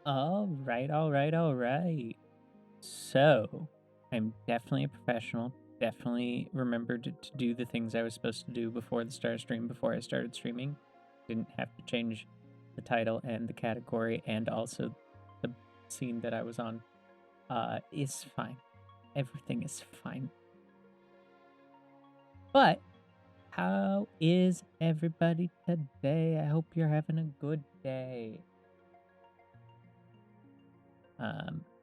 All right, all right, all right. So, I'm definitely a professional. Definitely remembered to do the things I was supposed to do before the start of stream, before I started streaming. Didn't have to change the title and the category and also the scene that I was on. Is fine. Everything is fine. But how is everybody today? I hope you're having a good day.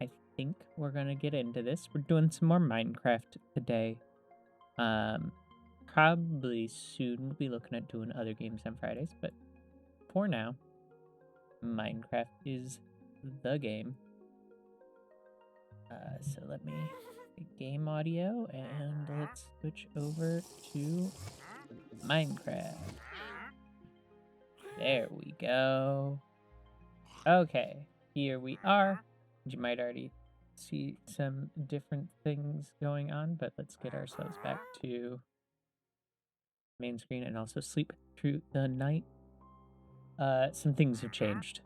I think we're gonna get into this. We're doing some more Minecraft today. Probably soon we'll be looking at doing other games on Fridays, but for now, Minecraft is the game. So let me get game audio and let's switch over to Minecraft. There we go. Okay, here we are. You might already see some different things going on, but let's get ourselves back to main screen and also sleep through the night. Some things have changed.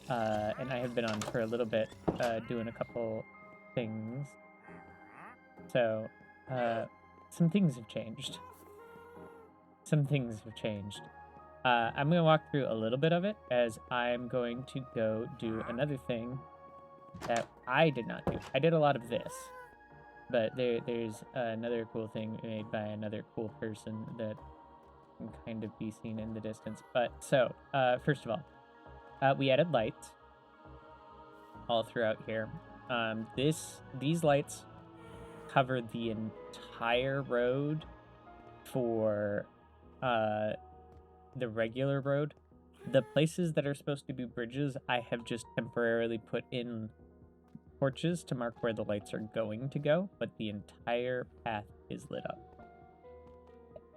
And I have been on for a little bit, doing a couple things. So, some things have changed. Some things have changed. I'm going to walk through a little bit of it as I'm going to go do another thing that I did not do. I did a lot of this, but there's another cool thing made by another cool person that can kind of be seen in the distance. But so, first of all, we added lights all throughout here. These lights cover the entire road for the regular road. The places that are supposed to be bridges, I have just temporarily put in torches to mark where the lights are going to go, but the entire path is lit up.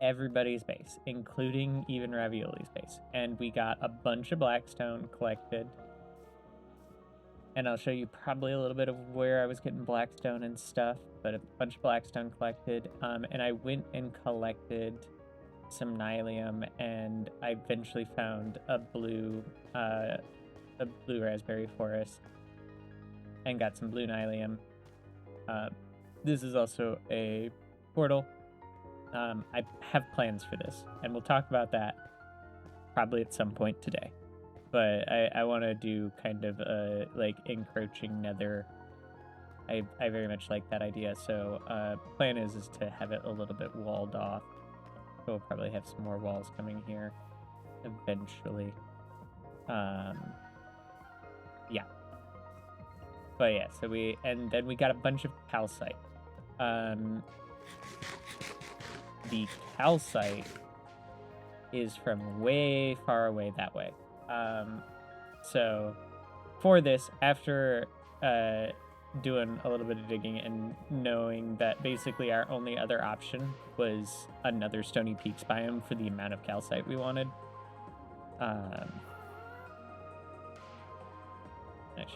Everybody's base, including even Ravioli's base. And we got a bunch of blackstone collected. And I'll show you probably a little bit of where I was getting blackstone and stuff, but a bunch of blackstone collected. And I went and collected some nylium, and I eventually found a blue raspberry forest and got some blue nylium. This is also a portal. I have plans for this, and we'll talk about that probably at some point today. But I want to do kind of a like encroaching nether. I very much like that idea. So plan is to have it a little bit walled off. So we'll probably have some more walls coming here eventually. Yeah. But yeah, so then we got a bunch of calcite. The calcite is from way far away that way. So for this, after doing a little bit of digging and knowing that basically our only other option was another Stony Peaks biome for the amount of calcite we wanted, I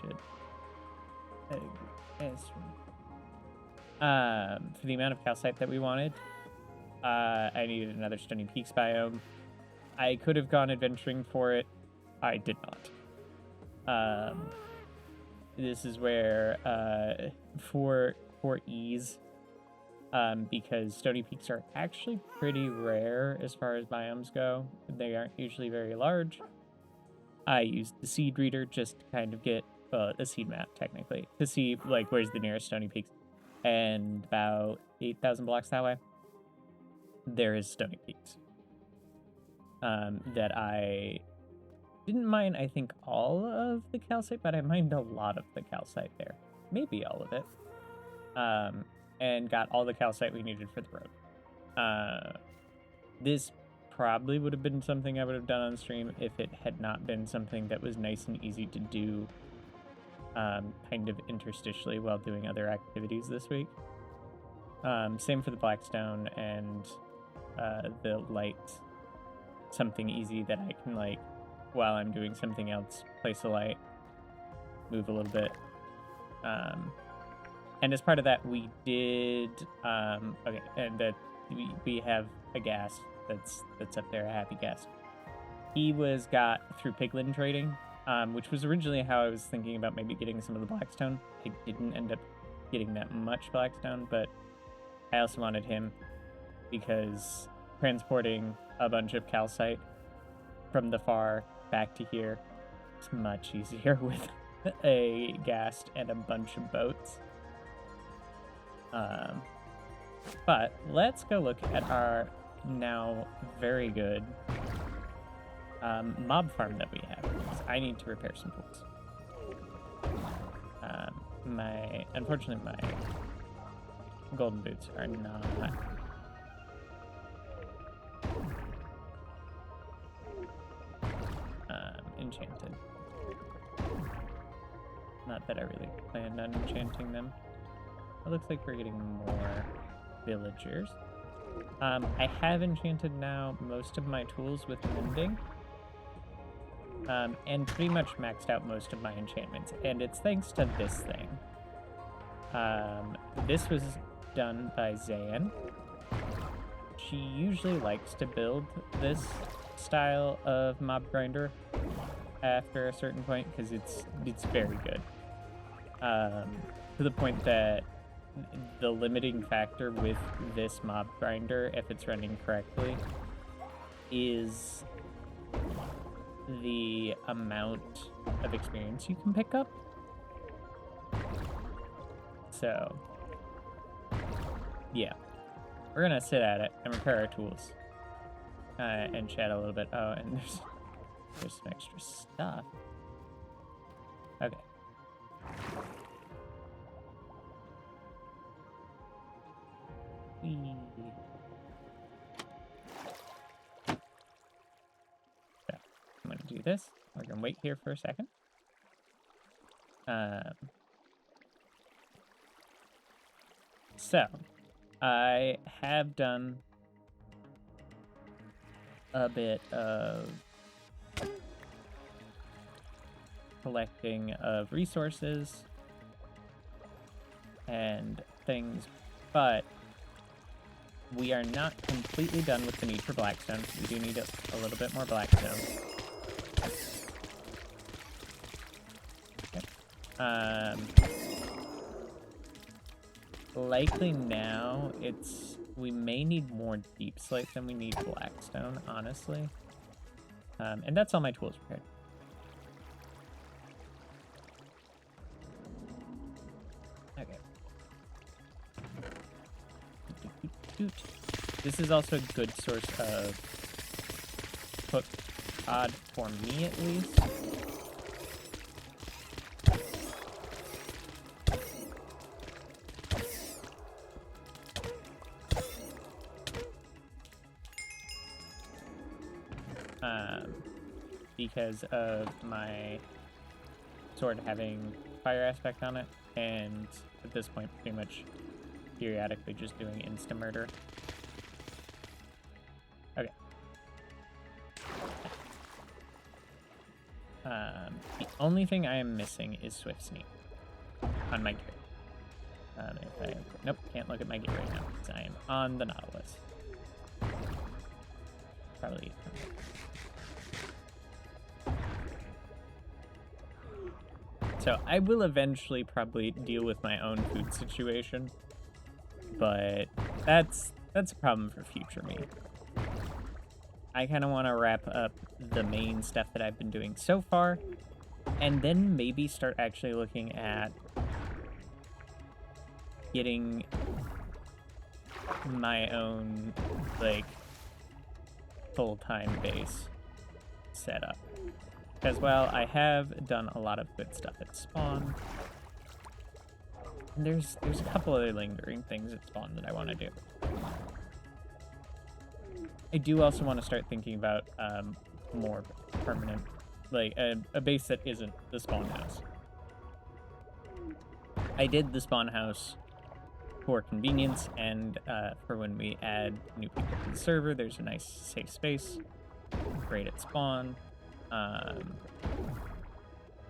should for the amount of calcite that we wanted, I needed another Stony Peaks biome. I could have gone adventuring for it. I did not. This is where, for ease, because Stony Peaks are actually pretty rare as far as biomes go. They aren't usually very large. I used the seed reader just to kind of get, a seed map, technically, to see, like, where's the nearest Stony Peaks. And about 8,000 blocks that way, there is Stony Peaks. That I didn't mine, I think, all of the calcite, but I mined a lot of the calcite there. Maybe all of it. And got all the calcite we needed for the road. This probably would have been something I would have done on stream if it had not been something that was nice and easy to do kind of interstitially while doing other activities this week. Same for the blackstone and the lights. Something easy that I can, like, while I'm doing something else, place a light, move a little bit. And as part of that, we did, okay, and that we have a gas that's up there, a happy gas. He got through piglin trading, which was originally how I was thinking about maybe getting some of the blackstone. I didn't end up getting that much blackstone, but I also wanted him because transporting a bunch of calcite from the far back to here is much easier with a ghast and a bunch of boats. But let's go look at our now very good mob farm that we have, because I need to repair some tools. Unfortunately, my golden boots are not enchanted. Not that I really planned on enchanting them. It looks like we're getting more villagers. I have enchanted now most of my tools with mending. And pretty much maxed out most of my enchantments. And it's thanks to this thing. This was done by Zayn. She usually likes to build this style of mob grinder after a certain point because it's very good. To the point that the limiting factor with this mob grinder, if it's running correctly, is the amount of experience you can pick up. So, yeah. We're gonna sit at it and repair our tools. And chat a little bit. Oh, and there's some extra stuff. Okay. So, I'm gonna do this. We're gonna wait here for a second. So, I have done a bit of collecting of resources and things, but we are not completely done with the need for blackstone. We do need a little bit more blackstone. Okay. Likely now we may need more deep slate than we need blackstone, honestly. And that's all my tools repaired. Okay. This is also a good source of cooked cod for me, at least. Because of my sword having fire aspect on it, and at this point pretty much periodically just doing insta-murder. Okay. The only thing I am missing is Swift Sneak on my gear. Nope, can't look at my gear right now because I am on the Nautilus. Probably. So I will eventually probably deal with my own food situation, but that's a problem for future me. I kind of want to wrap up the main stuff that I've been doing so far, and then maybe start actually looking at getting my own, like, full-time base set up. As well, I have done a lot of good stuff at spawn. And there's a couple other lingering things at spawn that I want to do. I do also want to start thinking about more permanent, like a base that isn't the spawn house. I did the spawn house for convenience and for when we add new people to the server. There's a nice safe space, great at spawn.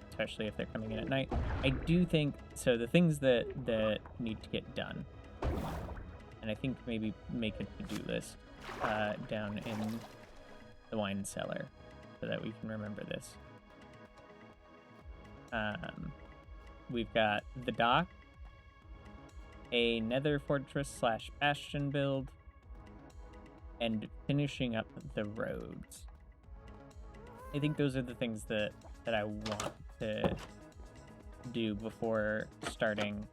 Especially if they're coming in at night. I do think, so the things that need to get done, and I think maybe make a to-do list down in the wine cellar so that we can remember this. We've got the dock, a nether fortress / bastion build, and finishing up the roads. I think those are the things that I want to do before starting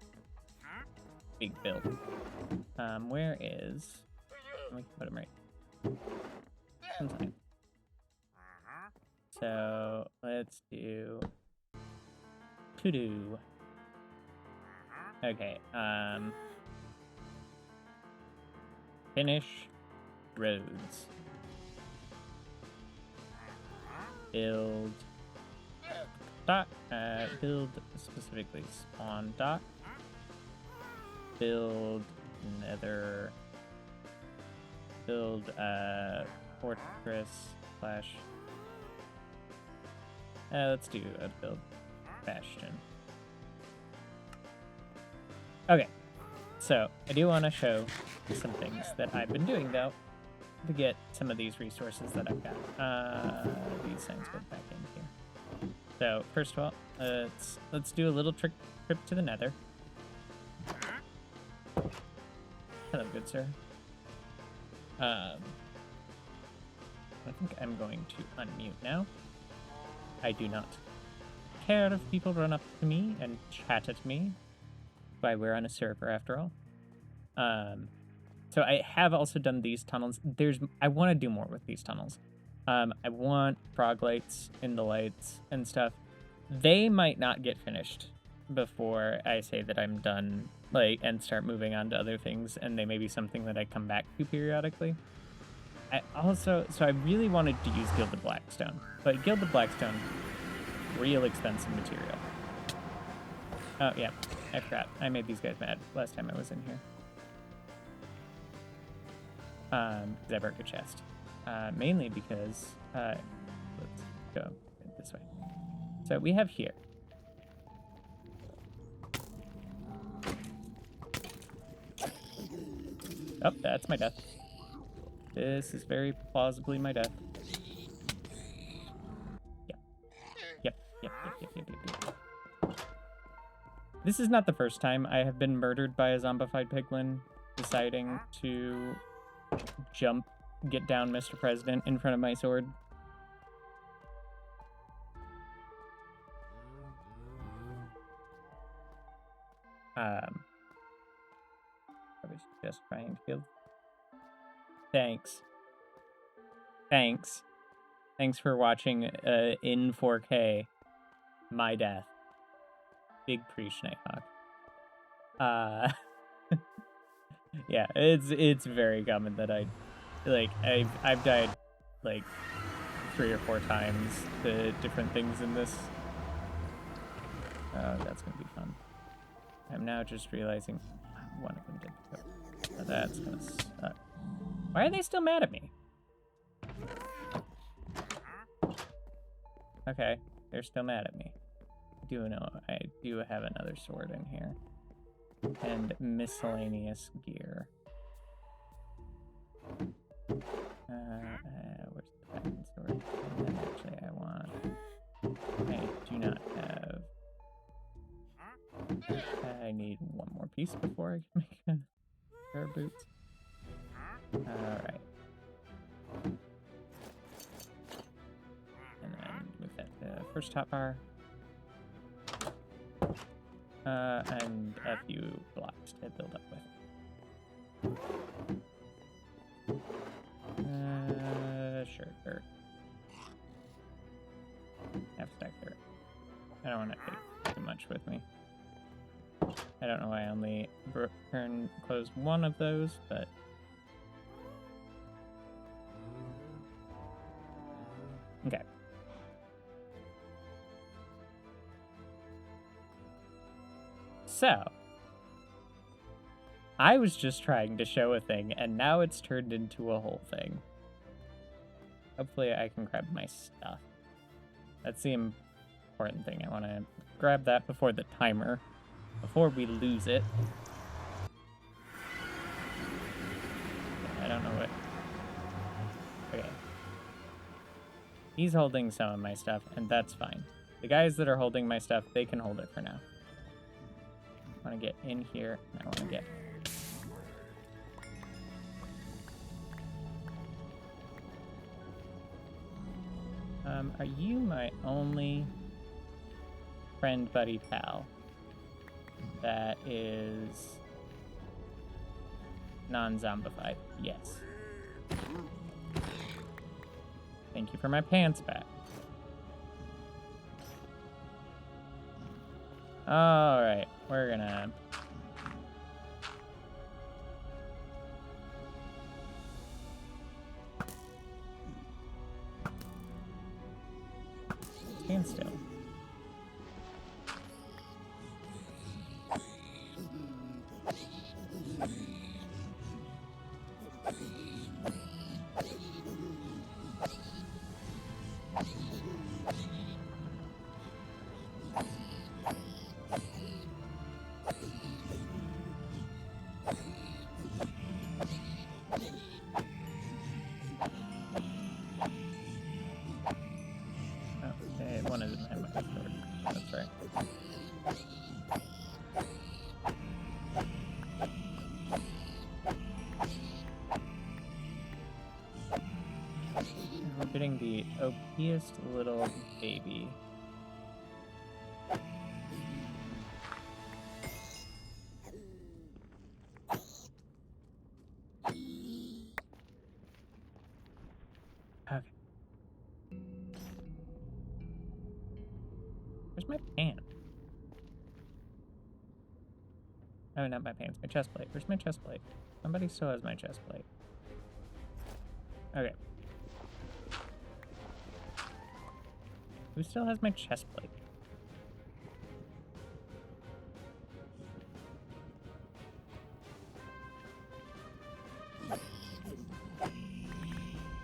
big build. Where is... Let me put him right. Sometime. So let's do to-do. Okay, finish roads. Build dock, build specifically spawn dock. Build nether, build fortress / let's do a build bastion. Okay, so I do want to show some things that I've been doing though to get some of these resources that I've got. These signs go back in here. So first of all, let's do a little trip to the nether. Hello, good sir. I think I'm going to unmute now. I do not care if people run up to me and chat at me. Why, we're on a server after all. So I have also done these tunnels. I want to do more with these tunnels. I want frog lights in the lights and stuff. They might not get finished before I say that I'm done, like, and start moving on to other things, and they may be something that I come back to periodically. So I really wanted to use Gilded Blackstone, but Gilded Blackstone, real expensive material. Oh, yeah, I forgot. I made these guys mad last time I was in here. Because I broke a chest. Mainly because, let's go this way. So we have here. Oh, that's my death. This is very plausibly my death. Yep. This is not the first time I have been murdered by a zombified piglin deciding to get down Mr. President in front of my sword. I was just trying to kill. Thanks for watching in 4K my death. Big pre-Nighthawk. Yeah, it's very common that I've died like 3 or 4 times to different things in this. Oh, that's gonna be fun. I'm now just realizing one of them did go. So that's gonna suck. Why are they still mad at me? Okay, they're still mad at me. I do have another sword in here. And miscellaneous gear. Where's the diamond sword? And actually, I do not have... I need one more piece before I can make a pair of boots. Alright. And then with that first top bar. And a few blocks to build up with. Sure, dirt. Half stack dirt. I don't want to take too much with me. I don't know why I only closed one of those, but... Okay. So, I was just trying to show a thing, and now it's turned into a whole thing. Hopefully I can grab my stuff. That's the important thing. I want to grab that before the timer, before we lose it. I don't know what... Okay. He's holding some of my stuff, and that's fine. The guys that are holding my stuff, they can hold it for now. I want to get in here, and I want to get... Are you my only friend, buddy, pal that is non-zombified? Yes. Thank you for my pants back. Alright, we're gonna... Stand still. Okay, one isn't in my sword. That's right. We're getting the OP'est little baby. Okay. Where's my pants? Oh, not my pants, my chest plate. Where's my chest plate? Somebody still has my chest plate. Okay. Who still has my chest plate?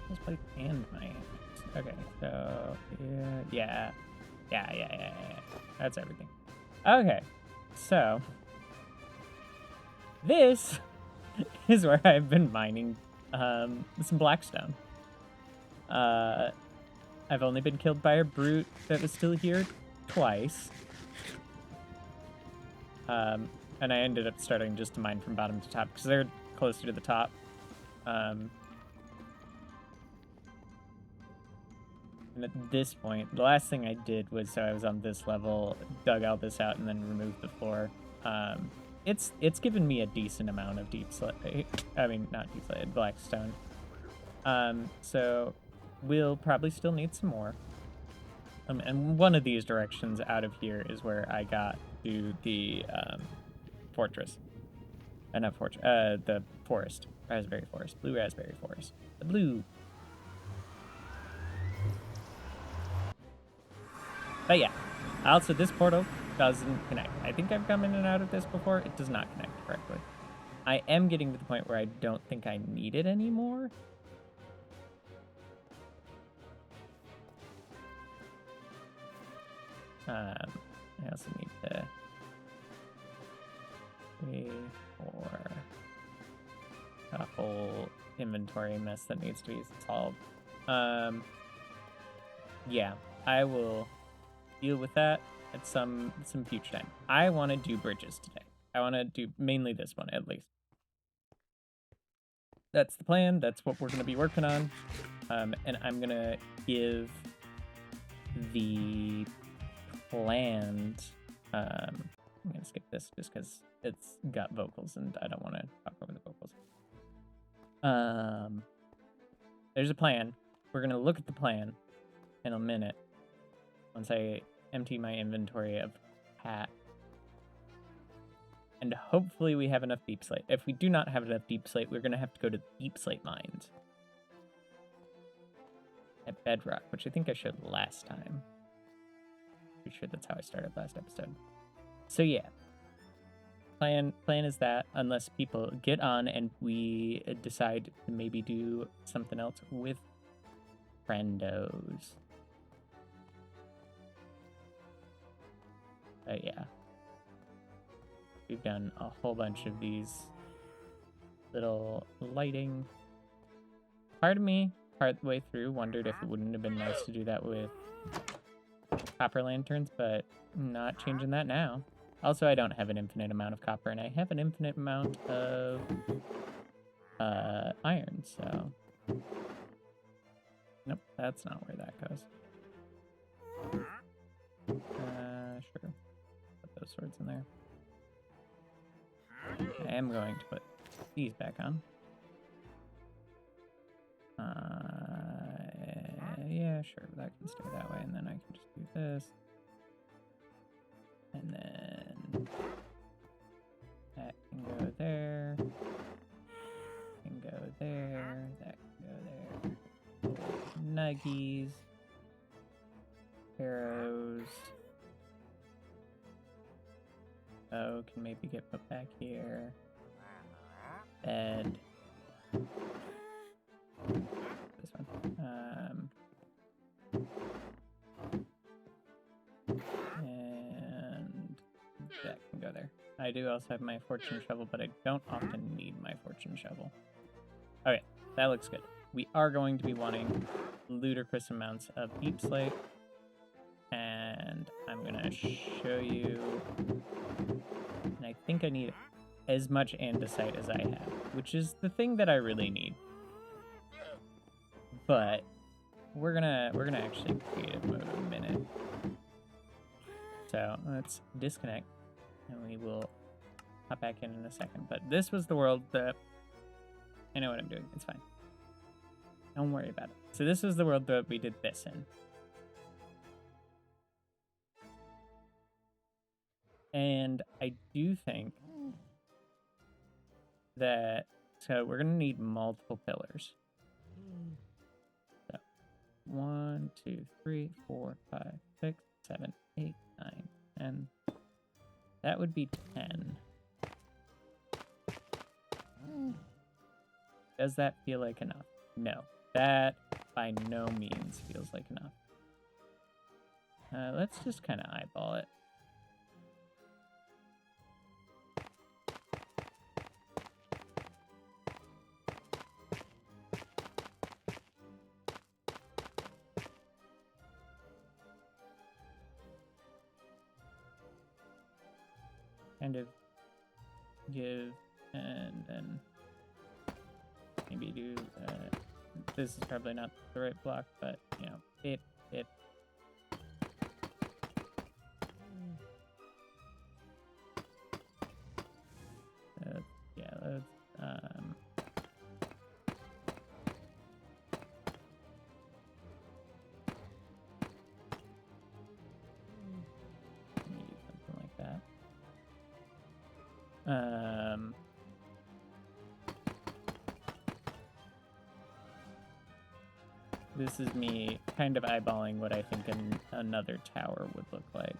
Chest plate and my hands. Okay, so yeah. That's everything. Okay, so this is where I've been mining some blackstone. I've only been killed by a brute that was still here twice. And I ended up starting just to mine from bottom to top because they're closer to the top. And at this point, the last thing I did was, so I was on this level, dug all this out, and then removed the floor. It's given me a decent amount of deep slate. I mean, not deep slate, blackstone. So we'll probably still need some more. And one of these directions out of here is where I got to the fortress. Not fortress, the forest. Raspberry forest. Blue raspberry forest. The blue. But yeah, also this portal doesn't connect. I think I've come in and out of this before. It does not connect correctly. I am getting to the point where I don't think I need it anymore. I also need to 3, 4, a whole inventory mess that needs to be solved. Yeah, I will deal with that at some future time. I want to do bridges today. I want to do mainly this one, at least. That's the plan. That's what we're going to be working on. And I'm going to give the planned... I'm going to skip this just because it's got vocals and I don't want to talk over the vocals. There's a plan. We're going to look at the plan in a minute once I empty my inventory of hat. And hopefully we have enough deep slate. If we do not have enough deep slate, we're going to have to go to deep slate mines at Bedrock, which I think I showed last time. Pretty sure that's how I started last episode. So yeah, plan is that, unless people get on and we decide to maybe do something else with friendos. But yeah, we've done a whole bunch of these little lighting. Part of me, part the way through, wondered if it wouldn't have been nice to do that with copper lanterns, but not changing that now. Also, I don't have an infinite amount of copper, and I have an infinite amount of iron, so... Nope, that's not where that goes. Sure. Put those swords in there. I am going to put these back on. Yeah, sure, that can stay that way, and then I can just do this. And then that can go there. Can go there. That can go there. Nuggies. Arrows. Oh, can maybe get put back here. Bed. This one. And that can go there. I do also have my fortune shovel, but I don't often need my fortune shovel. Okay, that looks good. We are going to be wanting ludicrous amounts of deep slate. And I'm going to show you... And I think I need as much andesite as I have, which is the thing that I really need. But we're gonna actually creative mode in a minute. So let's disconnect, and we will hop back in a second. But this was the world that... I know what I'm doing. It's fine. Don't worry about it. So this was the world that we did this in. And I do think that... So we're going to need multiple pillars. So 1, 2, 3, 4, 5, 6, 7, 8, 9, 10. That would be 10. Does that feel like enough? No. That by no means feels like enough. Let's just kind of eyeball it. Kind of give, and then maybe do, this is probably not the right block, but, you know, it. Yeah, let's, maybe something like that. This is me kind of eyeballing what I think another tower would look like.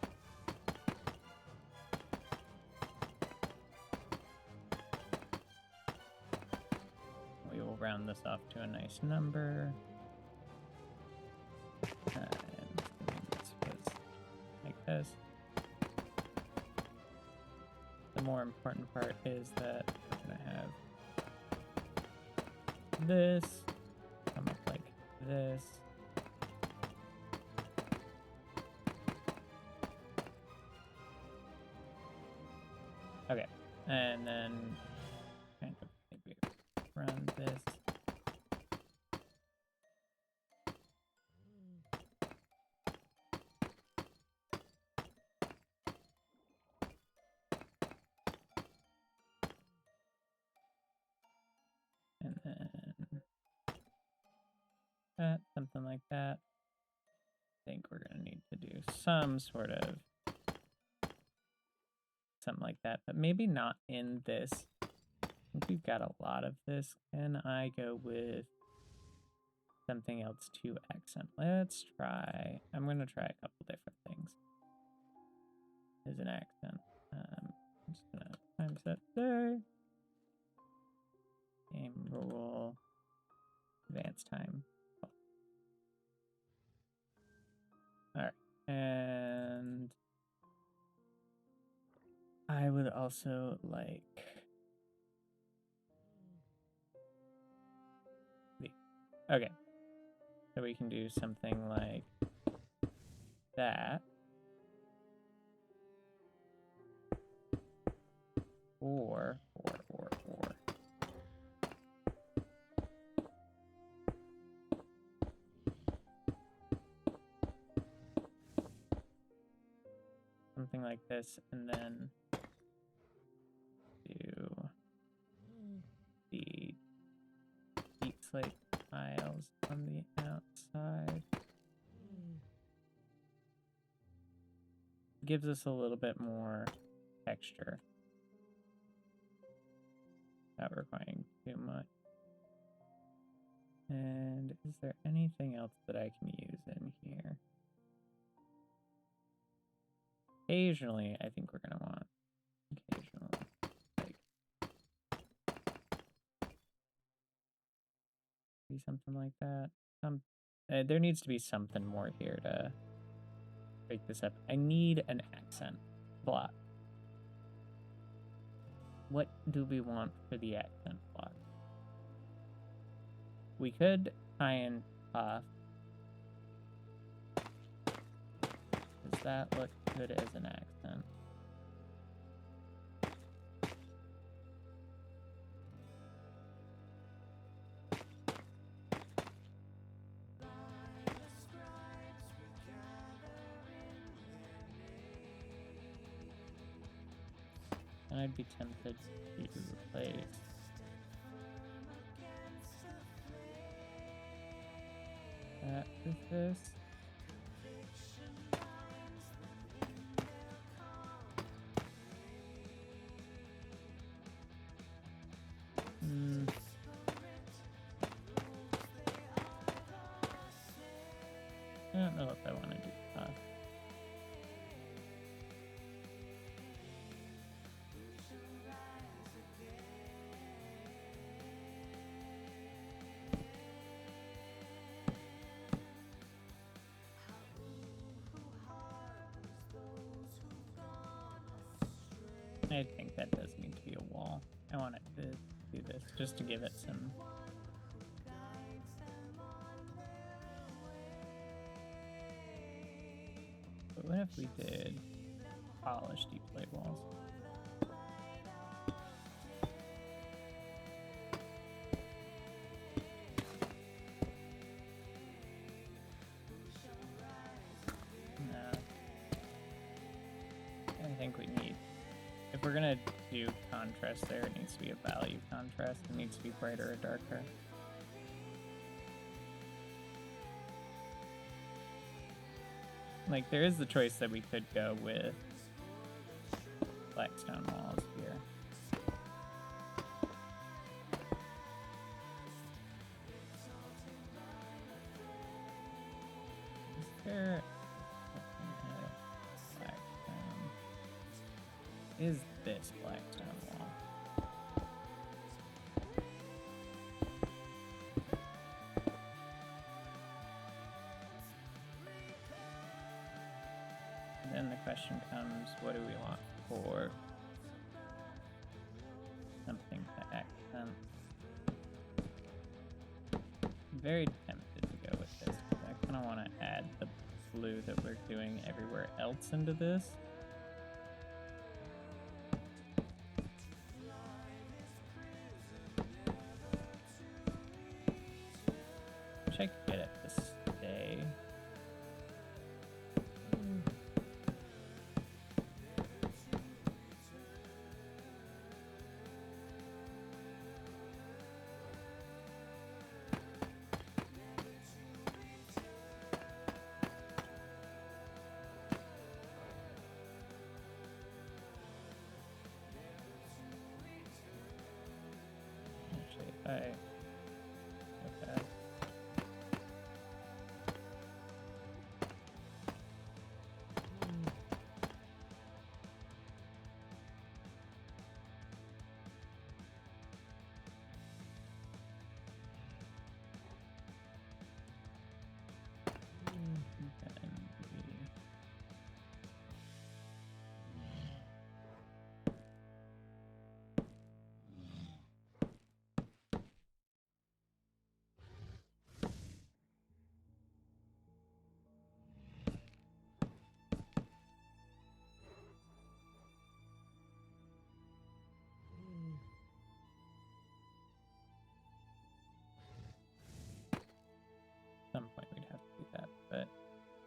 We will round this off to a nice number. And this was like this. The more important part is that we're going to have this come up like this. Okay, and then kind of maybe run this. And then that, something like that. I think we're going to need to do some sort of something like that, but maybe not in this. I think we've got a lot of this. Can I go with something else to accent? Let's try, I'm going to try a couple different things as an accent. I'm just going to time set there. Game rule. Advance time. Alright. And I would also like the... Okay. So we can do something like that. Or. Something like this, and then do the deep slate tiles on the outside. Gives us a little bit more texture without requiring too much. And is there anything else that I can use in here? Occasionally, I think we're gonna want like maybe something like that. There needs to be something more here to break this up. I need an accent block. What do we want for the accent block? We could try and puff. Does that look good as an accent? And I'd be tempted to replace that with this. I don't know if I want to do puff. I think that does need to be a wall. I want it to do this just to give it some. But what if we did polished deep slate walls? No. I think we need. If we're gonna do contrast there, it needs to be a value contrast. It needs to be brighter or darker. Like, there is the choice that we could go with black stone walls here. Is there black stone? Is this black stone wall? And then the question comes, what do we want for something to accent? I'm very tempted to go with this, because I kind of want to add the blue that we're doing everywhere else into this. Wish I could get it to stay.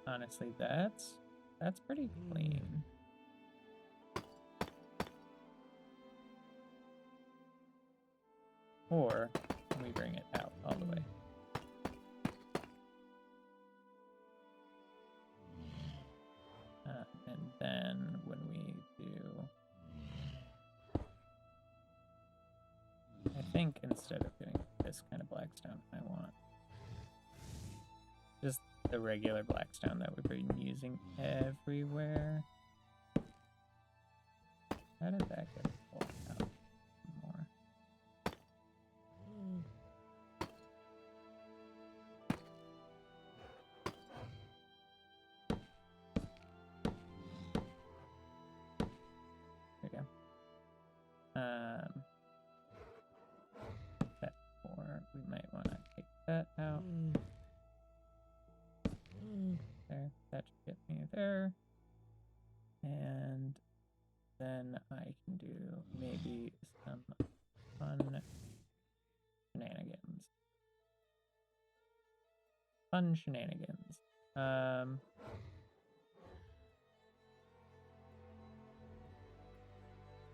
honestly, that's pretty clean. Or we bring it out all the way. And then when we do, I think instead of doing this kind of blackstone, I want just the regular blackstone that we've been using everywhere. How did that get pulled out more? There we go. That 4, we might want to take that out. There, that should get me there. And then I can do maybe some fun shenanigans.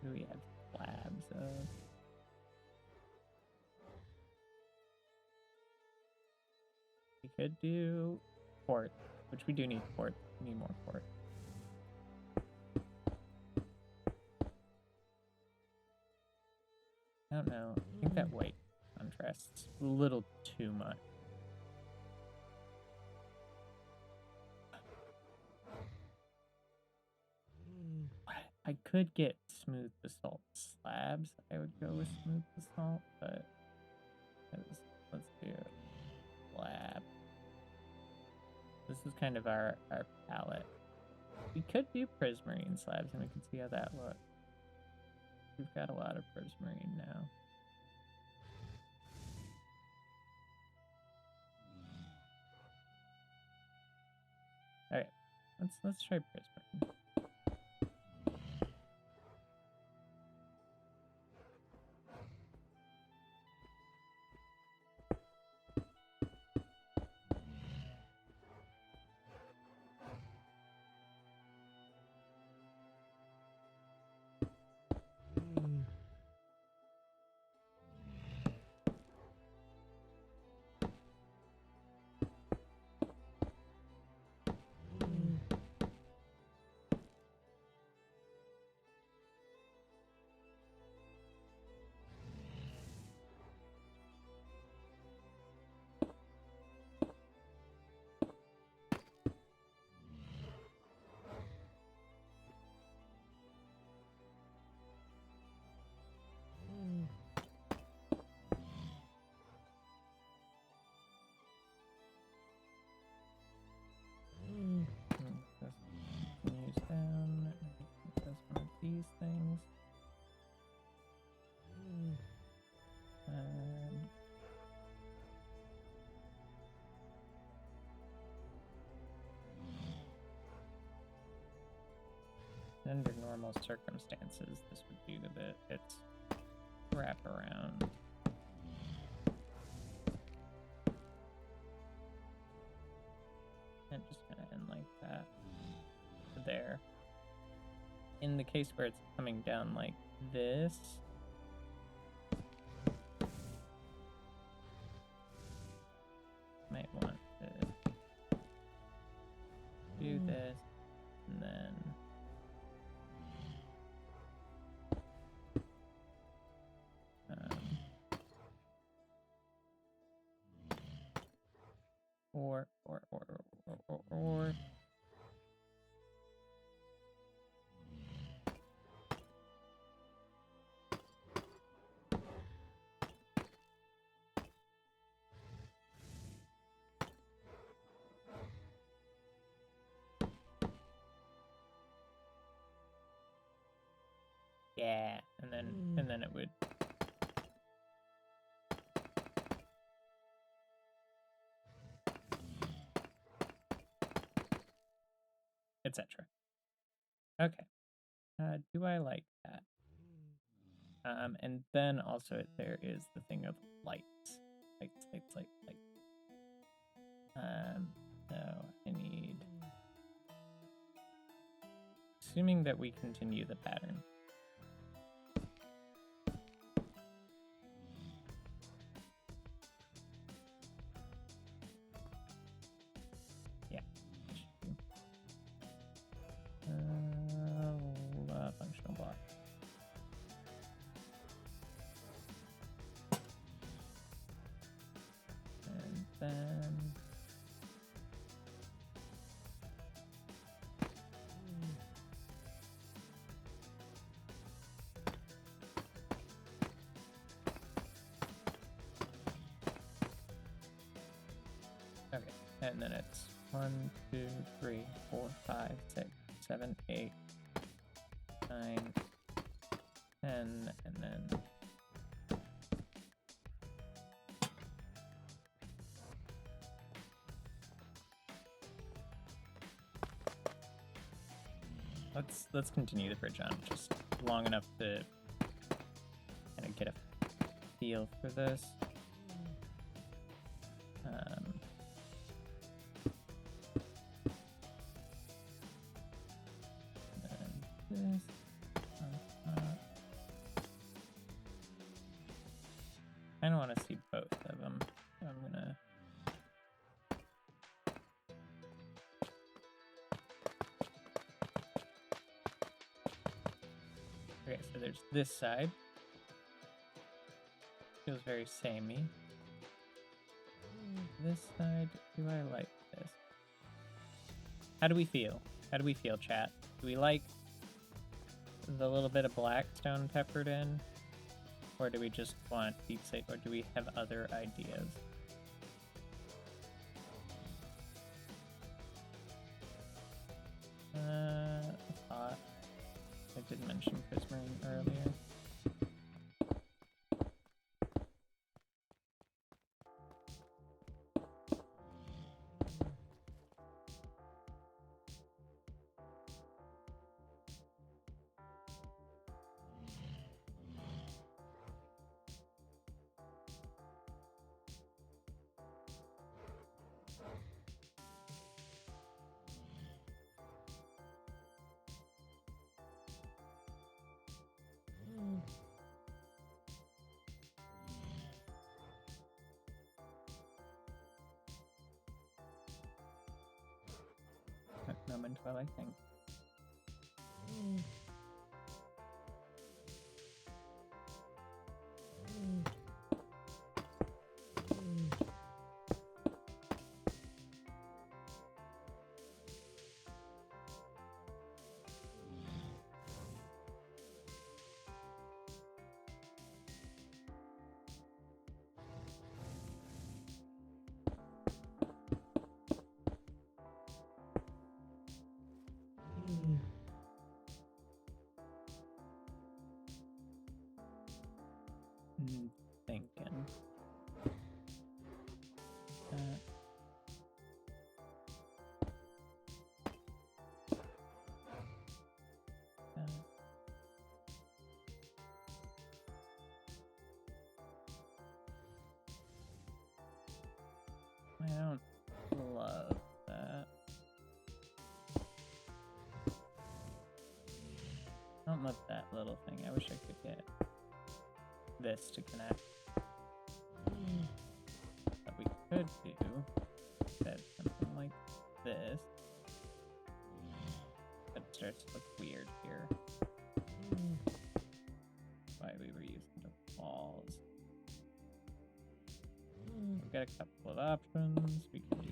Who do we have slabs of? We could do quartz, which we do need quartz. We need more quartz. I don't know. I think that white contrasts a little too much. I could get smooth basalt slabs. I would go with smooth basalt, but let's do slab. This is kind of our palette. We could do prismarine slabs, and we can see how that looks. We've got a lot of prismarine now. All right, let's try prismarine. These things. Under normal circumstances, this would be its wrap around. And just kind of end like that. There. In the case where it's coming down like this, might want to do this, and then or yeah, and then it would etc. Okay. Do I like that? And then also there is the thing of lights. Lights. So I need assuming that we continue the pattern. Yeah. Functional block. And then okay, and then it's 1, 2, 3, 4, 5, 6, 7, 8, 9, 10, and then let's continue the bridge on just long enough to kind of get a feel for this. And this on top. I don't want to see both of them. So I'm gonna okay, so there's this side. Feels very samey. This side, do I like this? How do we feel? How do we feel, chat? Do we like the little bit of black stone peppered in? Or do we just want deep slate? Or do we have other ideas? I thought I did mention prismarine earlier. Moment while I think. Thinking. I don't love that. I don't love that little thing. I wish I could get this to connect. But we could do that something like this. But it starts to look weird here. That's why we were using the walls. We've got a couple of options. We can do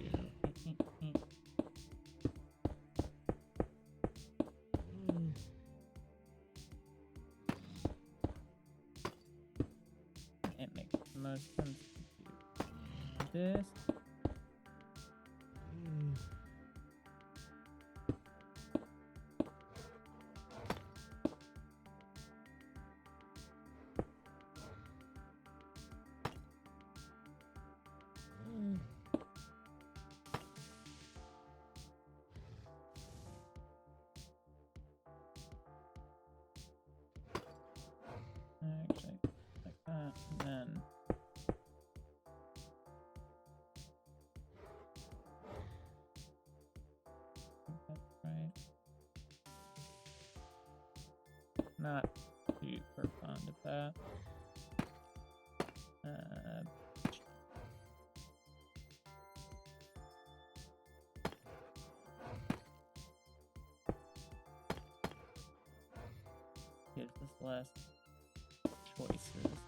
it makes the most sense to do this. Actually, like that, and then Not super fond of that. Gives us less choices.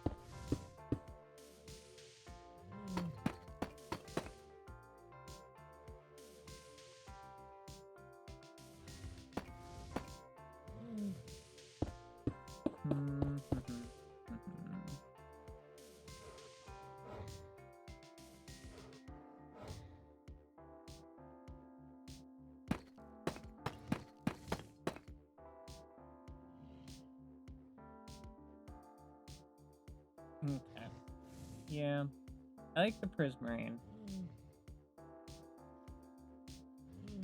Okay. Yeah. I like the prismarine.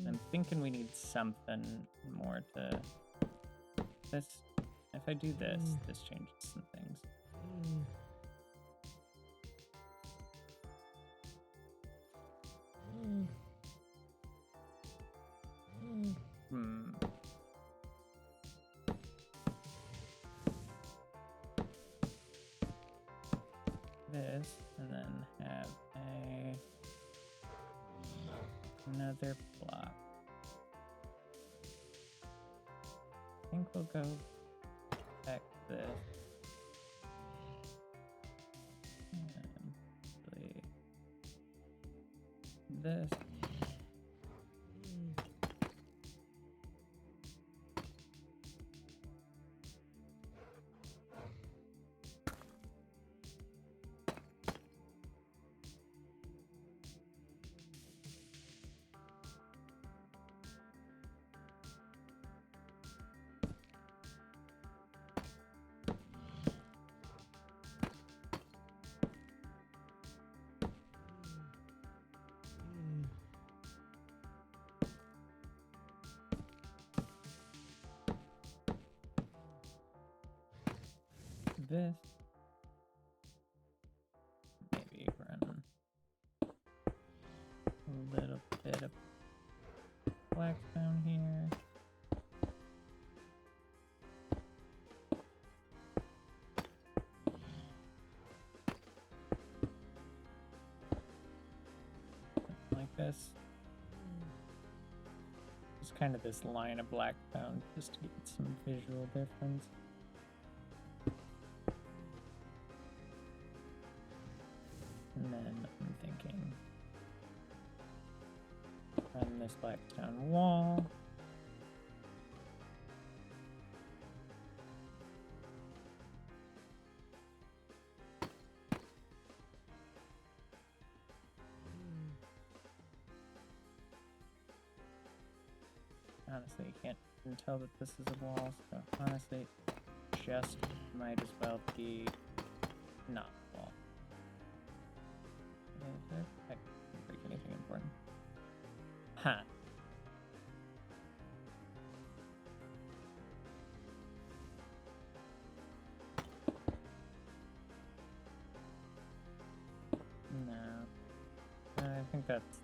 I'm thinking we need something more to this. If I do this, this changes some things. This, and then have another block. I think we'll go back this. And this. This. Maybe run a little bit of black down here. Like this. Just kind of this line of black down just to get some visual difference. And then I'm thinking run this black stone wall. Honestly, you can't even tell that this is a wall, so honestly, just might as well be not a wall. I can't break anything important. Huh. No. I think that's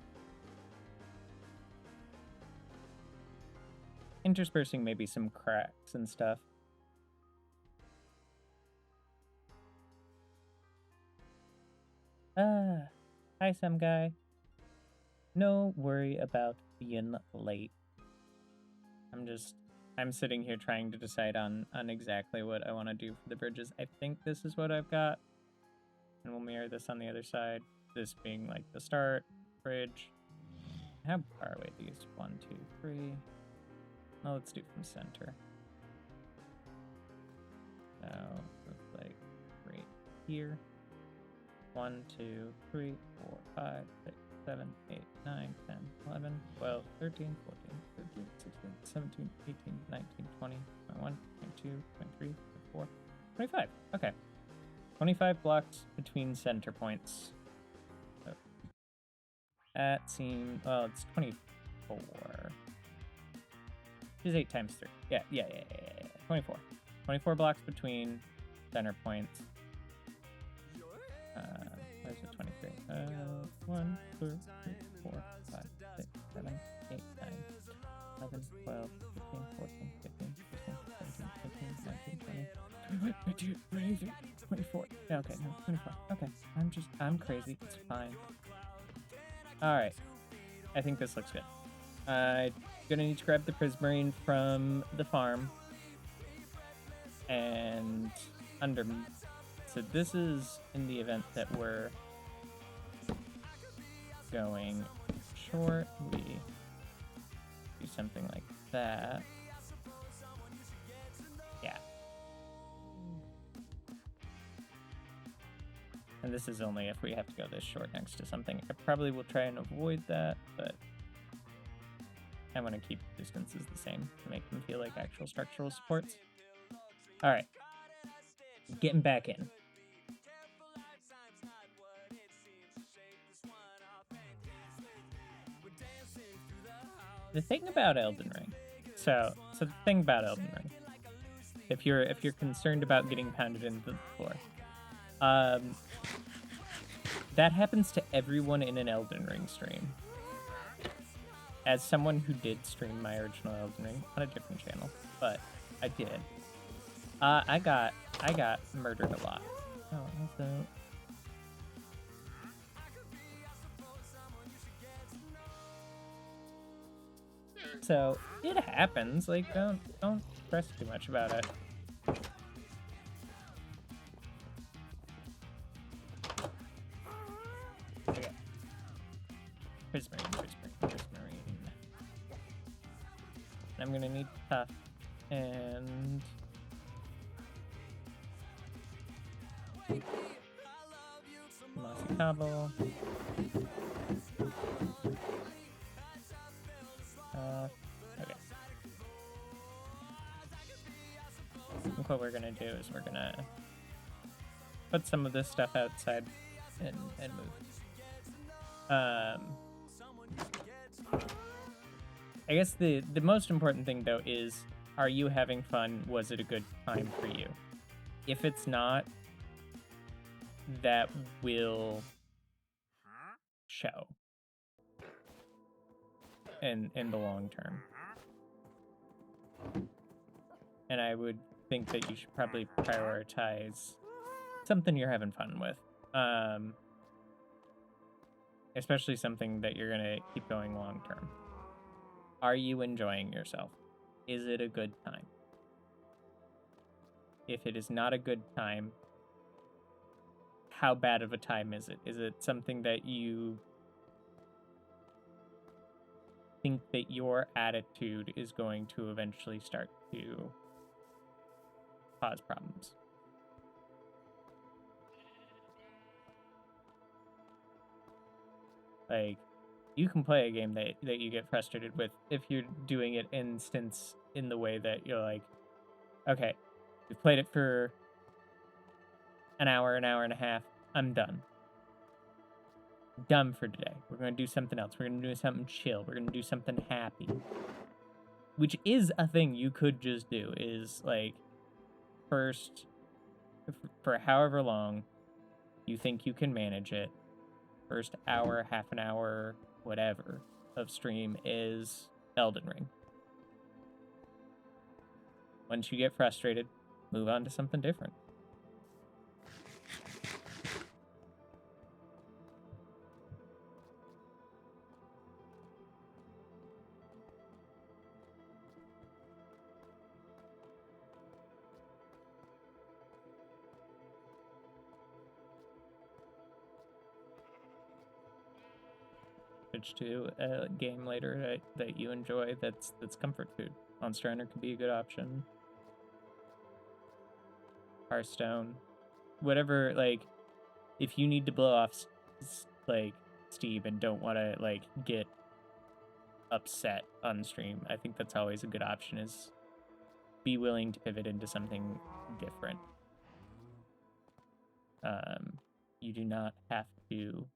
interspersing maybe some cracks and stuff. Hi, some guy. No worry about being late. I'm sitting here trying to decide on exactly what I want to do for the bridges. I think this is what I've got. And we'll mirror this on the other side. This being like the start, bridge. How far away are these? 1, 2, 3. Well, let's do from center. So, looks like right here. 1, 2, 3, 4, 5, 6, 7, 8, 9, 10, 11, 12, 13, 14, 15, 16, 17, 18, 19, 20, 21, 22, 23, 24, 25. Okay. 25 blocks between center points. So that seems, well, it's 24. Which is 8 times 3. Yeah. 24. 24 blocks between center points. Where's the 23? 1, 2, 3, 4, 5, 6, 7, 8, 9, 11, 12, 13, 14, 15, 16, 17, 18, 19, 21, 22, 23, 24. Okay, no, 24. Okay, I'm crazy. It's fine. Alright. I think this looks good. I'm gonna need to grab the prismarine from the farm. And under... So this is in the event that we're going short. We do something like that. Yeah. And this is only if we have to go this short next to something. I probably will try and avoid that, but I want to keep distances the same to make them feel like actual structural supports. All right. Getting back in. The thing about Elden Ring. So the thing about Elden Ring. If you're concerned about getting pounded into the floor. That happens to everyone in an Elden Ring stream. As someone who did stream my original Elden Ring on a different channel, but I did. I got murdered a lot. Oh, also. So it happens. Like, don't stress too much about it. Okay. Prismarine. I'm gonna need tough and mossy cobble. Okay. I think what we're gonna do is we're gonna put some of this stuff outside and move. I guess the most important thing though is, are you having fun? Was it a good time for you? If it's not, that will show in the long term. And I would think that you should probably prioritize something you're having fun with. Especially something that you're gonna keep going long term. Are you enjoying yourself? Is it a good time? If it is not a good time, how bad of a time is it? Is it something that you think that your attitude is going to eventually start to cause problems? Like, you can play a game that you get frustrated with if you're doing it in the way that you're like, okay, we played it for an hour and a half. I'm done. Done for today. We're going to do something else. We're going to do something chill. We're going to do something happy. Which is a thing you could just do, is like, first, for however long you think you can manage it, first hour, half an hour, whatever, of stream is Elden Ring. Once you get frustrated, move on to something different. Switch to a game later that you enjoy that's comfort food. Monster Hunter could be a good option. Hearthstone. Whatever, like, if you need to blow off, like, steam and don't want to, like, get upset on stream, I think that's always a good option, is be willing to pivot into something different. You do not have to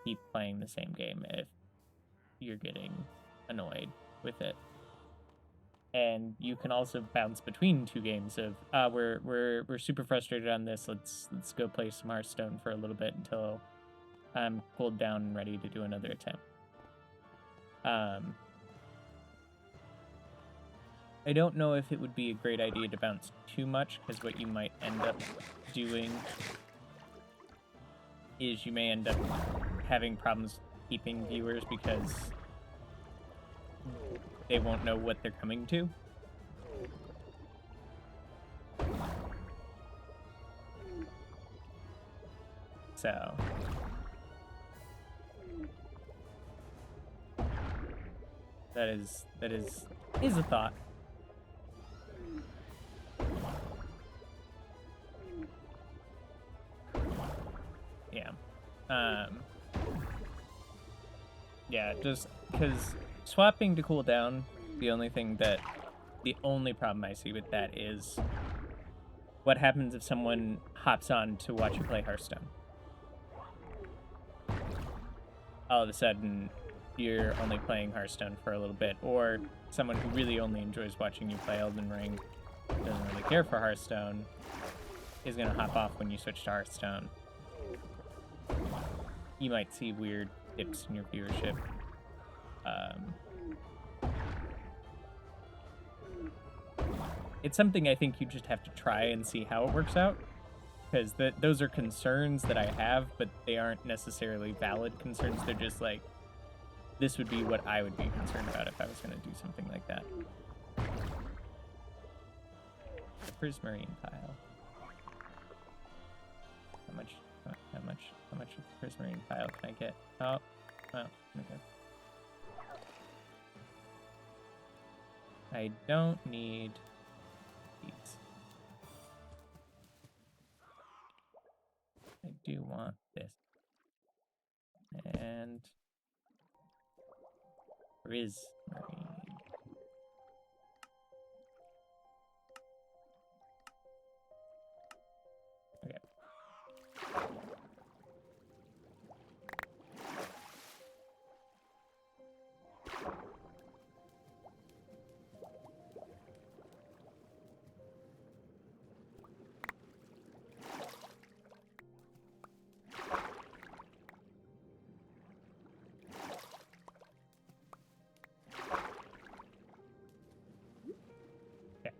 keep playing the same game if you're getting annoyed with it. And you can also bounce between two games of we're super frustrated on this. Let's go play some Hearthstone for a little bit until I'm cooled down and ready to do another attempt. I don't know if it would be a great idea to bounce too much, because what you might end up doing is you may end up having problems keeping viewers because they won't know what they're coming to. So that is a thought. Yeah. Yeah, just because swapping to cooldown, the only problem I see with that is what happens if someone hops on to watch you play Hearthstone. All of a sudden, you're only playing Hearthstone for a little bit, or someone who really only enjoys watching you play Elden Ring, doesn't really care for Hearthstone, is going to hop off when you switch to Hearthstone. You might see weird dips in your viewership. It's something I think you just have to try and see how it works out, because those are concerns that I have, but they aren't necessarily valid concerns. They're just like, this would be what I would be concerned about if I was going to do something like that. The prismarine tile. How much of the prismarine tile can I get? Oh, okay. I don't need these. I do want this. And prismarine. Okay.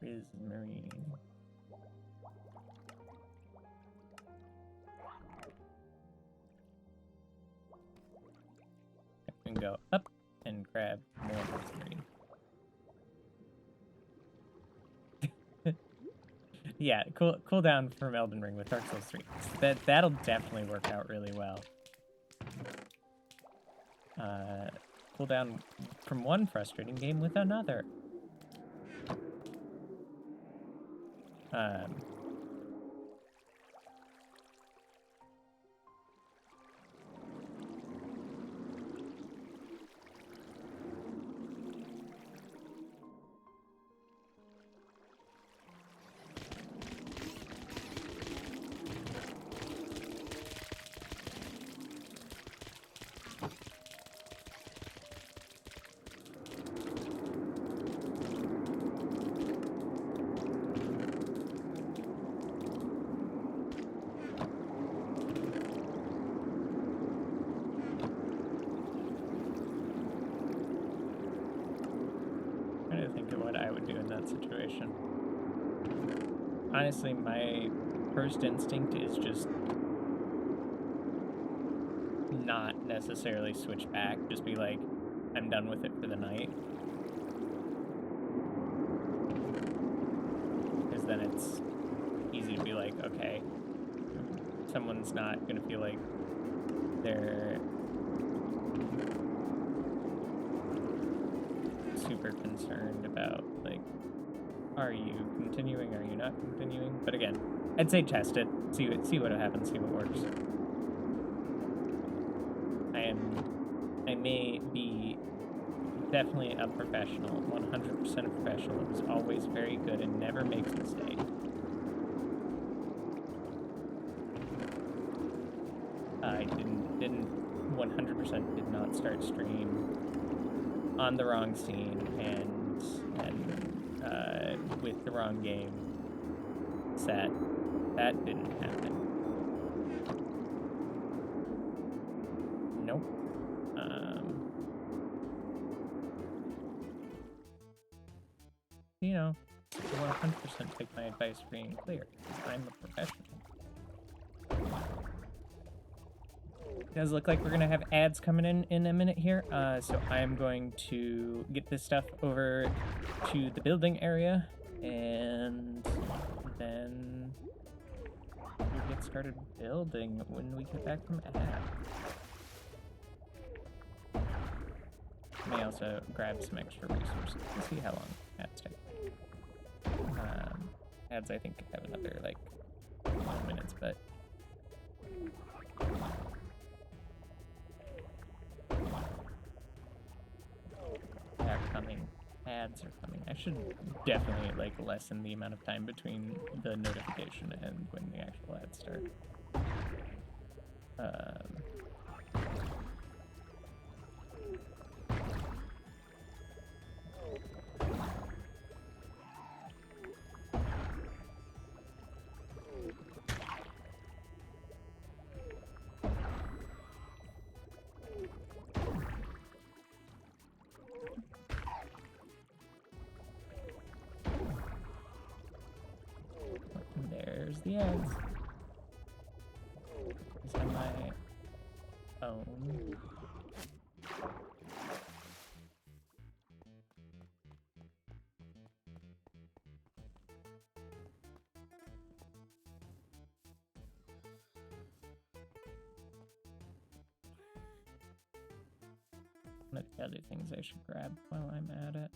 Prismarine. I can go up and grab more prismarine. Yeah, cooldown from Elden Ring with Dark Souls 3. That'll definitely work out really well. Cooldown from one frustrating game with another. Situation. Honestly, my first instinct is just not necessarily switch back, just be like, I'm done with it for the night. Because then it's easy to be like, okay, someone's not going to feel like they're super concerned about, like, are you continuing? Are you not continuing? But again, I'd say test it. See what happens. See what works. I may be definitely a professional, 100% a professional who's always very good and never makes mistakes. I didn't 100% did not start stream on the wrong scene and with the wrong game set. That didn't happen. you know, 100% take my advice free and clear, because I'm a professional. It does look like we're gonna have ads coming in a minute here, so I'm going to get this stuff over to the building area, and then we'll get started building when we get back from ads. May also grab some extra resources. We'll see how long ads take. Ads, I think, have another, like, 12 minutes, but... They're coming. Ads are coming. I should definitely, like, lessen the amount of time between the notification and when the actual ads start. There's the ads. Is on my phone. One of the other things I should grab while I'm at it.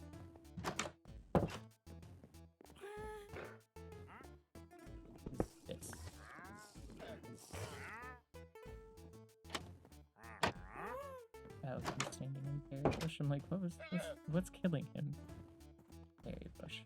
This. Oh, he's standing in berry bush. I'm like, what was this? What's killing him? Berry bush.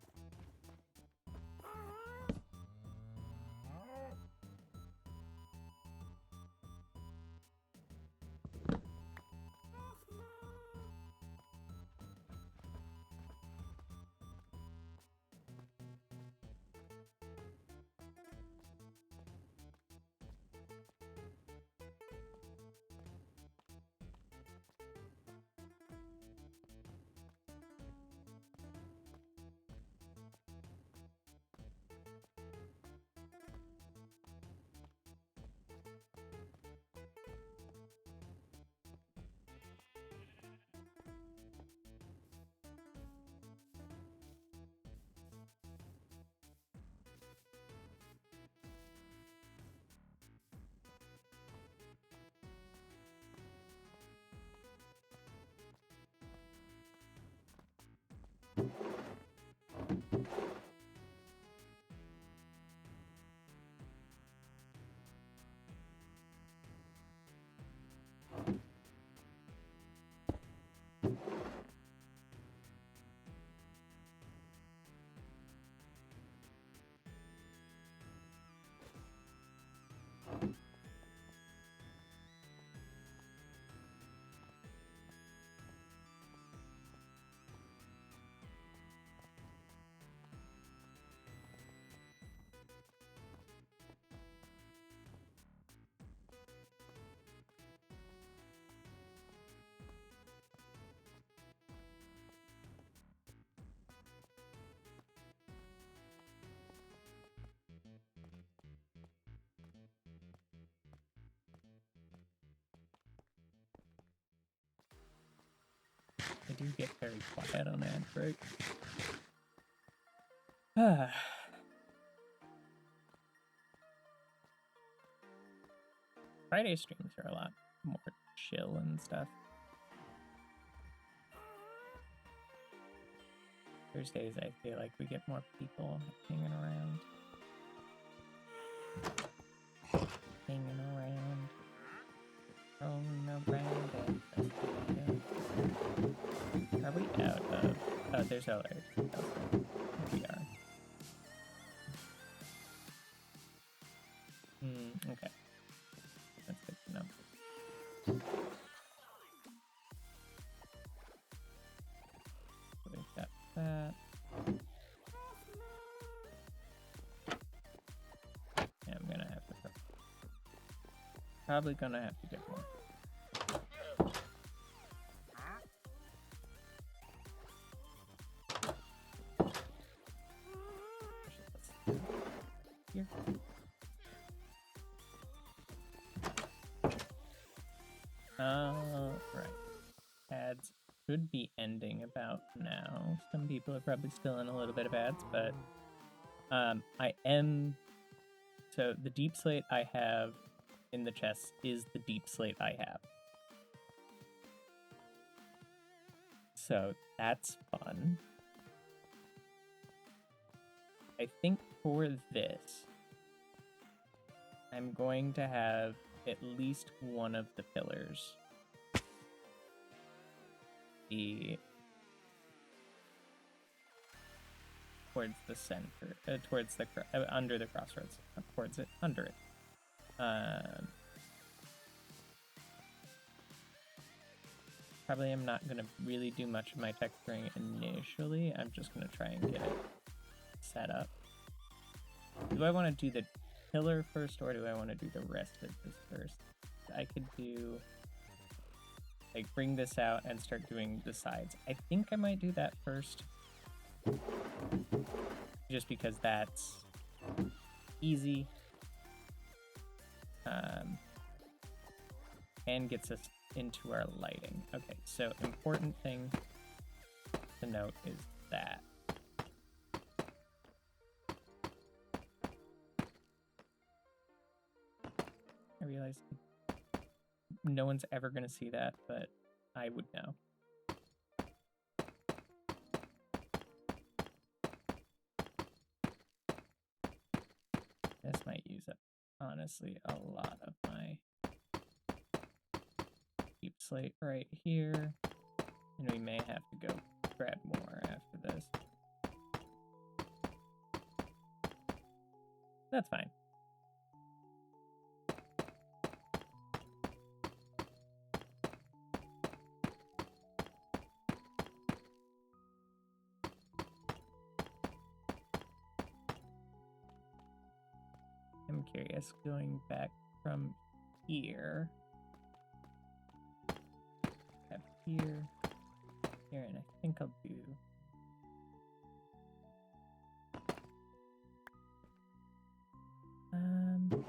I do get very quiet on ad break. Friday streams are a lot more chill and stuff. Thursdays, I feel like we get more people hanging around. Rolling around. Are we out of... Oh, there's others. Okay. Here we are. Okay. That's good to know. We've got that. Yeah, I'm gonna have to... Probably gonna have to get more. Right. Ads should be ending about now. Some people are probably still in a little bit of ads, but I am... So the deep slate I have in the chest is the deep slate I have. So that's fun. I think for this, I'm going to have at least one of the pillars be towards the center, towards the under the crossroads, not towards it, under it. Probably I'm not gonna really do much of my texturing initially. I'm just gonna try and get it set up. Do I want to do the pillar first, or do I want to do the rest of this first? I could do, like, bring this out and start doing the sides. I think I might do that first. Just because that's easy. And gets us into our lighting. Okay, so important thing to note is that. I realize no one's ever going to see that, but I would know. This might use up, honestly, a lot of my deep slate right here. And we may have to go grab more after this. That's fine. I'm curious, going back from here. Have here, here, and I think I'll do. Did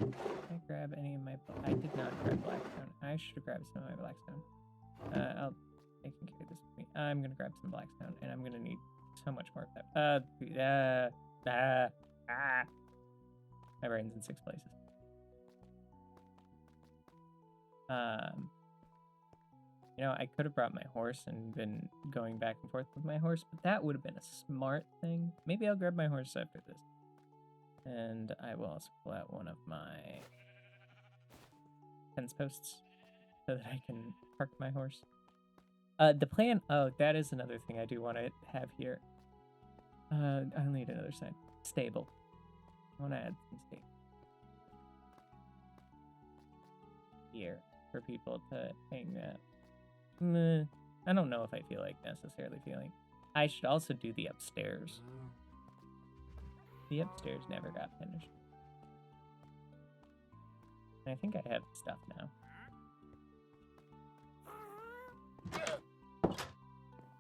I grab any of my? I did not grab blackstone. I should have grabbed some of my blackstone. I can carry this with me. I'm gonna grab some blackstone, and I'm gonna need so much more of that. My brain's in 6 places. You know, I could have brought my horse and been going back and forth with my horse, but that would have been a smart thing. Maybe I'll grab my horse after this. And I will also pull out one of my fence posts so that I can park my horse. The plan... Oh, that is another thing I do want to have here. I'll need another sign. Stable. I want to add some stable here for people to hang out. I don't know if I feel like necessarily feeling. I should also do the upstairs. The upstairs never got finished. I think I have stuff now.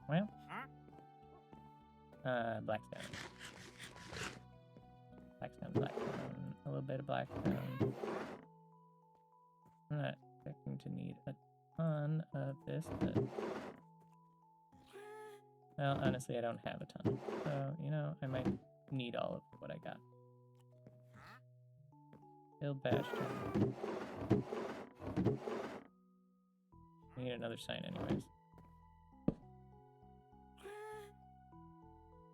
Well, blackstone. Blackstone, a little bit of blackstone. I'm not expecting to need a ton of this, but... Well, honestly, I don't have a ton. So, you know, I might need all of what I got. Build bastion. I need another sign anyways.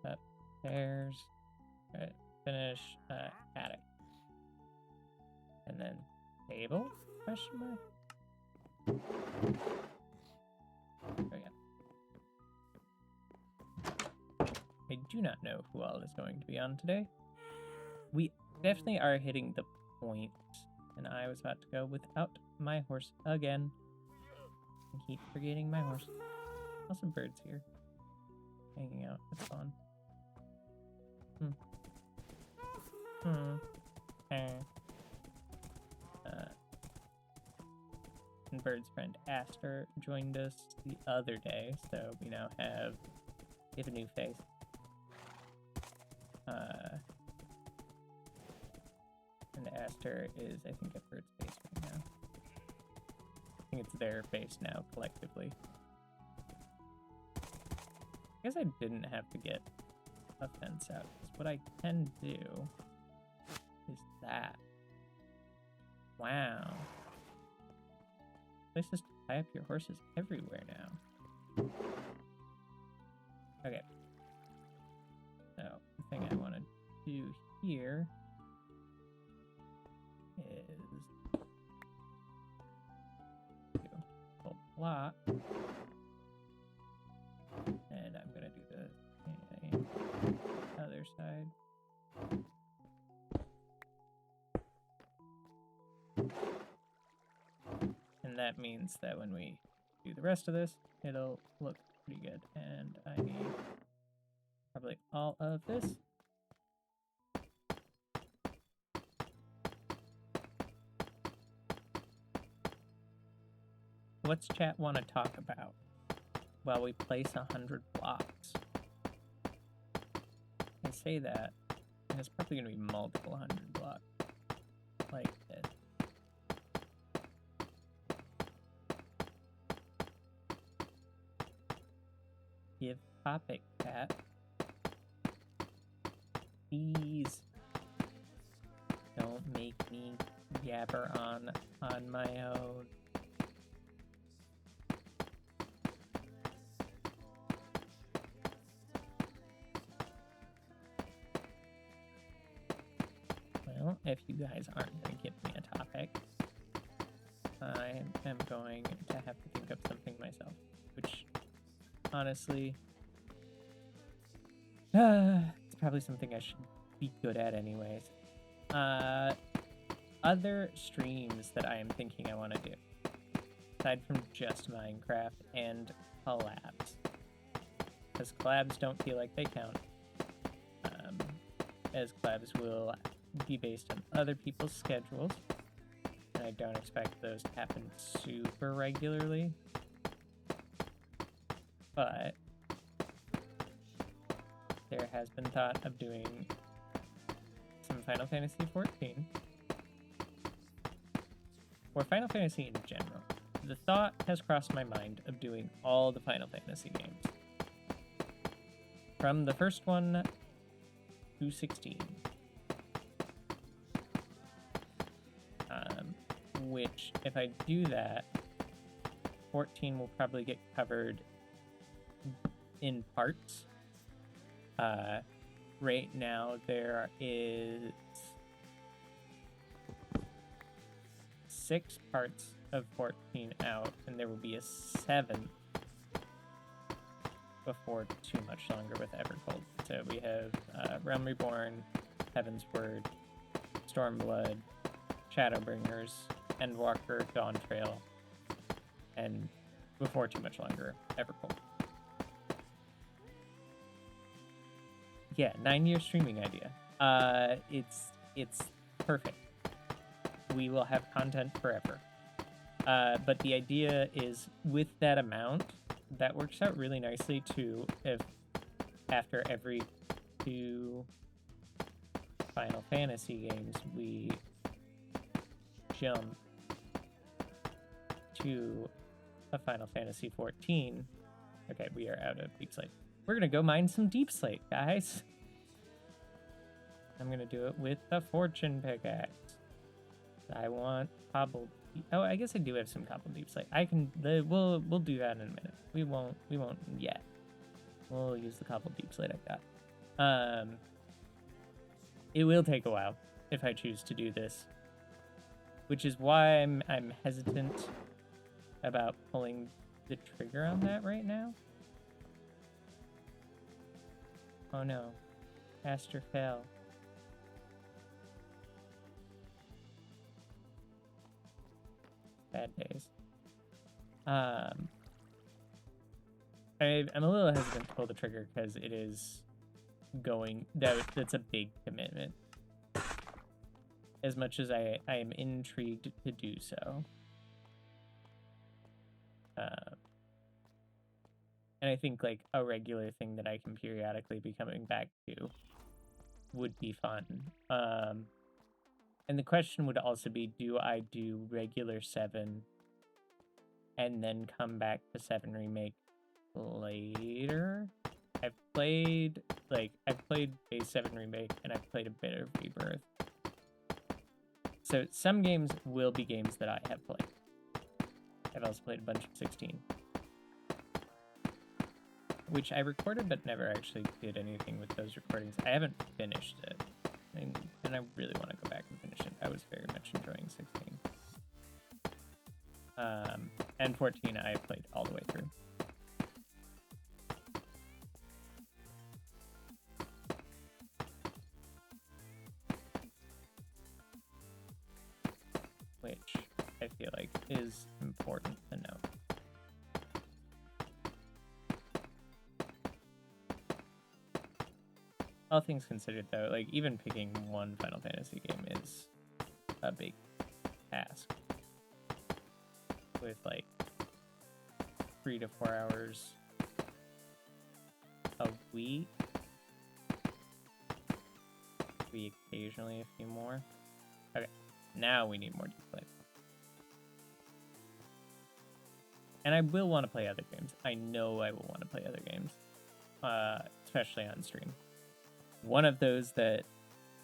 Upstairs. Alright, finish attic. And then table? Question mark? There we go. I do not know who all is going to be on today. We definitely are hitting the point, and I was about to go without my horse again. I keep forgetting my horse. Also, birds here. Hanging out. It's fun. And Bird's friend Aster joined us the other day, so we now have a new face. And Aster is, I think, at Bird's base right now. I think it's their base now, collectively. I guess I didn't have to get a fence out, because what I can do is that. Wow. Places to tie up your horses everywhere now. Okay. So, the thing I want to do here is do a full block. And I'm going to do the other side. And that means that when we do the rest of this, it'll look pretty good. And I need probably all of this. What's chat want to talk about while we place 100 blocks? I say that, and it's probably going to be multiple 100 blocks like this. Give topic, chat. Please don't make me yabber on my own. Well, if you guys aren't going to give me a topic, I am going to have to think of something myself, which honestly, it's probably something I should be good at anyways. Other streams that I am thinking I want to do, aside from just Minecraft and collabs, because collabs don't feel like they count, as collabs will be based on other people's schedules, and I don't expect those to happen super regularly. But there has been thought of doing some Final Fantasy XIV, or Final Fantasy in general. The thought has crossed my mind of doing all the Final Fantasy games, from the first one to 16. Which, if I do that, 14 will probably get covered in parts. Right now there is 6 parts of 14 out, and there will be a 7th before too much longer with Evercold. So we have Realm Reborn, Heaven's Word, Stormblood, Shadowbringers, Endwalker, Dawn Trail, and before too much longer, Evercold. Yeah, 9-year streaming idea. It's perfect. We will have content forever. But the idea is, with that amount, that works out really nicely too, if after every 2 Final Fantasy games we jump to a Final Fantasy 14. Okay, we are out of Deep Slate. We're gonna go mine some Deep Slate, guys. I'm gonna do it with a Fortune Pickaxe. I want cobbled. Oh, I guess I do have some cobbled Deep Slate. I can. We'll do that in a minute. We won't yet. We'll use the cobbled Deep Slate I've got. It will take a while if I choose to do this, which is why I'm hesitant about pulling the trigger on that right now. Oh no, Aster fell. Bad days. I'm a little hesitant to pull the trigger because it is going. That's a big commitment. As much as I am intrigued to do so. And I think like a regular thing that I can periodically be coming back to would be fun. And the question would also be, do I do regular 7 and then come back to 7 Remake later. I've played base 7 Remake, and I've played a bit of Rebirth. So some games will be games that I have played. I've also played a bunch of 16. Which I recorded but never actually did anything with those recordings. I haven't finished it. And I really want to go back and finish it. I was very much enjoying 16. And 14 I played all the way through. Which I feel like is important to note. All things considered, though, like, even picking one Final Fantasy game is a big task. With, like, 3 to 4 hours a week. Maybe occasionally a few more. Okay, now we need more deep play. And I will want to play other games. I know I will want to play other games. Especially on stream. One of those that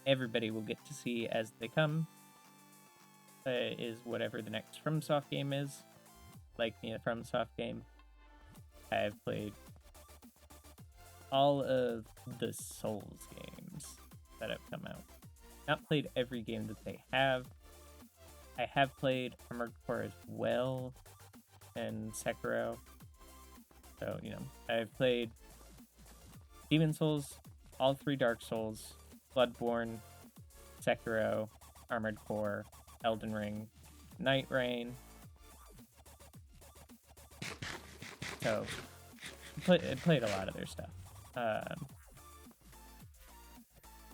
everybody will get to see as they come is whatever the next FromSoft game is. Like me, a FromSoft game. I've played all of the Souls games that have come out. Not played every game that they have. I have played Armored Core as well, and Sekiro. So, you know, I've played Demon Souls, all 3 Dark Souls, Bloodborne, Sekiro, Armored Core, Elden Ring, Night Rain. So, I played a lot of their stuff.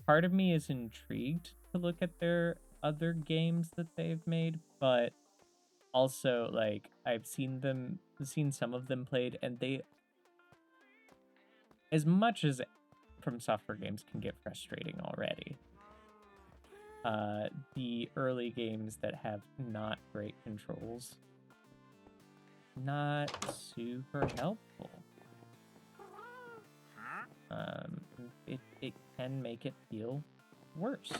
Part of me is intrigued to look at their other games that they've made, but also, like, I've seen some of them played, and they, as much as From Software games can get frustrating already, the early games that have not great controls, not super helpful. It can make it feel worse.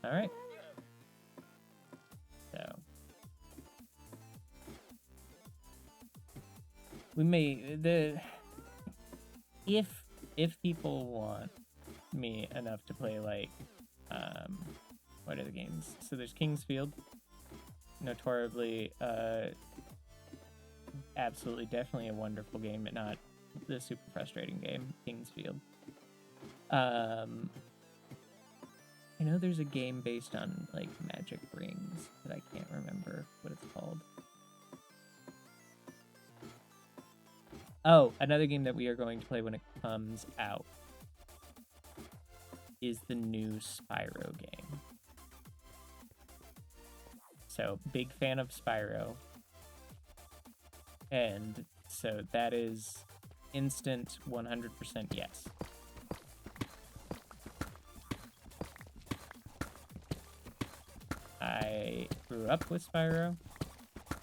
All right. So we may if people want me enough to play, like, what are the games? So there's Kingsfield, notoriously, absolutely, definitely a wonderful game, but not the super frustrating game, Kingsfield. I know there's a game based on, like, magic rings, but I can't remember what it's called. Oh, another game that we are going to play when it comes out is the new Spyro game. So, big fan of Spyro. And so that is instant 100% yes. I grew up with Spyro.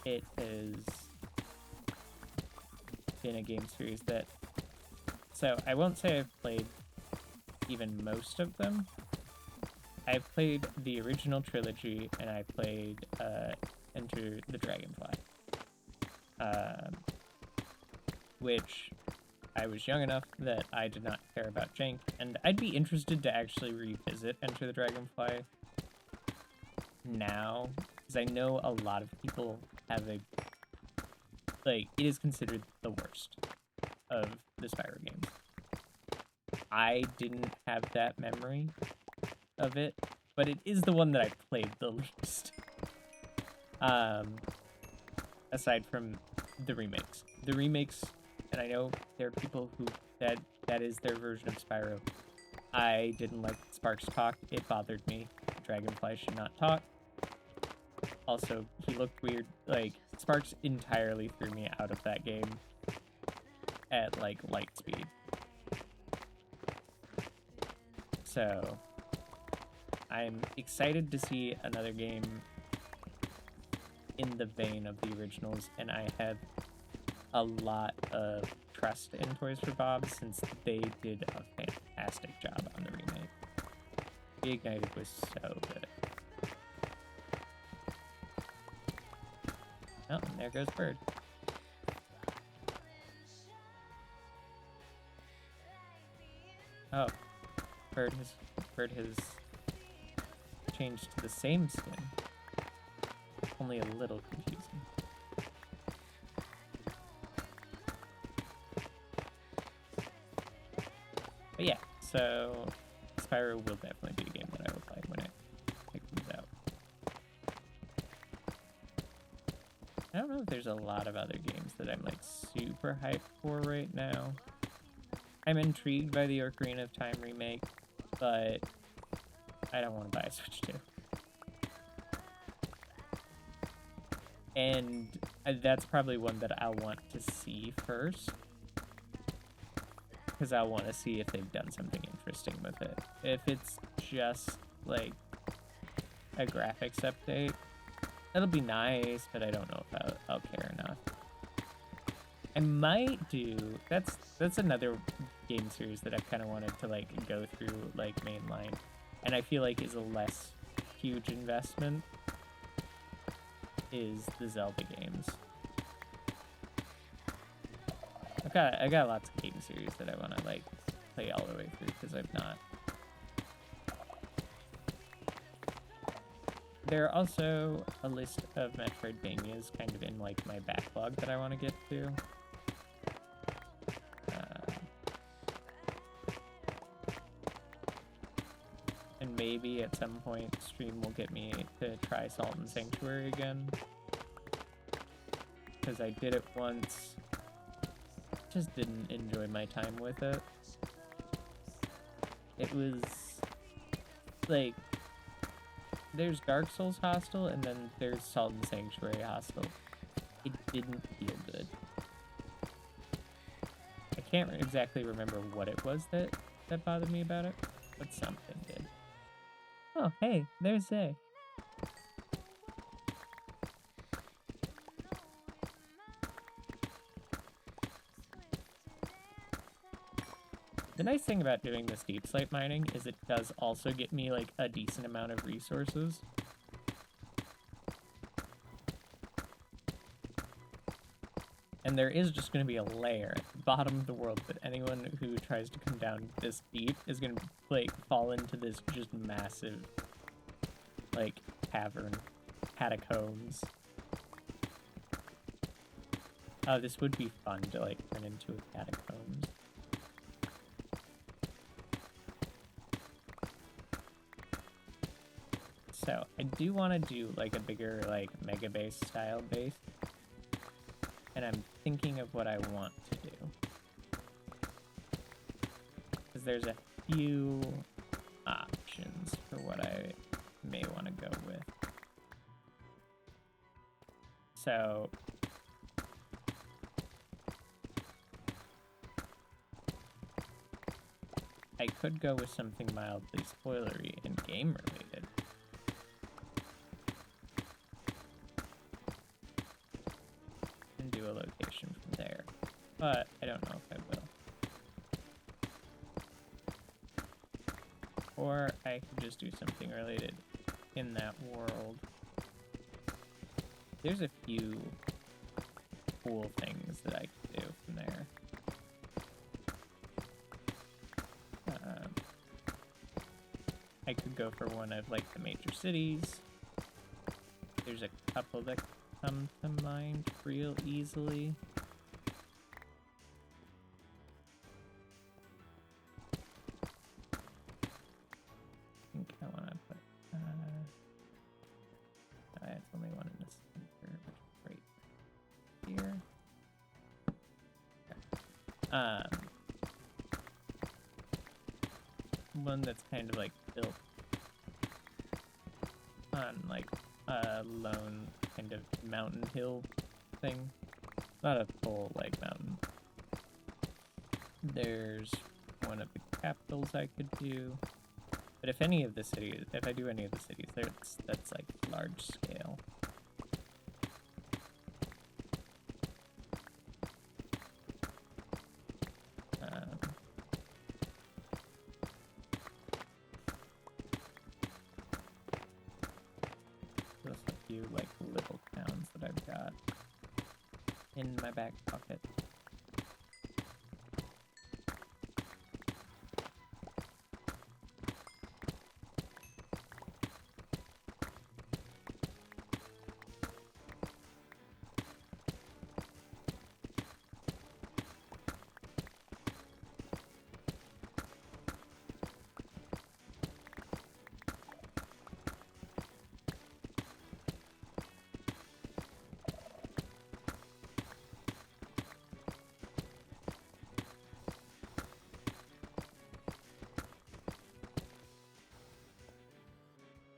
It has been a game series that... So, I won't say I've played even most of them. I've played the original trilogy, and I played Enter the Dragonfly. Which I was young enough that I did not care about jank, and I'd be interested to actually revisit Enter the Dragonfly now, because I know a lot of people have a... Like, it is considered the worst of the Spyro games. I didn't have that memory of it, but it is the one that I played the least. Aside from the remakes. The remakes, and I know there are people who that is their version of Spyro. I didn't like Sparks talk. It bothered me. Dragonfly should not talk. Also, he looked weird. Like, Sparks entirely threw me out of that game at, like, light speed. So, I'm excited to see another game in the vein of the originals, and I have a lot of trust in Toys for Bob since they did a fantastic job on the remake. Reignited was so good. Oh, and there goes Bird. Oh, Bird has changed to the same skin. Only a little confusing. But yeah, so Spyro will definitely be a game that I will play when it comes out. I don't know if there's a lot of other games that I'm like super hyped for right now. I'm intrigued by the Ocarina of Time remake, but I don't want to buy a Switch 2. And that's probably one that I'll want to see first, because I want to see if they've done something interesting with it. If it's just like a graphics update, that'll be nice, but I don't know if I'll care enough. I might do, that's another game series that I've kind of wanted to like go through like mainline, and I feel like is a less huge investment, is the Zelda games. I got lots of game series that I want to like play all the way through because I've not. There are also a list of Metroidvanias kind of in like my backlog that I want to get to. And maybe at some point stream will get me to try Salt and Sanctuary again, because I did it once, just didn't enjoy my time with it. It was like, there's Dark Souls Hostel and then there's Salt and Sanctuary Hostel. It didn't feel good. I can't exactly remember what it was that bothered me about it, but something did. Oh, hey, there's Zay. The nice thing about doing this deep slate mining is it does also get me like a decent amount of resources. And there is just going to be a layer at the bottom of the world that anyone who tries to come down this deep is going to like fall into this just massive like cavern, catacombs. Oh, this would be fun to like turn into a catacombs. So I do want to do like a bigger like mega base style base, and I'm thinking of what I want to do, because there's a few options for what I may want to go with. So I could go with something mildly spoilery and game related. And do a location from there. But I don't know if I will. Or I could just do something related in that world. There's a few cool things that I could do from there. I could go for one of like the major cities. There's a couple that come to mind real easily. I think I want to put it's only one in the center, which is right here. Okay. One that's kind of like built on like a lone kind of mountain hill thing. Not a full like mountain. There's one of the capitals I could do. But if any of the cities, if I do any of the cities, that's like large scale. few like little towns that I've got in my back pocket.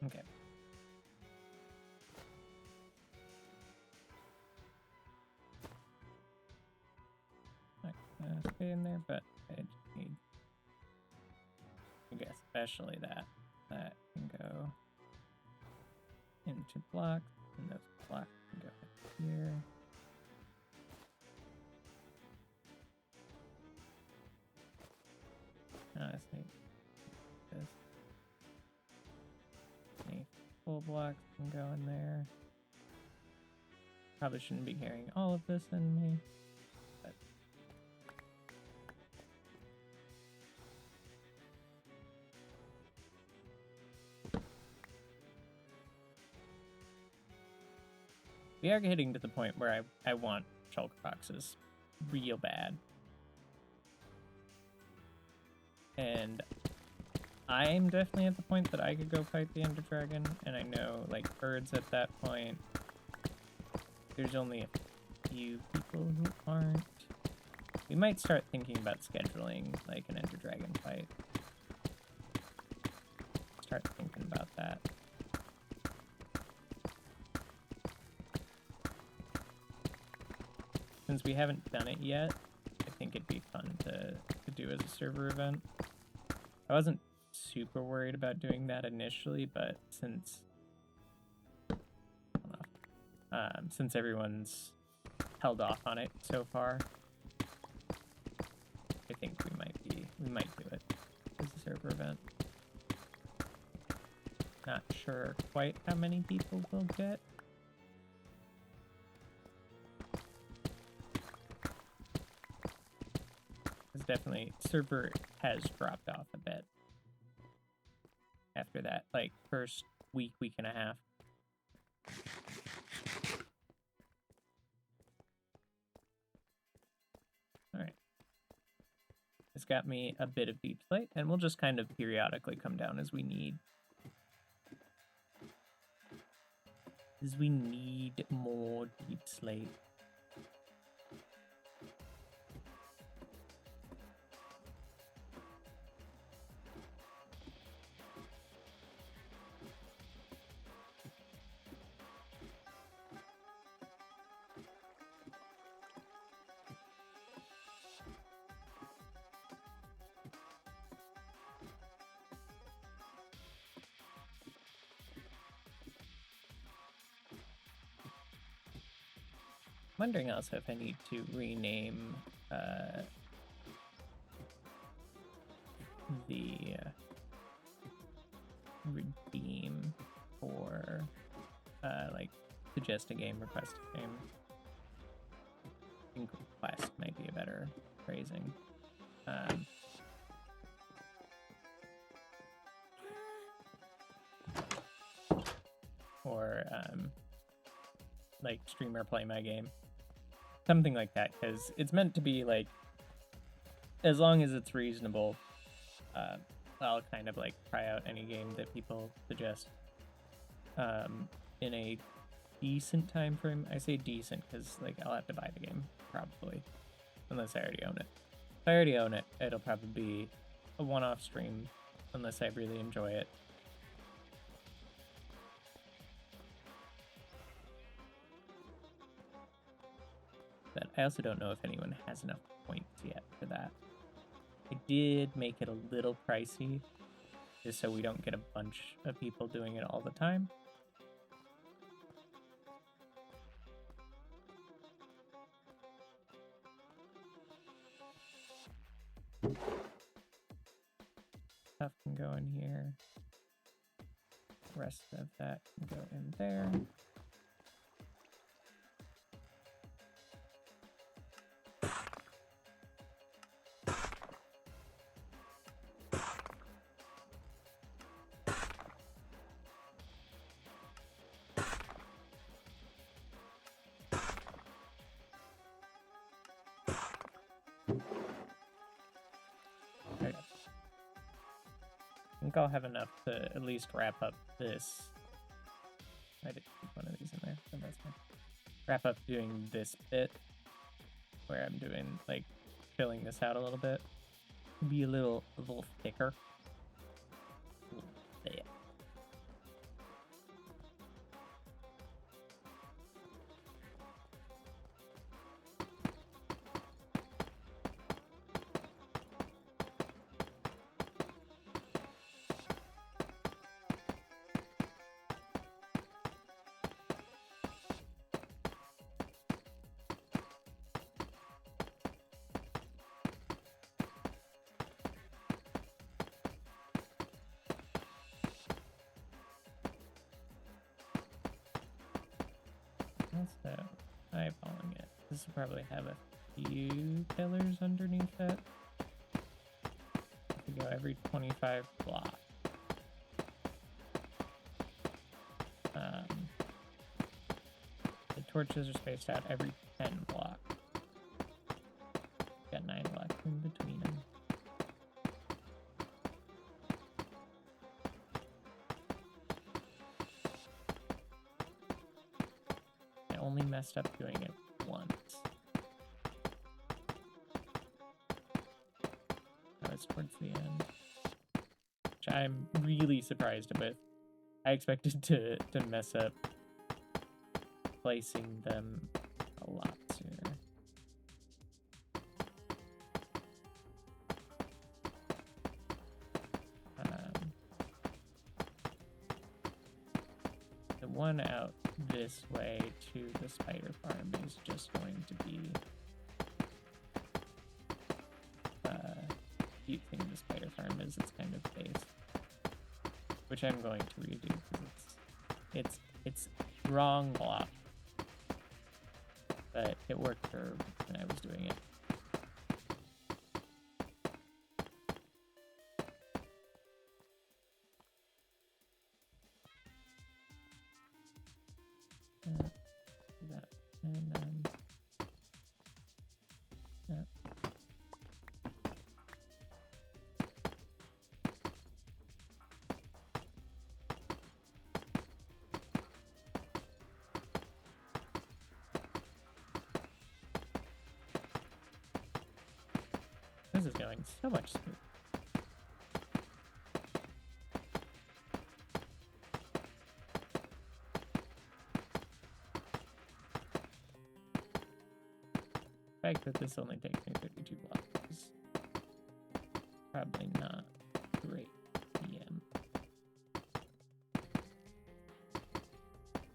Okay. Not gonna stay in there, but I just need, I guess, especially that can go into blocks, and those blocks can go in here. Honestly, this. Any full blocks can go in there. Probably shouldn't be carrying all of this in me, but we are getting to the point where I want shulker boxes real bad. And I'm definitely at the point that I could go fight the Ender Dragon, and I know, like, birds at that point, there's only a few people who aren't. We might start thinking about scheduling, like, an Ender Dragon fight. Start thinking about that. Since we haven't done it yet, I think it'd be fun to do as a server event. I wasn't super worried about doing that initially, but since since everyone's held off on it so far, I think we might do it as a server event. Not sure quite how many people we'll get. It's definitely, server has dropped off a bit after that, like, first week and a half. Alright. It's got me a bit of deep slate, and we'll just kind of periodically come down as we need. As we need more deep slate. Wondering also if I need to rename the redeem for like suggest a game, request a game. I think request might be a better phrasing. Or like streamer play my game. Something like that, because it's meant to be like, as long as it's reasonable, I'll kind of like try out any game that people suggest in a decent time frame. I say decent because like I'll have to buy the game probably, unless I already own it. If I already own it, it'll probably be a one-off stream unless I really enjoy it. But I also don't know if anyone has enough points yet for that. I did make it a little pricey, just so we don't get a bunch of people doing it all the time. Stuff can go in here. The rest of that can go in there. Okay. I think I'll have enough to at least wrap up this. I did keep one of these in there, but that's fine. Wrap up doing this bit where I'm doing, like, filling this out a little bit. Be a little thicker. A little thick. So, eyeballing it. This will probably have a few pillars underneath it. We go every 25 blocks. The torches are spaced out every 10 blocks. Got 9 blocks in between them. I only messed up doing it once. That was towards the end. Which I'm really surprised with. I expected to mess up placing them a lot sooner. The one out this way to the spider farm is just going to be using the spider farm as its kind of base, which I'm going to redo because it's wrong block, but it worked for when I was doing it. And then this is going so much smoother. The fact that this only takes me 32 blocks is probably not great PM.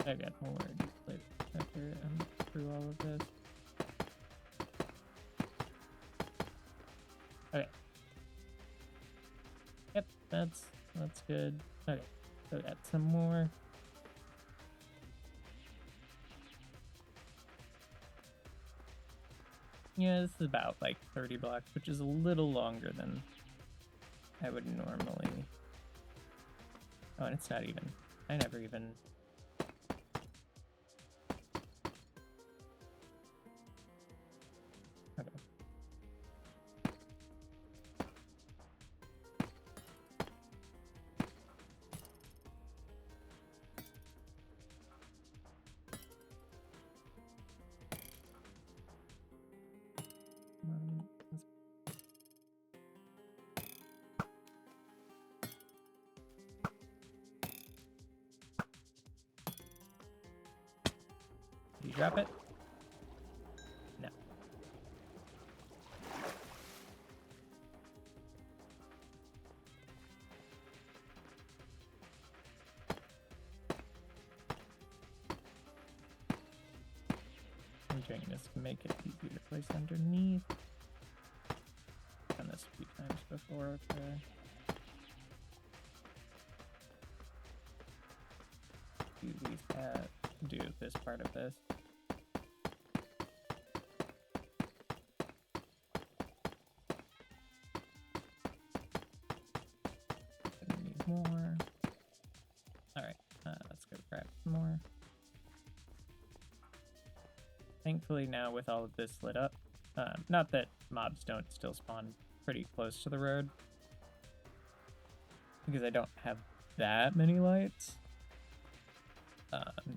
I've got more to play after I'm through all of this. Okay. Yep, that's good. Okay, so got some more. Yeah, this is about like 30 blocks, which is a little longer than I would normally. Oh, and it's not even. I never even. Okay. Did you drop it? No. I'm doing this to make it easier to place underneath. I've done this a few times before. Okay. Do this part of this. Gonna need more. Alright, let's go grab some more. Thankfully now with all of this lit up, Not that mobs don't still spawn pretty close to the road, because I don't have that many lights.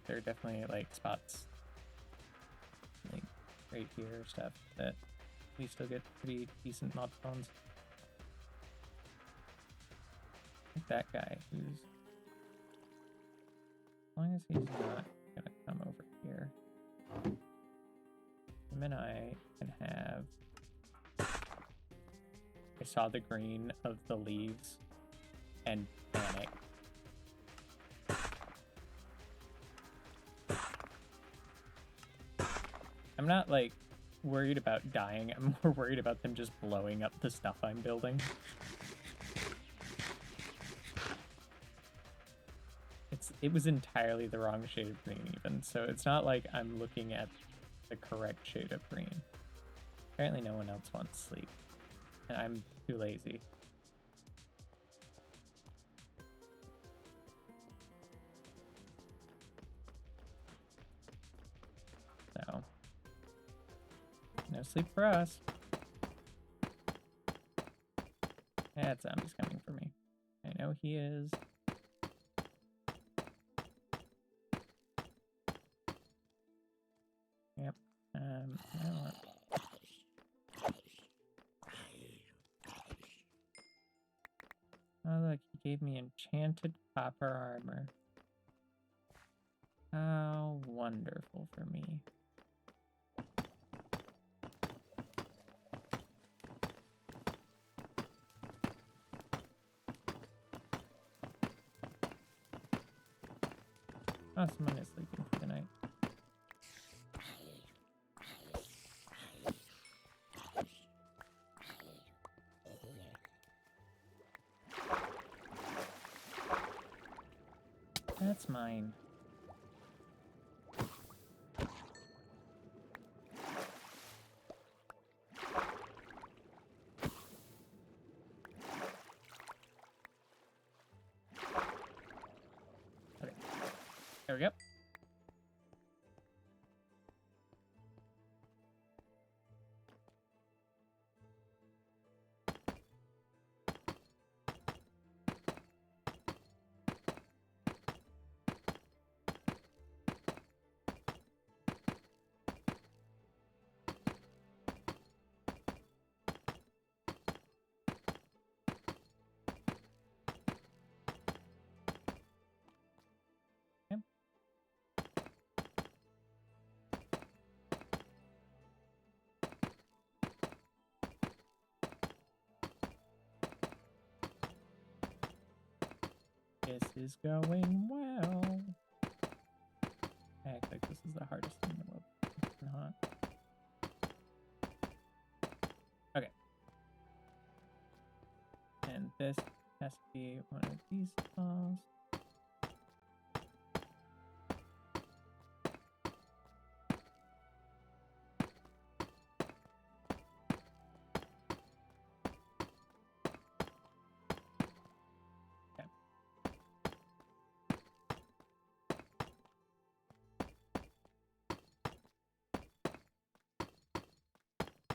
There are definitely like spots like right here or stuff that we still get pretty decent mob spawns. Like that guy who's, as long as he's not gonna come over here, him and I can have. I saw the green of the leaves and panic. I'm not like worried about dying. I'm more worried about them just blowing up the stuff I'm building. It was entirely the wrong shade of green even, so it's not like I'm looking at the correct shade of green. Apparently no one else wants sleep, and I'm too lazy. So, no sleep for us. That zombie's coming for me. I know he is. Yep. Oh look, he gave me enchanted copper armor. How wonderful for me. Oh, someone is sleeping for the night. That's mine. Okay. There we go. This is going well. I act like this is the hardest thing in the world. It's not. Okay. And this has to be one of these balls.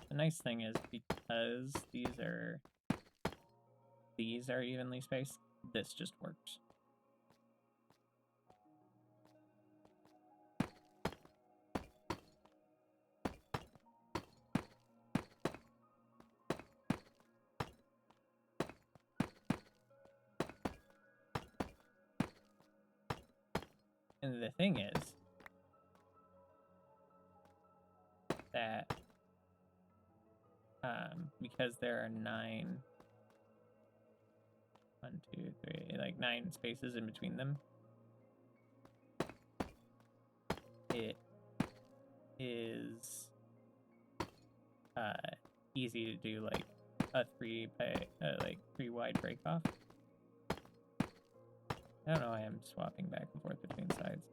The nice thing is, because these are evenly spaced, this just works. And the thing is that because there are 9 spaces in between them, it is easy to do like a 3 wide break off. I don't know why I'm swapping back and forth between sides.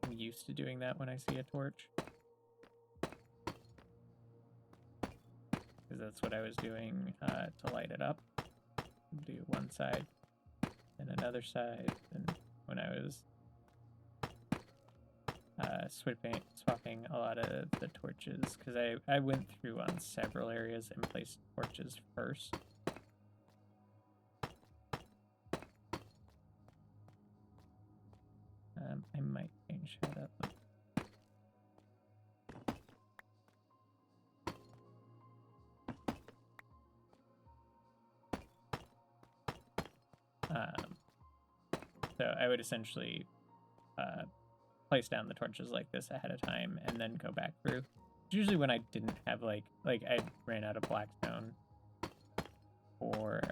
I'm used to doing that when I see a torch, because that's what I was doing to light it up. Do one side and another side, and when I was swapping a lot of the torches, because I went through on several areas and placed torches first. I might change how that looks. So I would essentially place down the torches like this ahead of time and then go back through. Usually when I didn't have like I ran out of blackstone for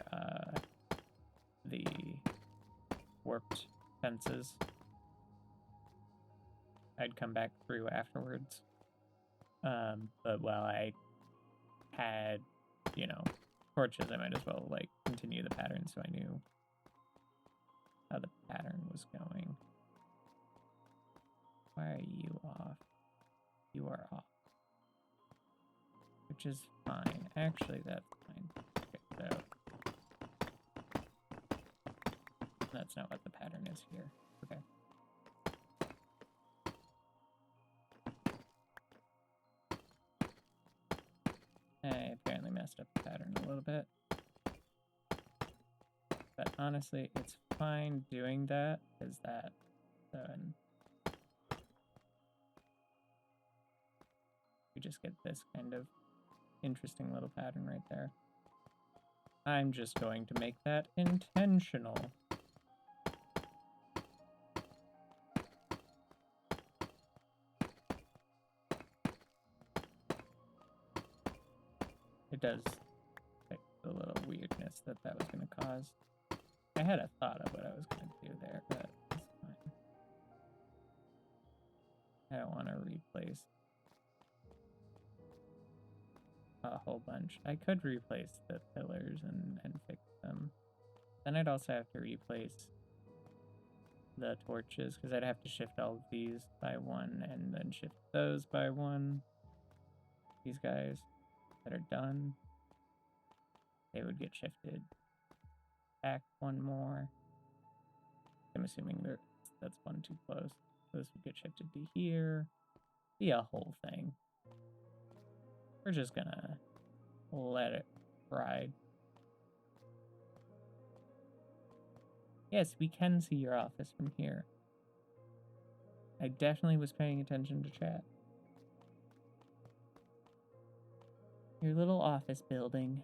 the warped fences, I'd come back through afterwards. But while I had, you know, torches, I might as well like continue the pattern so I knew how the pattern was going. Why are you off? You are off. Which is fine. Actually, that's fine. Okay, so that's not what the pattern is here. Okay. I apparently messed up the pattern a little bit. But honestly, it's fine doing that, because that then we just get this kind of interesting little pattern right there. I'm just going to make that intentional. It does fix the little weirdness that was going to cause. I had a thought of what I was going to do there, but it's fine. I don't want to replace a whole bunch. I could replace the pillars and fix them. Then I'd also have to replace the torches, because I'd have to shift all of these by one and then shift those by one. These guys that are done, they would get shifted back one more. I'm assuming that's one too close. This would get shifted to here. Be a whole thing. We're just gonna let it ride. Yes, we can see your office from here. I definitely was paying attention to chat. Your little office building.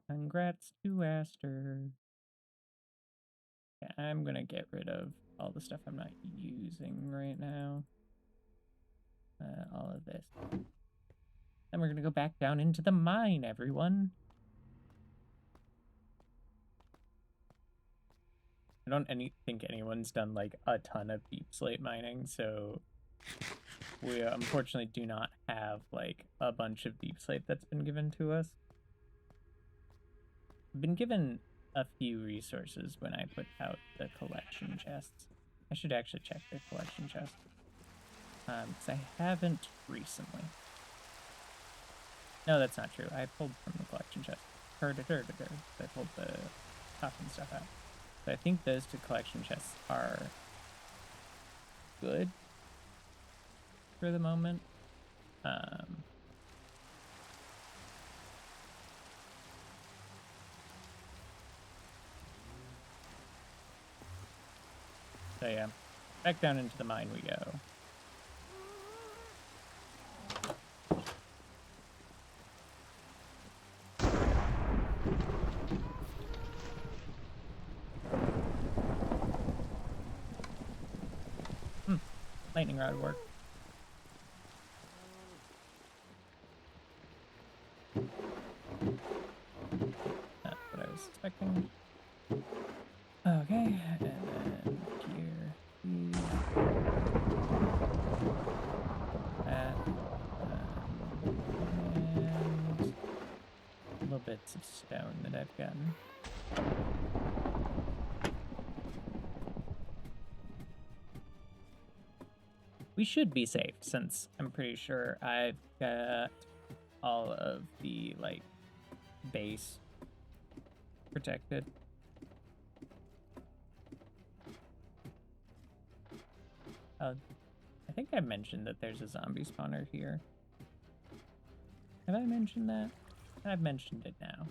Congrats to Aster. Yeah, I'm gonna get rid of all the stuff I'm not using right now. All of this. Then we're gonna go back down into the mine, everyone. I don't think anyone's done like a ton of deep slate mining, so we unfortunately do not have like a bunch of deep slate that's been given to us. I've been given a few resources when I put out the collection chests. I should actually check the collection chest, because I haven't recently. No, that's not true. I pulled from the collection chest. I pulled the token stuff out. So I think those two collection chests are good for the moment. So yeah, back down into the mine we go. Lightning rod work. That's what I was expecting. Okay, and then here, that, and little bits of stone that I've gotten. We should be safe, since I'm pretty sure I've got all of the, like, base protected. I think I mentioned that there's a zombie spawner here. Have I mentioned that? I've mentioned it now.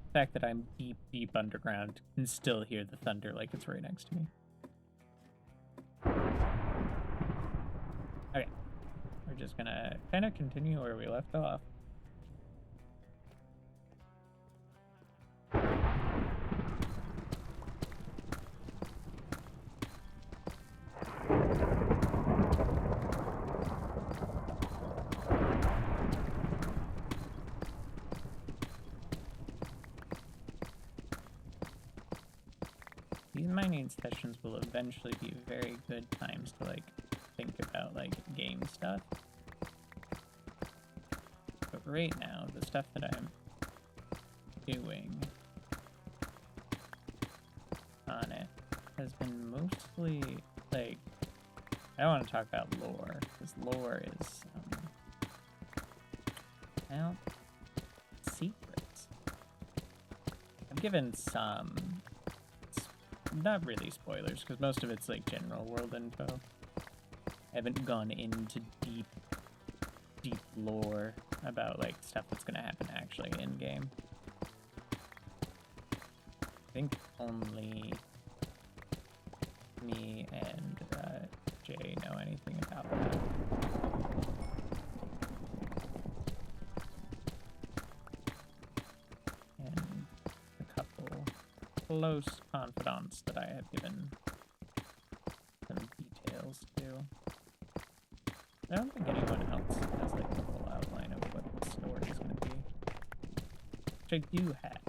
The fact that I'm deep, deep underground can still hear the thunder like it's right next to me. Okay. We're just gonna kind of continue where we left off. These mining sessions will eventually be very good times to, like, think about, like, game stuff. But right now, the stuff that I'm doing on it has been mostly, like, I don't want to talk about lore, because lore is, well, secrets. I've given some, not really spoilers, because most of it's, like, general world info. I haven't gone into deep, deep lore about, like, stuff that's gonna happen actually in-game. I think only me and Jay know anything about that. And a couple close confidants that I have given some details to. I don't think anyone else has, like, the full outline of what the story is going to be. Which I do have.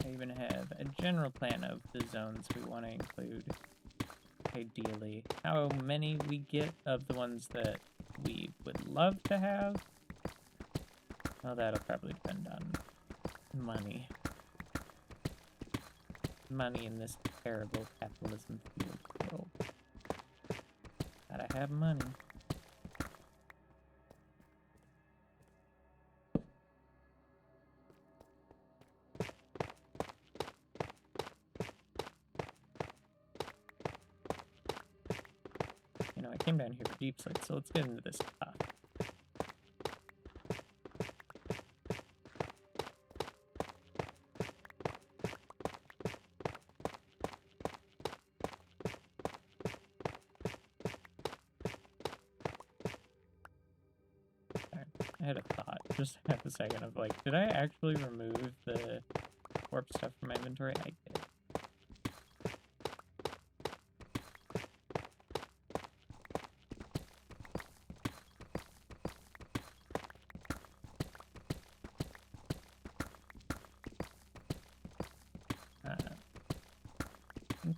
I even have a general plan of the zones we want to include. Ideally, how many we get of the ones that we would love to have. Well, that'll probably depend on money. Money in this terrible capitalism-fueled world. Gotta have money. You know, I came down here for deep slate, so let's get into this stuff. I had a thought just at the second of, like, did I actually remove the warp stuff from my inventory? I did.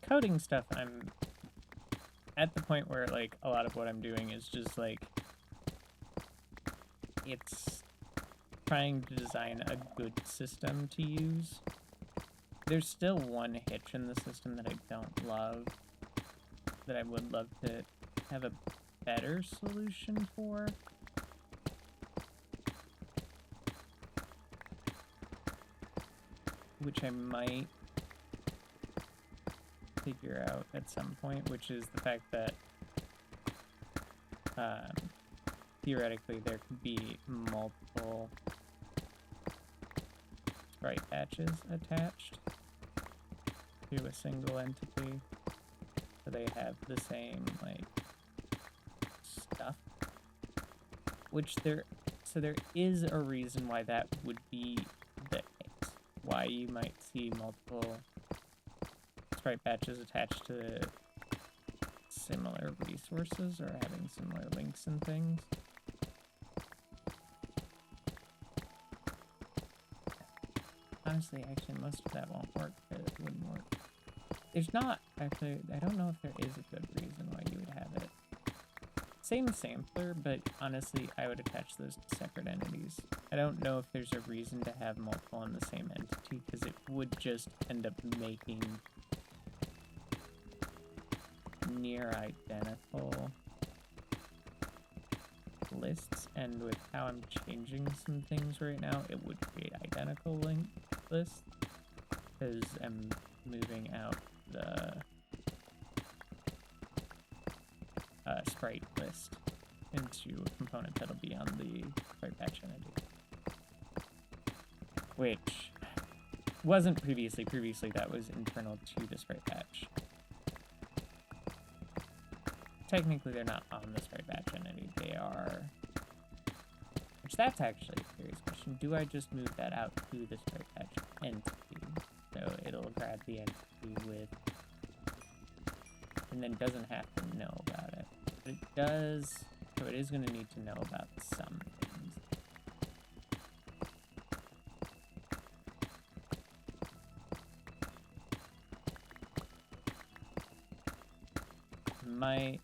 Coding stuff, I'm at the point where, like, a lot of what I'm doing is just, like, it's trying to design a good system to use. There's still one hitch in the system that I don't love, that I would love to have a better solution for. Which I might figure out at some point, which is the fact that theoretically there could be multiple sprite patches attached to a single entity, so they have the same, like, stuff, which there is a reason why that would be the case, why you might see multiple sprite patches attached to similar resources or having similar links and things. Honestly, actually, most of that won't work. It wouldn't work. There's not, actually, I don't know if there is a good reason why you would have it. same sampler, but honestly, I would attach those to separate entities. I don't know if there's a reason to have multiple on the same entity, because it would just end up making near identical lists, and with how I'm changing some things right now, it would create identical link lists, because I'm moving out the sprite list into a component that'll be on the sprite patch entity, which wasn't previously. Previously, that was internal to the sprite patch. Technically, they're not on the sprite patch entity. They are... Which, that's actually a curious question. Do I just move that out to the sprite patch entity? So it'll grab the entity with... and then doesn't have to know about it. But it does... So it is going to need to know about some things.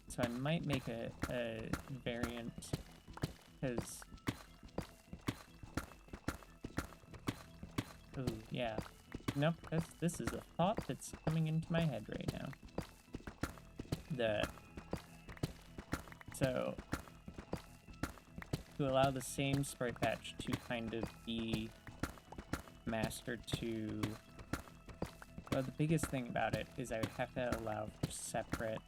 So I might make a variant, because... Ooh, yeah. Nope, this is a thought that's coming into my head right now. So, to allow the same sprite patch to kind of be mastered to... Well, the biggest thing about it is I would have to allow for separate...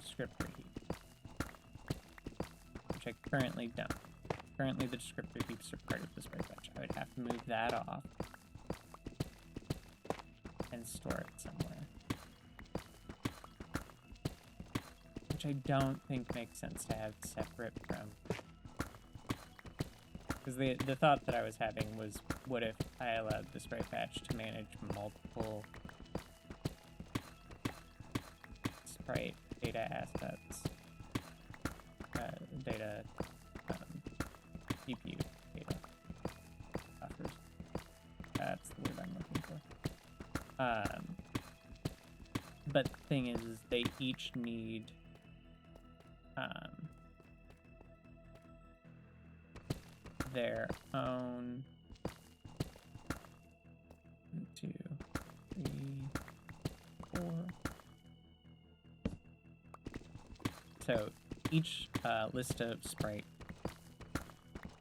descriptor heap, which I currently don't. Currently, the descriptor heaps are part of the sprite patch. I would have to move that off and store it somewhere, which I don't think makes sense to have separate from... Because the thought that I was having was, what if I allowed the sprite patch to manage multiple sprite data assets, CPU data buffers. That's the word I'm looking for. But the thing is they each need their own 1, 2, 3, 4. So each list of sprite,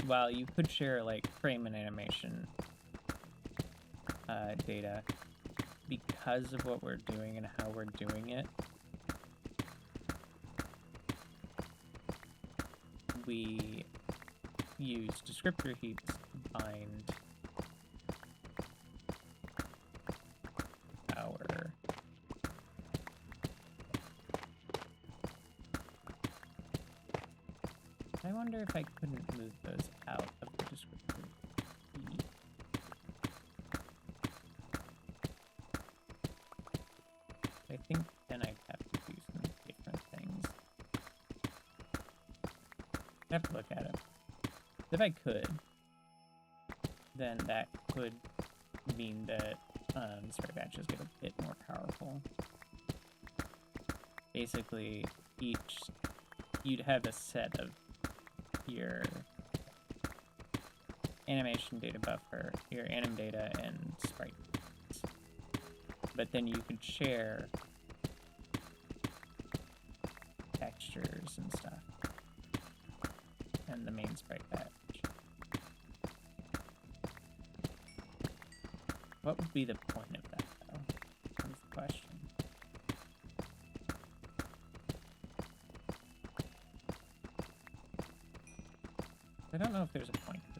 while you could share like frame and animation data, because of what we're doing and how we're doing it, we use descriptor heaps to bind our I wonder if I couldn't move those out of the descriptor heap. I think then I'd have to do some different things. I have to look at it. If I could, then that could mean that sprite patches get a bit more powerful. Basically, you'd have a set of your animation data buffer, your anim data, and sprite. But then you could share textures and stuff, and the main sprite patch. What would be the point of that, though? That's the question. I don't know if there's a point to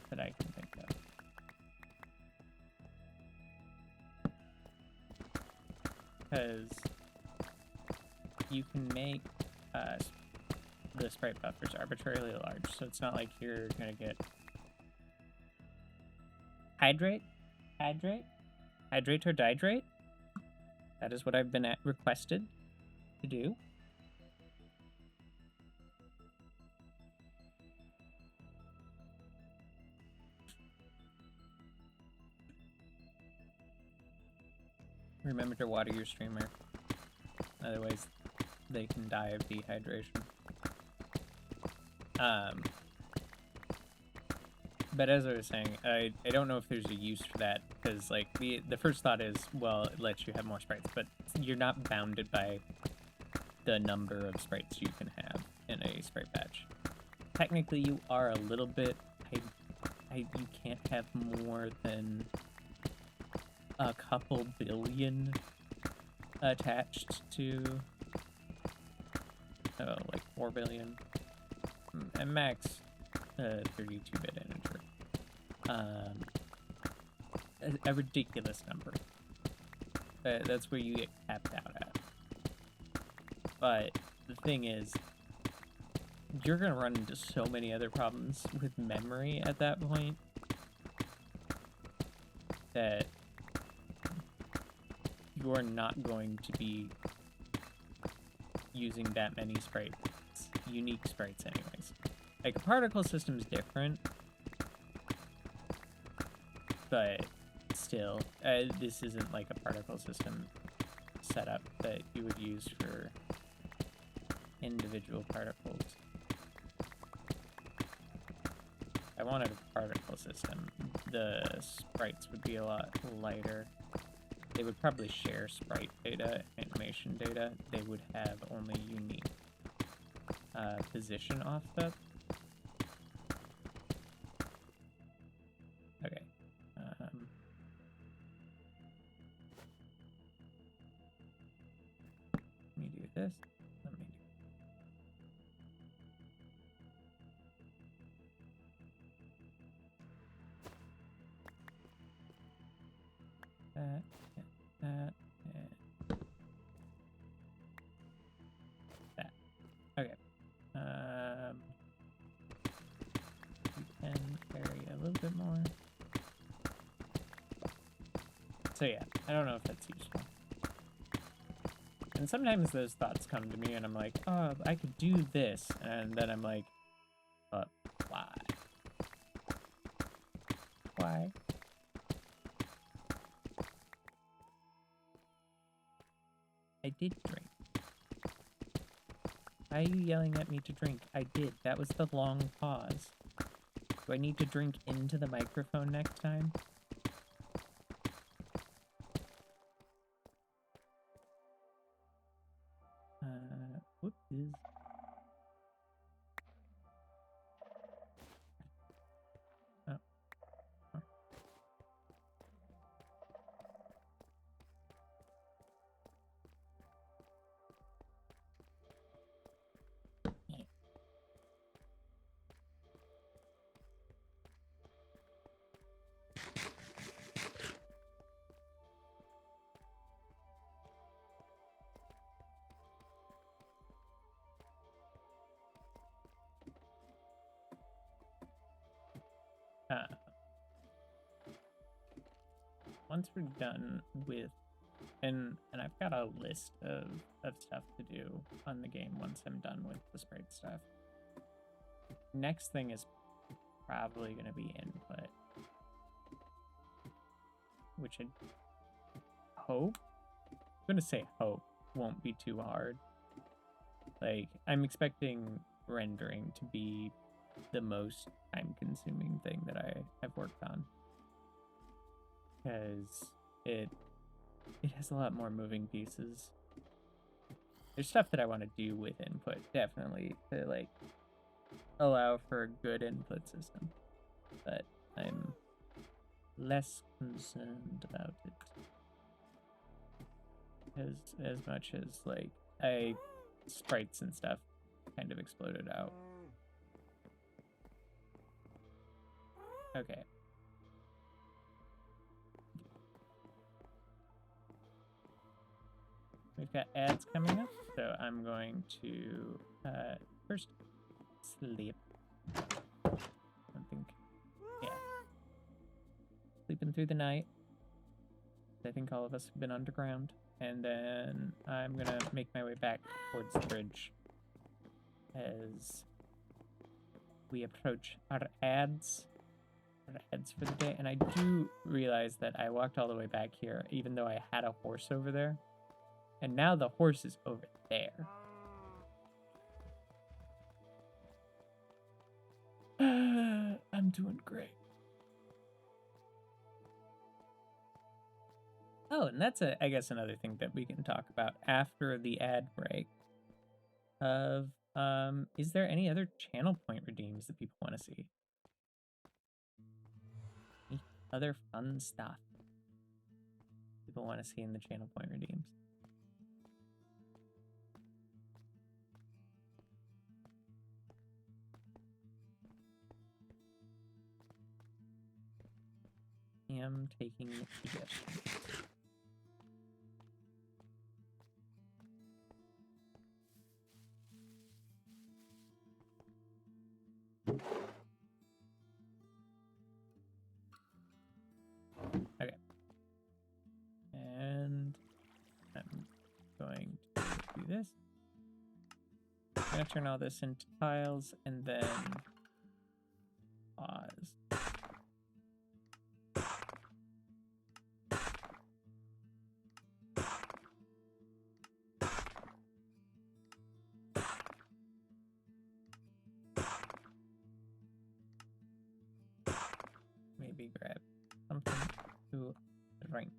that I can think of. Because you can make the sprite buffers arbitrarily large, so it's not like you're gonna get hydrate or dihydrate. That is what I've been requested to do. Remember to water your streamer. Otherwise, they can die of dehydration. But as I was saying, I don't know if there's a use for that, because like the first thought is, well, it lets you have more sprites, but you're not bounded by the number of sprites you can have in a sprite patch. Technically, you are a little bit. You can't have more than a couple billion attached to, like 4 billion, and max 32-bit integer. A ridiculous number. That's where you get capped out at. But the thing is, you're gonna run into so many other problems with memory at that point that you're not going to be using that many sprites, unique sprites anyways. Like, a particle system's different, but still, this isn't like a particle system setup that you would use for individual particles. If I wanted a particle system, the sprites would be a lot lighter. They would probably share sprite data, animation data. They would have only unique position offset. Okay. Let me do this. Let me do that, and that. Okay. We can vary a little bit more. So yeah, I don't know if that's useful. And sometimes those thoughts come to me and I'm like, oh, I could do this. And then I'm like, but why? Why? I did drink. Why are you yelling at me to drink? I did. That was the long pause. Do I need to drink into the microphone next time? Whoop is. Oh. Yeah. Once we're done with, and I've got a list of stuff to do on the game once I'm done with the sprite stuff. Next thing is probably going to be input, which I hope, I'm going to say hope, won't be too hard. Like, I'm expecting rendering to be the most time-consuming thing that I've worked on, because it has a lot more moving pieces. There's stuff that I want to do with input, definitely, to like allow for a good input system, but I'm less concerned about it, as much as like sprites and stuff kind of exploded out. Okay. We've got ads coming up, so I'm going to first sleep. I think, yeah, sleeping through the night. I think all of us have been underground, and then I'm gonna make my way back towards the bridge as we approach our ads. heads for the day. And I do realize that I walked all the way back here, even though I had a horse over there. And now the horse is over there. I'm doing great. Oh, and that's I guess another thing that we can talk about after the ad break of is there any other channel point redeems that people want to see? Any other fun stuff people want to see in the channel point redeems? Am taking suggestions. Okay. And I'm going to do this. I'm going to turn all this into tiles and then pause. Maybe grab something to the right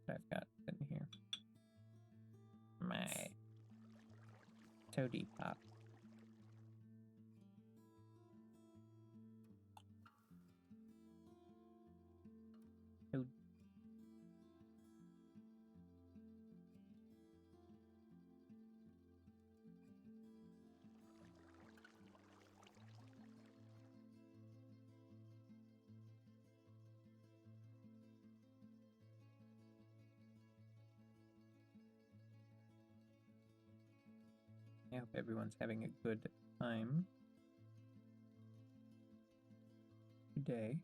that I've got in here. My toady pop. Toad. I hope everyone's having a good time today.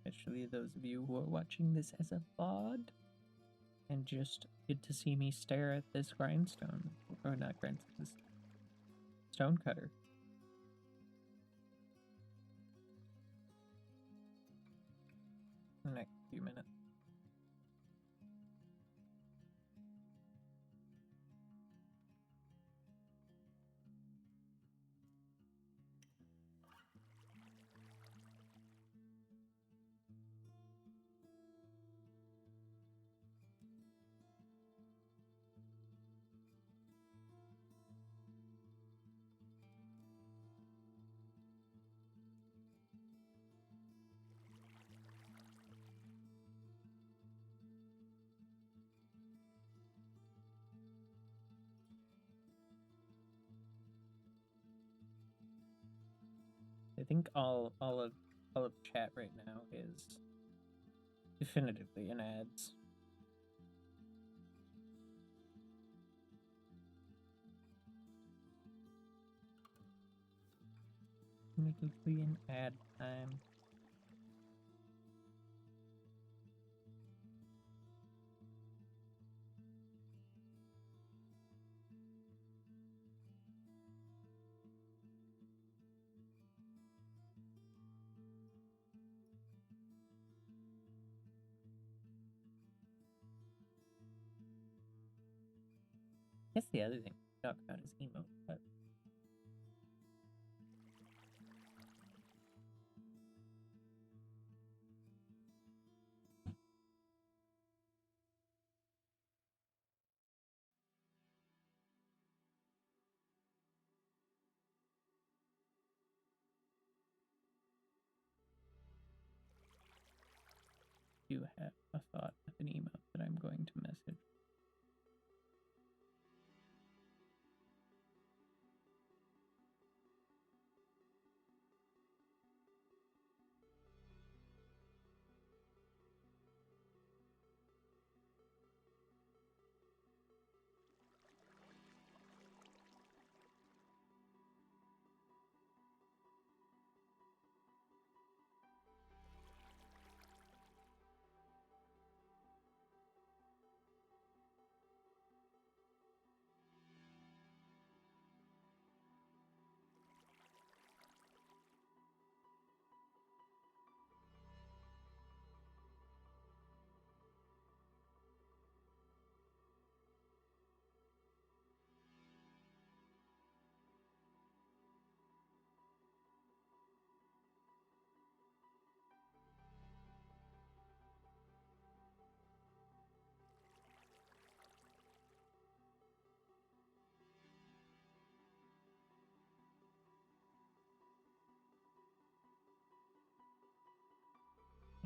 Especially those of you who are watching this as a VOD and just get to see me stare at this grindstone. Or not grindstone, this stone cutter. The next few minutes. I think all of chat right now is definitively in ads. Definitively in ad time. I guess the other thing to talk about is emote, but I do have a thought of an emote that I'm going to message.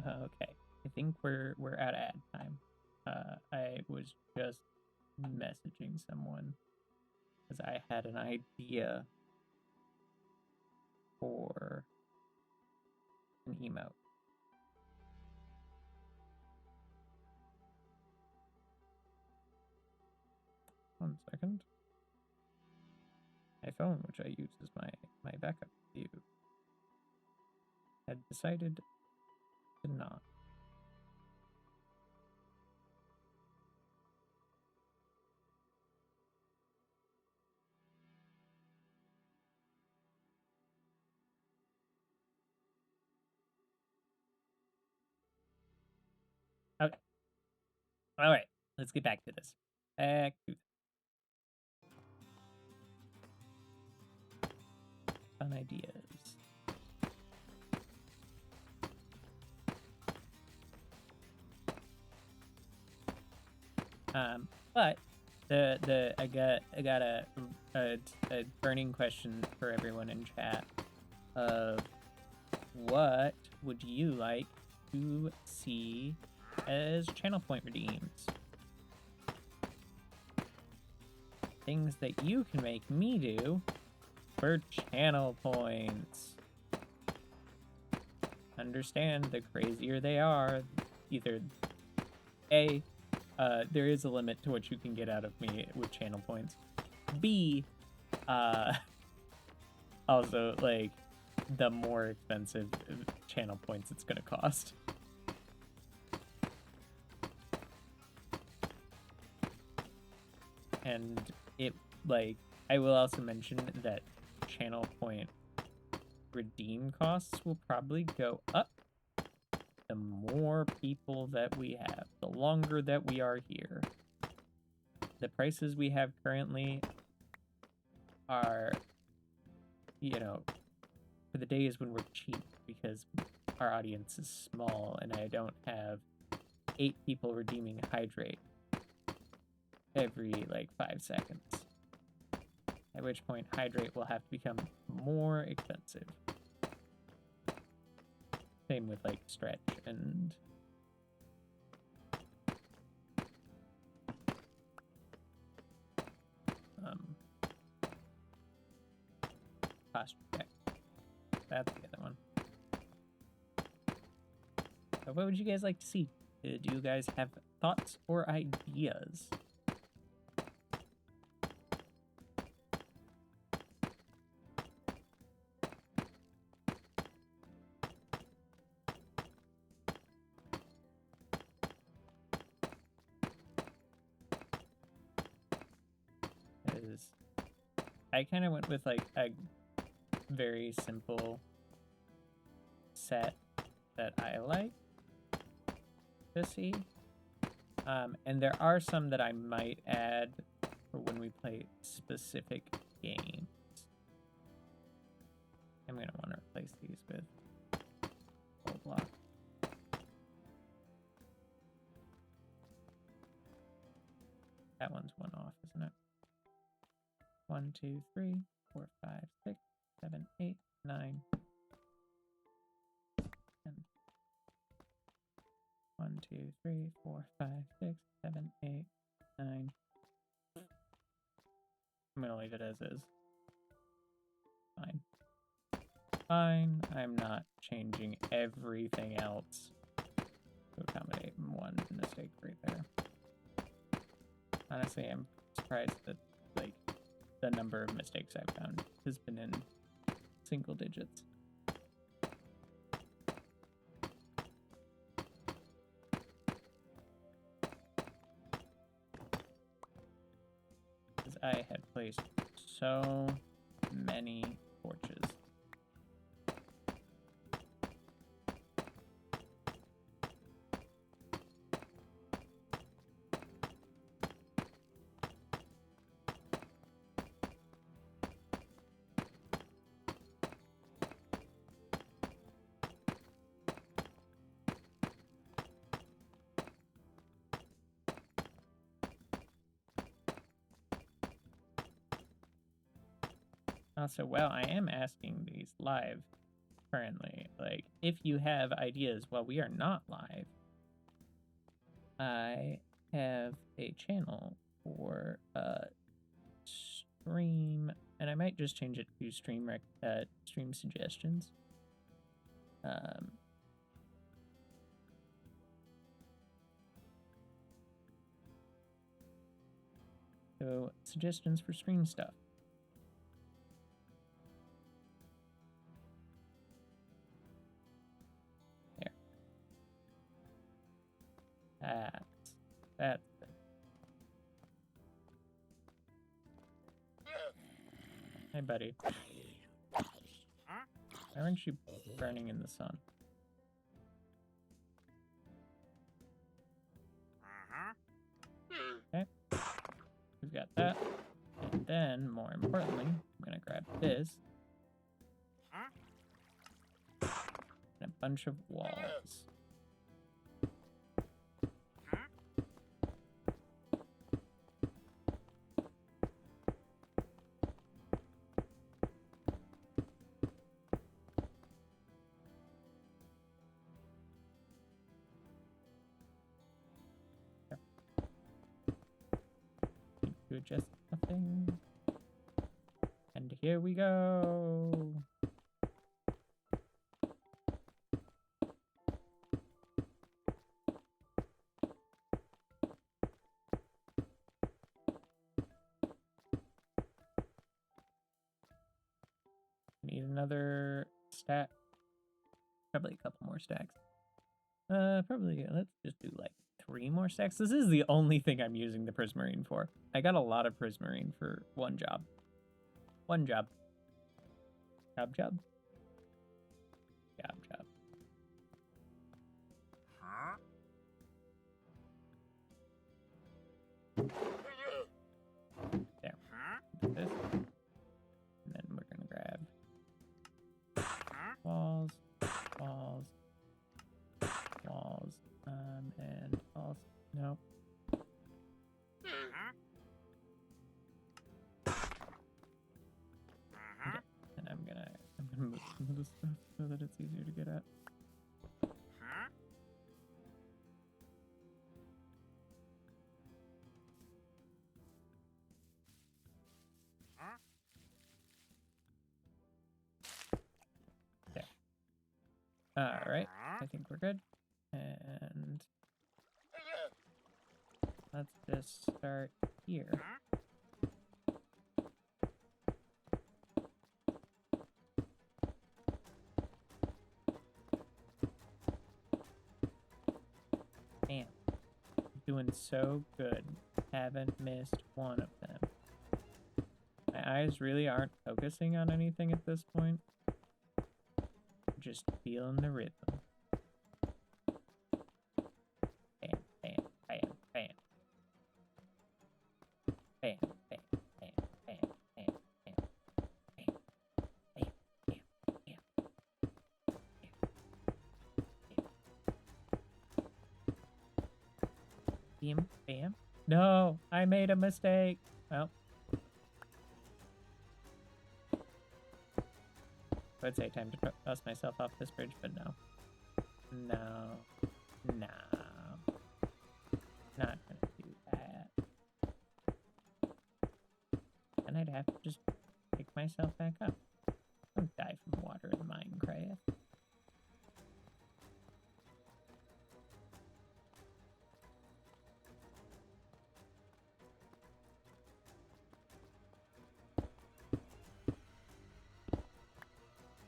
Okay, I think we're at ad time. I was just messaging someone because I had an idea for an emote. One second. My phone, which I use as my backup view, had decided to not. Okay. All right, let's get back to this. Back to fun ideas. But I got a burning question for everyone in chat of what would you like to see as channel point redeems? Things that you can make me do for channel points. Understand, the crazier they are, either A, there is a limit to what you can get out of me with channel points. B, also, like, the more expensive channel points it's gonna cost. And it, like, I will also mention that channel point redeem costs will probably go up the more people that we have, the longer that we are here. The prices we have currently are, you know, for the days when we're cheap, because our audience is small and I don't have 8 people redeeming hydrate every like 5 seconds. At which point hydrate will have to become more expensive. Same with like stretch and posture check. That's the other one. So what would you guys like to see? Do you guys have thoughts or ideas? Because I kind of went with like a very simple set that I like to see. And there are some that I might add for when we play specific games. I'm going to want to replace these with full block. That one's one off, isn't it? 1, 2, 3, 4, 5, 6, 7, 8, 9, 10. 1, 2, 3, 4, 5, 6, 7, 8, 9. I'm gonna leave it as is. Fine. Fine. I'm not changing everything else to accommodate one mistake right there. Honestly, I'm surprised that like the number of mistakes I've found has been in single digits. Because I had placed so many torches. Also, while I am asking these live currently, like, if you have ideas while we are not live, I have a channel for stream, and I might just change it to stream suggestions. So suggestions for stream stuff. There. That's good. Hey, buddy. Why aren't you burning in the sun? Okay. We've got that. And then, more importantly, I'm going to grab this. And a bunch of walls. To adjust nothing. And here we go. Need another stack. Probably a couple more stacks. Probably, let's just do like 3 more stacks. This is the only thing I'm using the prismarine for. I got a lot of prismarine for one job. One job. Job. Job. There. Do this. And then we're gonna grab walls, walls, walls, and also, nope. Okay. And I'm gonna move some of this stuff so that it's easier to get at. There. All right, I think we're good. And let's just start here. Damn. Doing so good. Haven't missed one of them. My eyes really aren't focusing on anything at this point. Just feeling the rhythm. Bam, bam, bam, bam. Bam, bam, bam, bam, bam, bam, bam, bam, bam, bam, bam, bam, bam. No, I made a mistake. Well, I would say time to toss myself off this bridge, but no. No. No. Not gonna do that. And I'd have to just pick myself back up. Don't die from water in Minecraft.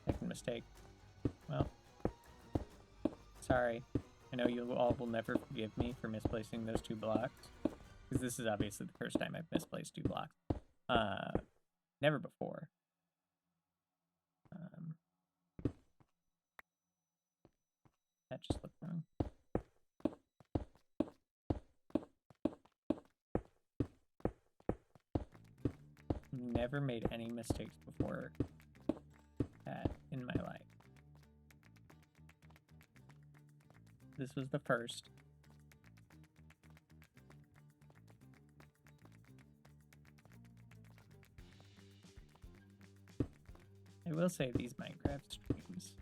Second mistake. Well, sorry. I know you all will never forgive me for misplacing those 2 blocks. Because this is obviously the first time I've misplaced 2 blocks. Never before. That just looked wrong. Never made any mistakes before that in my life. This was the first. I will say these Minecraft streams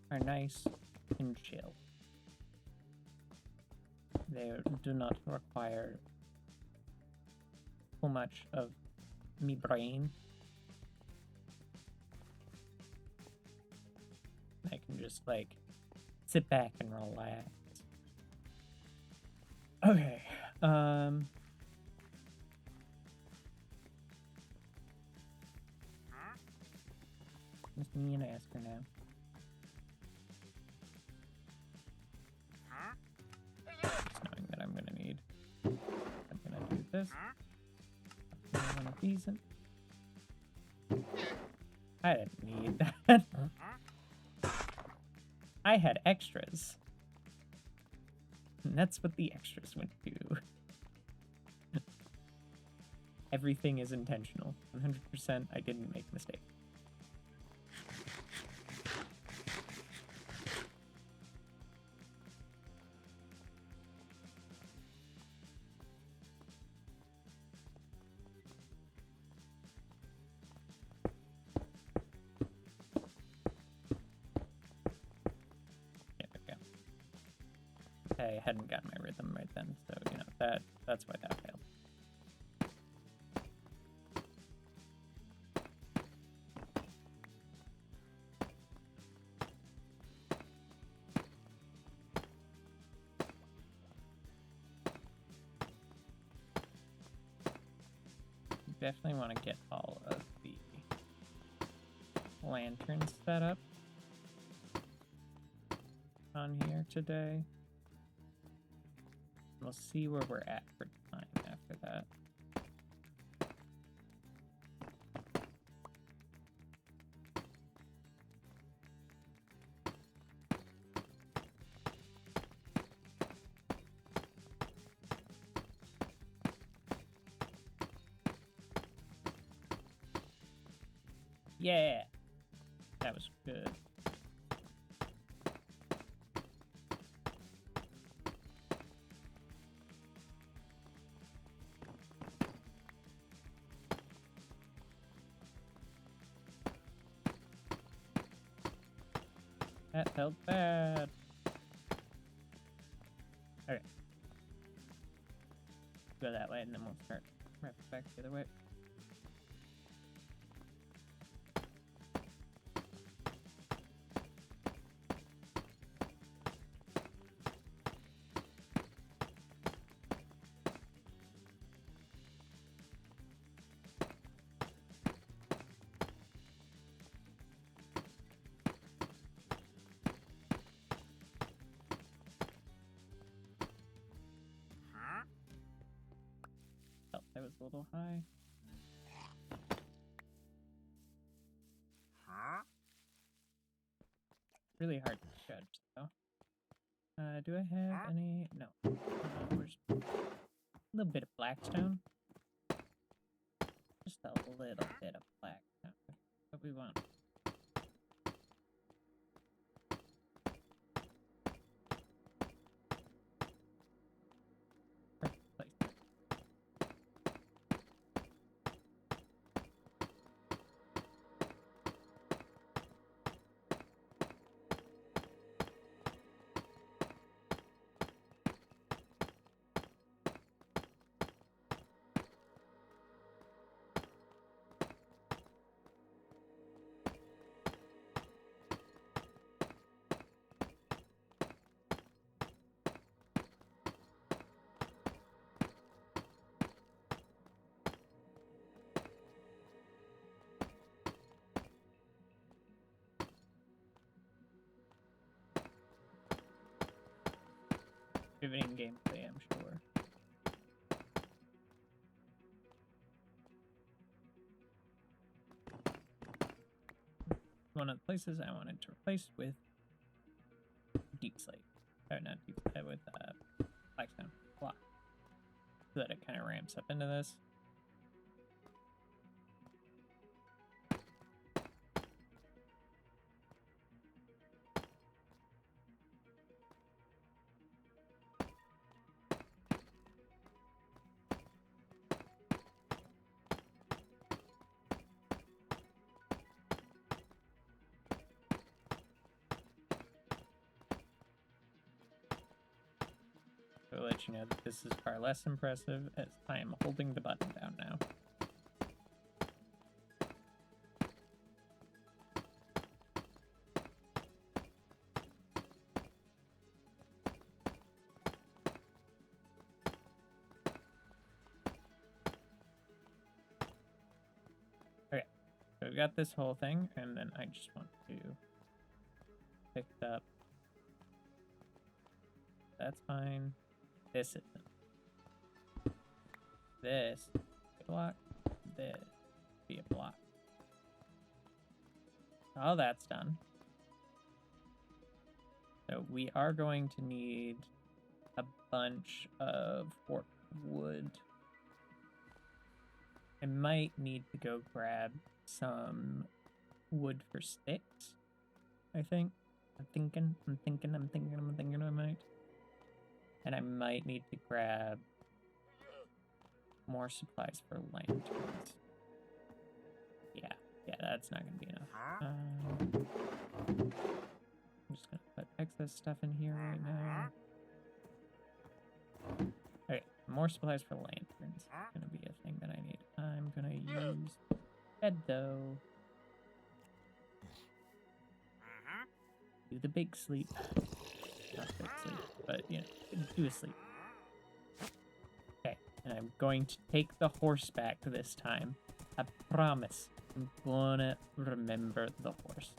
are nice and chill. They do not require too much of me brain. I can just like sit back and relax. Okay. Just me and Asker now. Just knowing that I'm gonna need. I'm gonna do this. One of these. I didn't need that. I had extras. And that's what the extras went to. Everything is intentional. 100% I didn't make a mistake. I hadn't gotten my rhythm right then, so you know that's why that failed. You definitely want to get all of the lanterns set up on here today. We'll see where we're at for time after that. Yeah! That was good. That felt bad. Okay. Go that way and then we'll start right back the other way. That was a little high. Really hard to judge, though. Do I have any? No. Where's a little bit of blackstone? Just a little bit of blackstone. What we want. Perfect place. Riveting gameplay, I'm sure. One of the places I wanted to replace with deep slate. Or not deep slate, with blackstone block. So that it kind of ramps up into this. to let you know that this is far less impressive as I am holding the button down now. Okay, so we've got this whole thing, and then I just want to pick up. That's fine. This isn't. This be a block. This be a block. All that's done. So we are going to need a bunch of wood. I might need to go grab some wood for sticks, I think. I'm thinking I might. And I might need to grab more supplies for lanterns. Yeah, that's not gonna be enough. I'm just gonna put excess stuff in here right now. Okay, more supplies for lanterns. It's gonna be a thing that I need. I'm gonna use bed though. Do the big sleep. Not big sleep, but you know, do a sleep. Okay, and I'm going to take the horse back this time. I promise. I'm gonna remember the horse.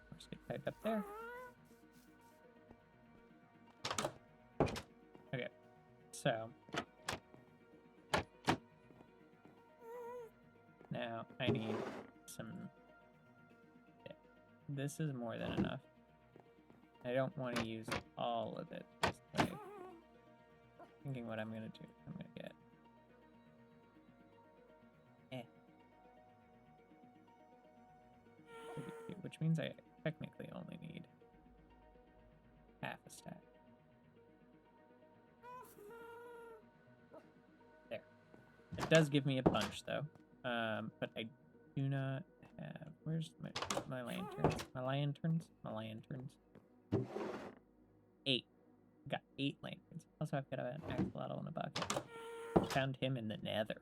Horse get tied up there. Okay, so now I need some. Yeah, this is more than enough. I don't want to use all of it this way. Thinking what I'm gonna do. I'm gonna get. Which means I technically only need half a stack. There. It does give me a bunch though. But I do not have. Where's my lanterns? My lanterns. 8. Got 8 lanterns. Also, I've got an axolotl in a bucket. Found him in the Nether.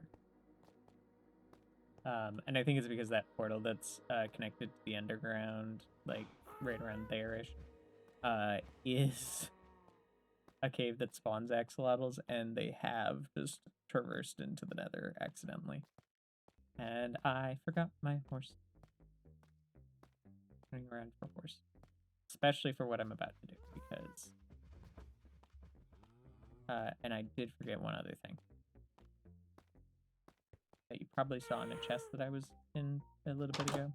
And I think it's because that portal that's connected to the underground, like right around there-ish, is a cave that spawns axolotls, and they have just traversed into the Nether accidentally. And I forgot my horse. Running around for a horse. Especially for what I'm about to do, because... and I did forget one other thing. That you probably saw in a chest that I was in a little bit ago.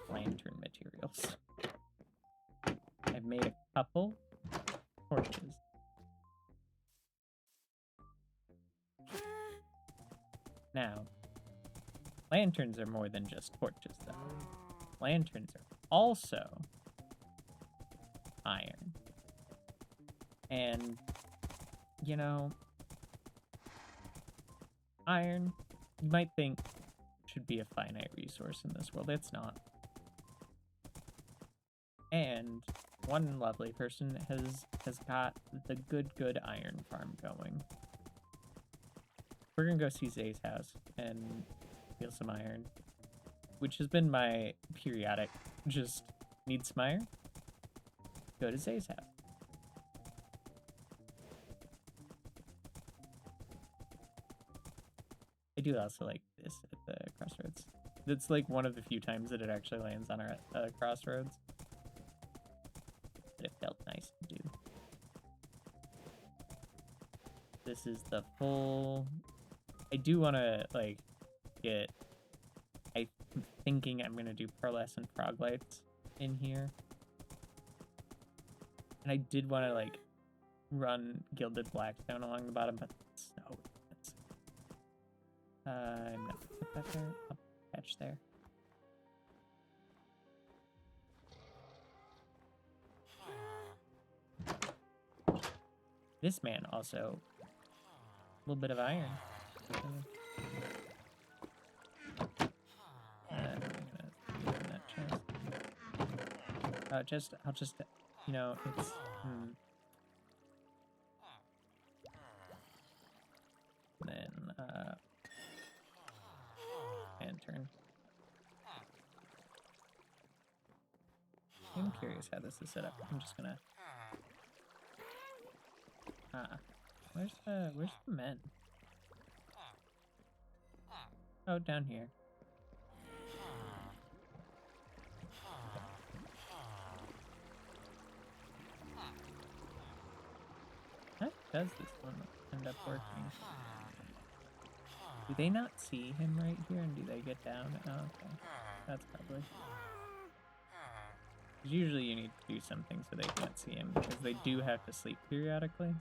Lantern materials. I've made a couple torches. Now, lanterns are more than just torches, though. Lanterns are also iron. And, you know, iron, you might think, should be a finite resource in this world. It's not. And one lovely person has got the good iron farm going. We're gonna go see Zay's house and steal some iron, which has been my periodic, just need some iron, go to Zay's house. I do also like this at the crossroads. It's like one of the few times that it actually lands on our crossroads. But it felt nice to do. This is the full... I do want to, like, get... I'm thinking I'm going to do pearlescent frog lights in here. And I did want to, like, run gilded blackstone along the bottom, but it's so expensive. I'm not better. I'll catch there. This man also a little bit of iron. I'm gonna give him that chance. I'll just, you know, it's. Then and turn. I'm curious how this is set up. I'm just gonna. Where's the men? Oh, down here. How does this one end up working? Do they not see him right here, and do they get down? Oh, okay. That's probably. Usually you need to do something so they can't see him, because they do have to sleep periodically.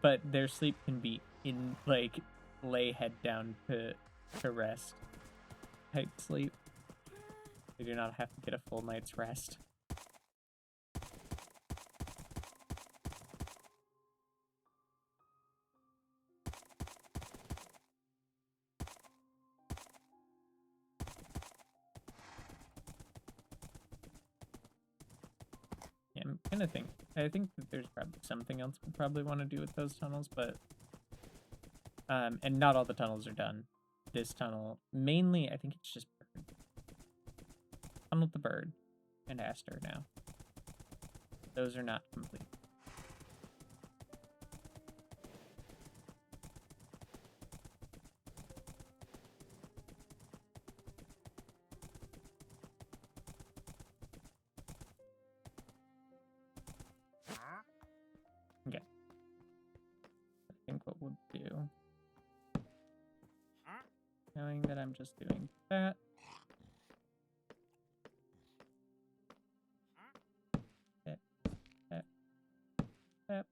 But their sleep can be in, like, lay head down to rest type sleep. They do not have to get a full night's rest. Yeah, I'm kind of I think that there's probably something else we'll probably want to do with those tunnels, but and not all the tunnels are done. This tunnel, mainly, I think it's just bird. Tunnel the bird and Aster now. Those are not complete. Okay. I think what we'll do, knowing that I'm just doing that, Yep.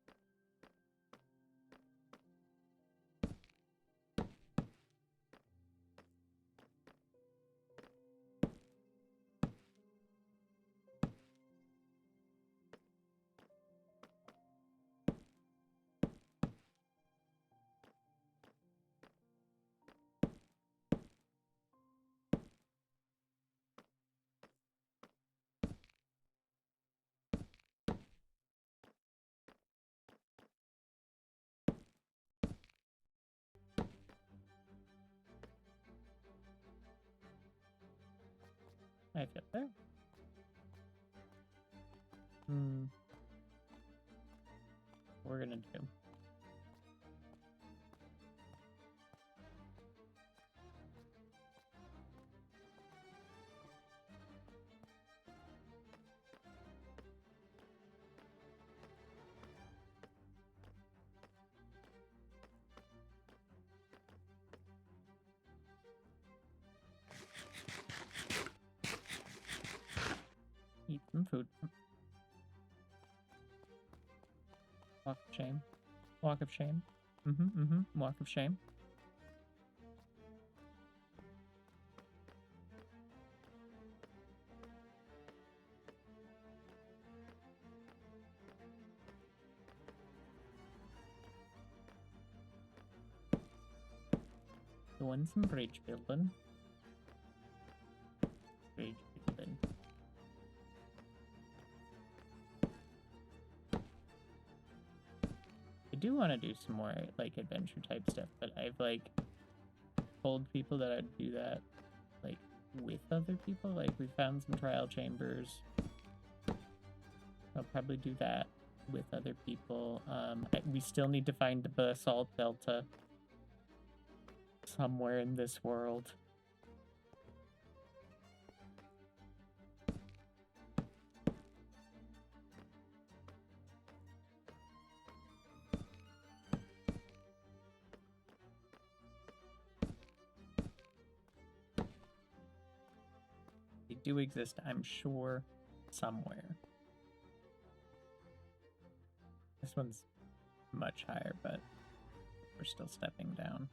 I feel there. We're gonna do. Eat some food. Walk of shame. Walk of shame. Walk of shame. Doing some bridge building. Bridge building. I do want to do some more, like, adventure type stuff, but I've, like, told people that I'd do that, like, with other people. Like, we found some trial chambers. I'll probably do that with other people. We still need to find the basalt delta somewhere in this world. They do exist, I'm sure, somewhere. This one's much higher, but we're still stepping down.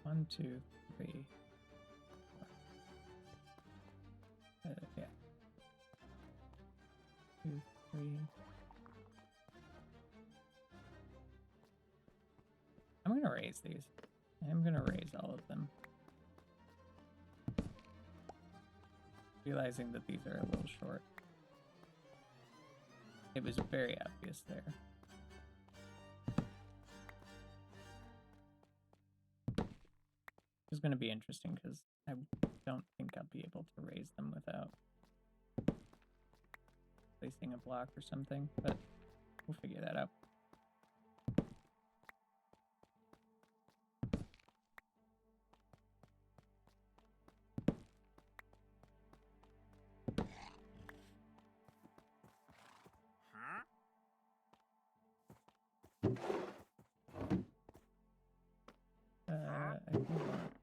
1, 2, 3. Yeah. 2, 3. I'm gonna raise these. I'm gonna raise all of them. Realizing that these are a little short. It was very obvious there. It's gonna be interesting because I don't think I'll be able to raise them without placing a block or something, but we'll figure that out. I think let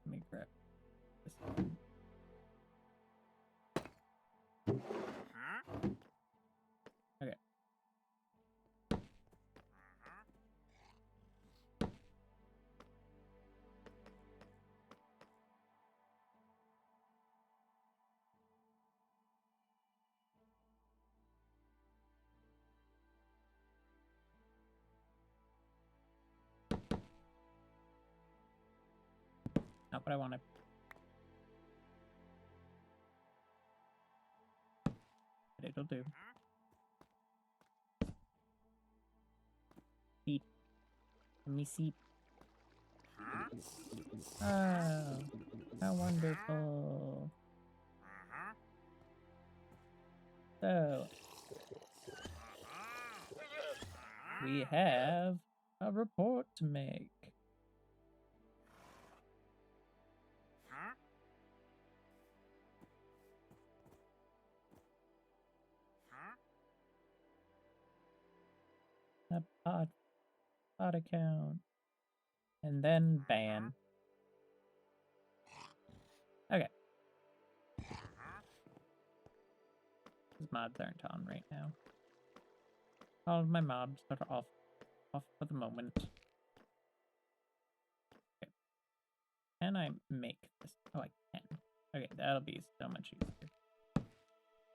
me grab this one. Okay. Not what I want to. But it'll do. Seep. Let me seep. Oh, how wonderful. So, we have a report to make. A pod account. And then ban. Okay. These mods aren't on right now. All of my mobs are off for the moment. Okay. Can I make this? Oh, I can. Okay, that'll be so much easier.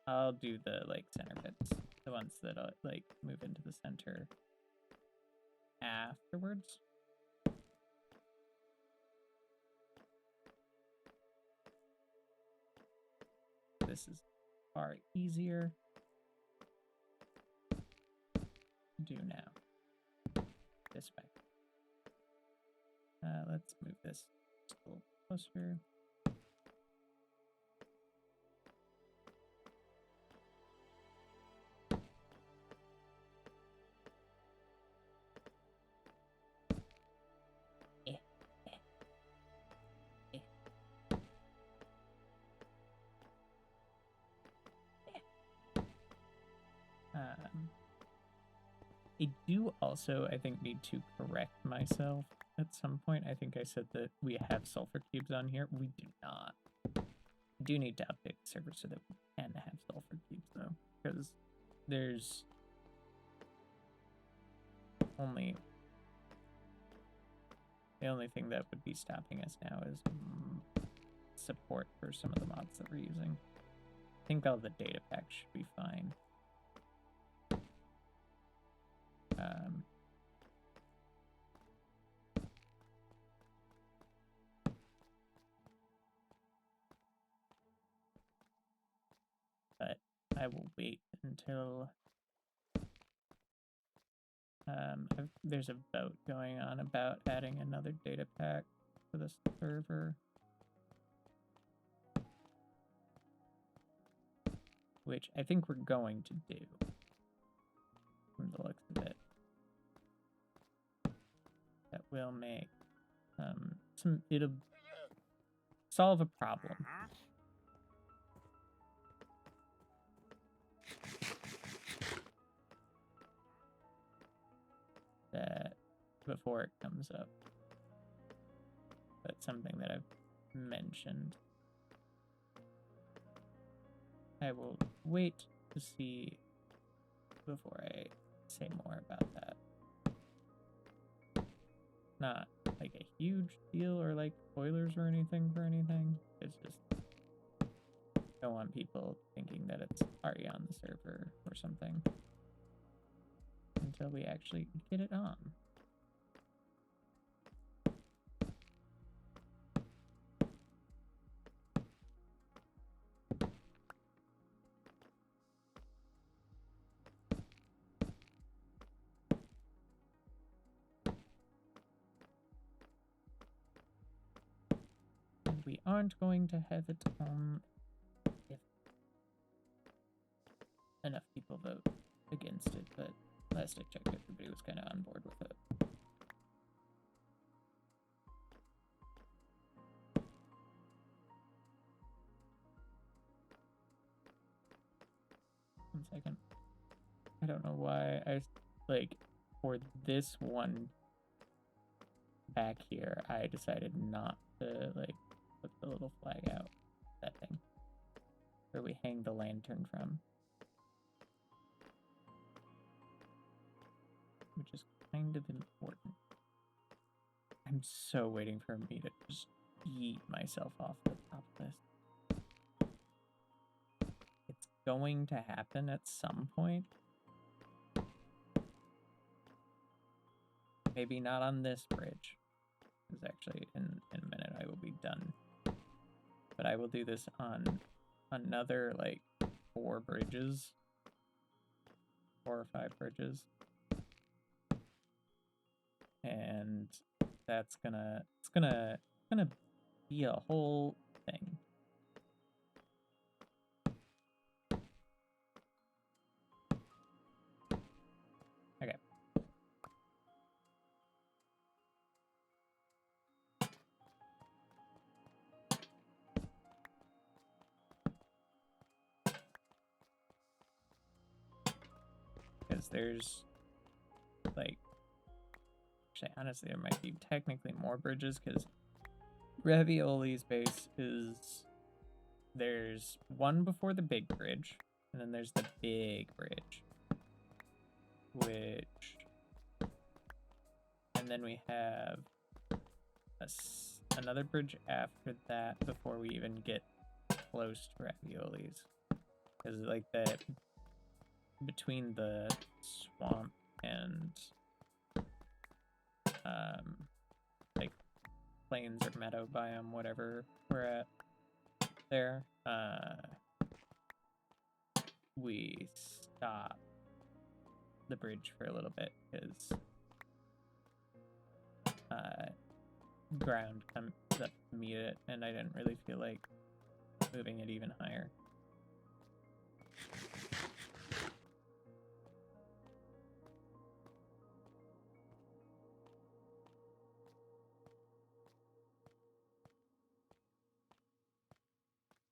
I'll do the, like, center bits. The ones that, like, move into the center afterwards. This is far easier to do now. This way. Let's move this a little closer. I do also, I think, need to correct myself at some point. I think I said that we have sulfur cubes on here. We do not. We do need to update the server so that we can have sulfur cubes, though, because there's only... The only thing that would be stopping us now is support for some of the mods that we're using. I think all the data packs should be fine. But I will wait until there's a vote going on about adding another data pack to the server, which I think we're going to do from the looks of it. That will make it'll solve a problem. That before it comes up. That's something that I've mentioned. I will wait to see before I say more about that. Not a like a huge deal or like spoilers or anything for anything. It's just don't want people thinking that it's already on the server or something until we actually get it on. And we aren't going to have it on if enough people vote against it, but last I checked, everybody was kind of on board with it. One second. I don't know why I, like, for this one back here, I decided not to, like, put the little flag out. That thing. Where we hang the lantern from. Which is kind of important. I'm so waiting for me to just eat myself off the top of this. It's going to happen at some point. Maybe not on this bridge. Because actually, in a minute, I will be done. But I will do this on another, like, 4 bridges. 4 or 5 bridges. And that's it's gonna be a whole thing. Okay. Because there's, like, actually, honestly, there might be technically more bridges, because Ravioli's base is, there's one before the big bridge, and then there's the big bridge, and then we have another bridge after that before we even get close to Ravioli's, because, like, between the swamp and like plains or meadow biome, whatever we're at there, we stop the bridge for a little bit because ground comes up to meet it, and I didn't really feel like moving it even higher.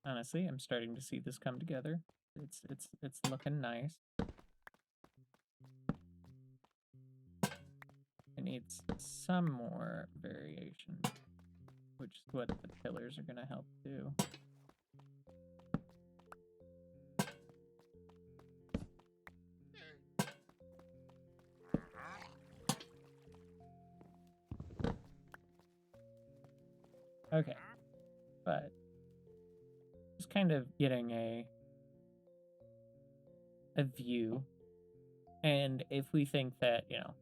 Honestly, I'm starting to see this come together. It's looking nice. It needs some more variation, which is what the pillars are going to help do. Okay, but just kind of getting a view, and if we think that, you know,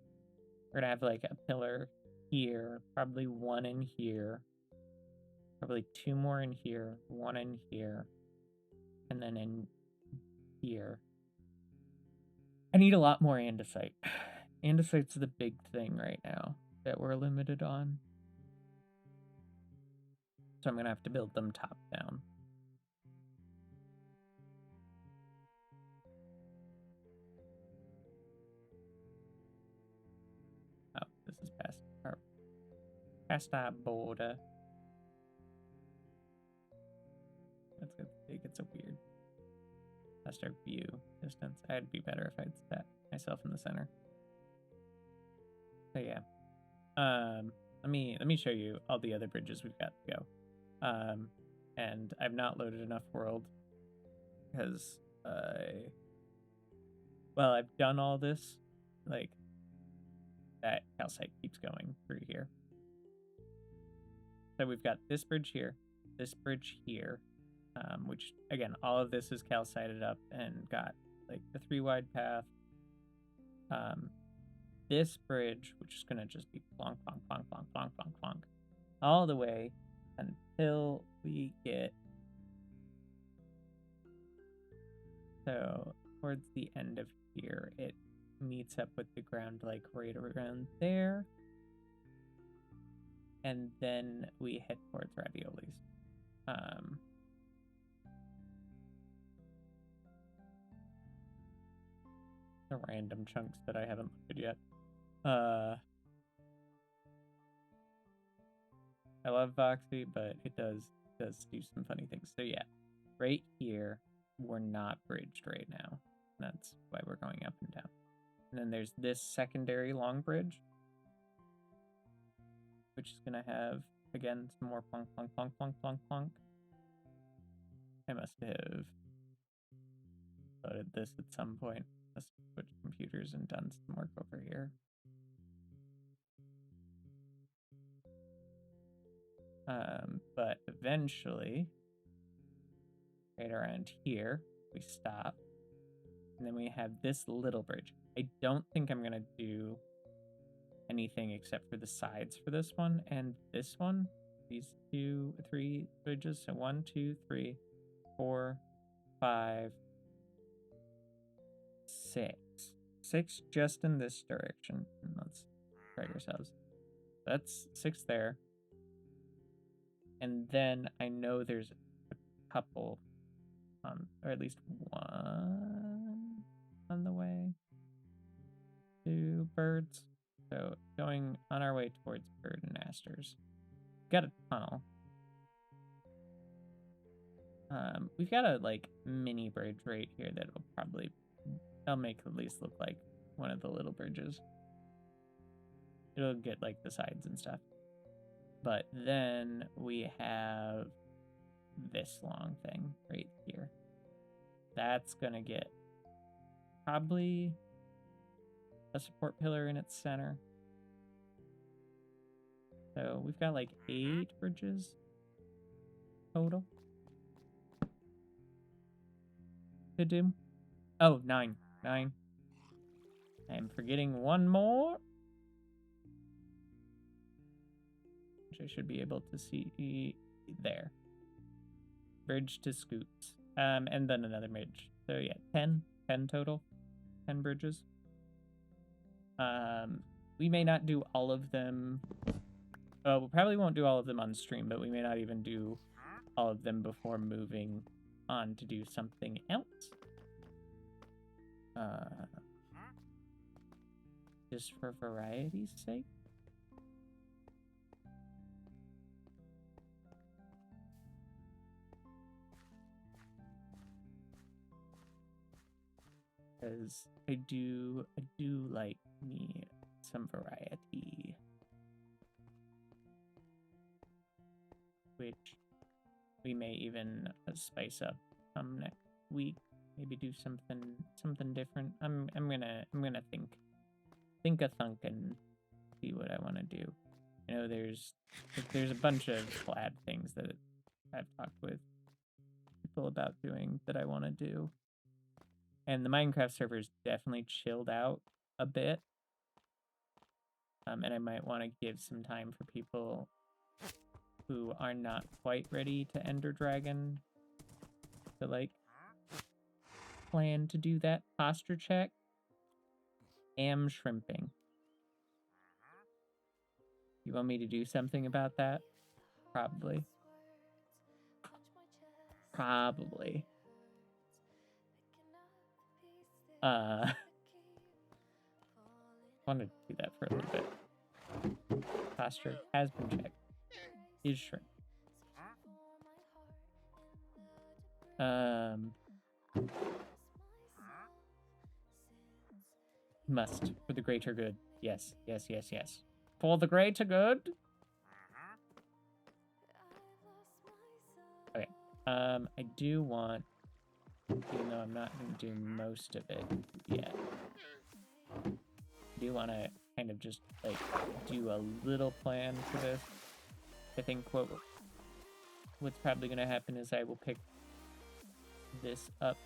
we're gonna have like a pillar here, probably 1 in here, probably 2 more in here, 1 in here, and then in here. I need a lot more andesite. Andesite's the big thing right now that we're limited on. So I'm gonna have to build them top down. Oh, this is past our border. That's good. It gets so weird. Past our view distance. I'd be better if I'd set myself in the center. So yeah. Let me show you all the other bridges we've got to go. And I've not loaded enough world because I've done all this, like, that calcite keeps going through here. So we've got this bridge here, which again, all of this is calcited up and got like the 3 wide path. This bridge, which is gonna just be plonk, plonk, plonk, plonk, plonk, plonk, plonk, all the way until we get so towards the end of here, it meets up with the ground like right around there. And then we head towards Raviolis. The random chunks that I haven't looked at yet. I love Voxy, but it does do some funny things. So yeah, right here, we're not bridged right now. That's why we're going up and down. And then there's this secondary long bridge, which is gonna have, again, some more plonk, plonk, plonk, plonk, plonk, plonk. I must have loaded this at some point. Let's switch computers and done some work over here. But eventually, right around here, we stop. And then we have this little bridge. I don't think I'm gonna do anything except for the sides for this one and this one. These 2, 3 bridges. So 1, 2, 3, 4, 5, 6. 6 just in this direction. And let's drag ourselves. That's 6 there. And then I know there's a couple, or at least one on the way to birds. So going on our way towards bird and asters. Got a tunnel. We've got a like mini bridge right here that'll probably, I'll make at least look like one of the little bridges. It'll get like the sides and stuff. But then we have this long thing right here. That's gonna get probably a support pillar in its center. So we've got like 8 bridges total to do. Oh, 9. 9. I'm forgetting one more, which I should be able to see there. Bridge to Scoots. And then another bridge. So yeah, 10 total. 10 bridges. We may not do all of them. We probably won't do all of them on stream, but we may not even do all of them before moving on to do something else. Just for variety's sake. Because I do like me some variety. Which we may even spice up next week. Maybe do something different. I'm gonna think a thunk and see what I want to do. You know, there's a bunch of plaid things that I've talked with people about doing that I want to do. And the Minecraft server's definitely chilled out a bit. And I might want to give some time for people who are not quite ready to Ender Dragon to, like, plan to do that posture check. Am shrimping. You want me to do something about that? Probably. Probably. Wanted to do that for a little bit. Posture has been checked. Is shrink. Must for the greater good. Yes, yes, yes, yes. For the greater good. Okay. I do want, even though I'm not going to do most of it yet, I do want to kind of just, like, do a little plan for this. I think what's probably going to happen is I will pick this up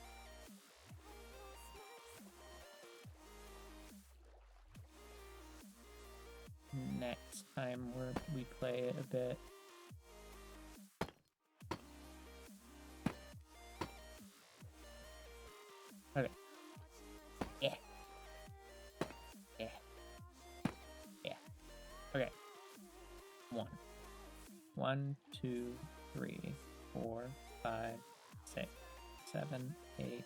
next time where we play it a bit. Okay. Yeah. Yeah. Yeah. Okay. 1, 2, 3, 4, 5, 6, 7, 8,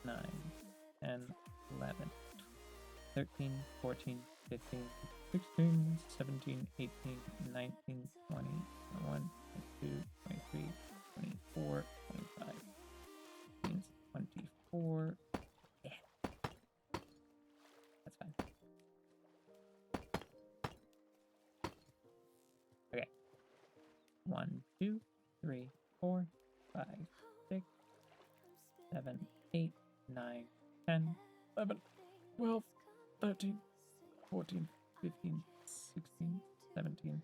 9, 10, 11, 13, 14, 15, 16, 17, 18, 19, 20, 21, 22, 23, 24, 25, 24. Yeah. That's fine. Okay. 1, 2, 3, 4, 5, 6, 7, 8, 9, 10, 11, 12, 13, 14, 15, 16, 17,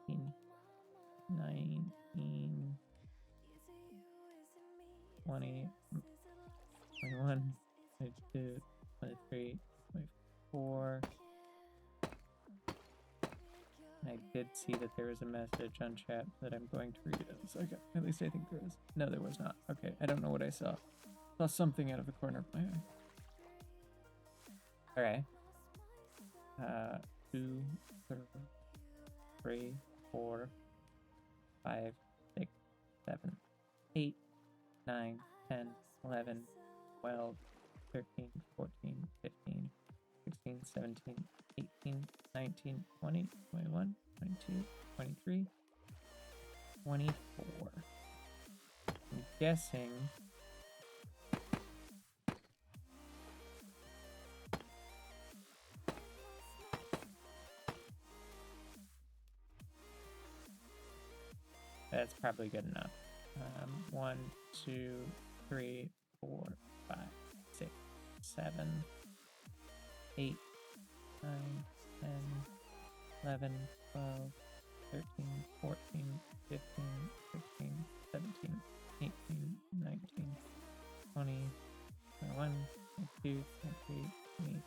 18, 19, 20, 21, 22, 23, 24. I did see that there was a message on chat that I'm going to read in a second. At least I think there is. No, there was not. Okay, I don't know what I saw. Saw something out of the corner of my eye. Okay. 2, 3, 4, 5, 6, 7, 8, 9, 10, 11, 12, 13, 14, 15, 16, 17, 18, 19, 20, 21, 22, 23, 24. I'm guessing that's probably good enough. 1, 2, 3, 4, 5, 6, 7, 8, 9, 10, 11, 12, 13, 14, 15, 16, 17, 18, 19, 20, 21, 22, 23,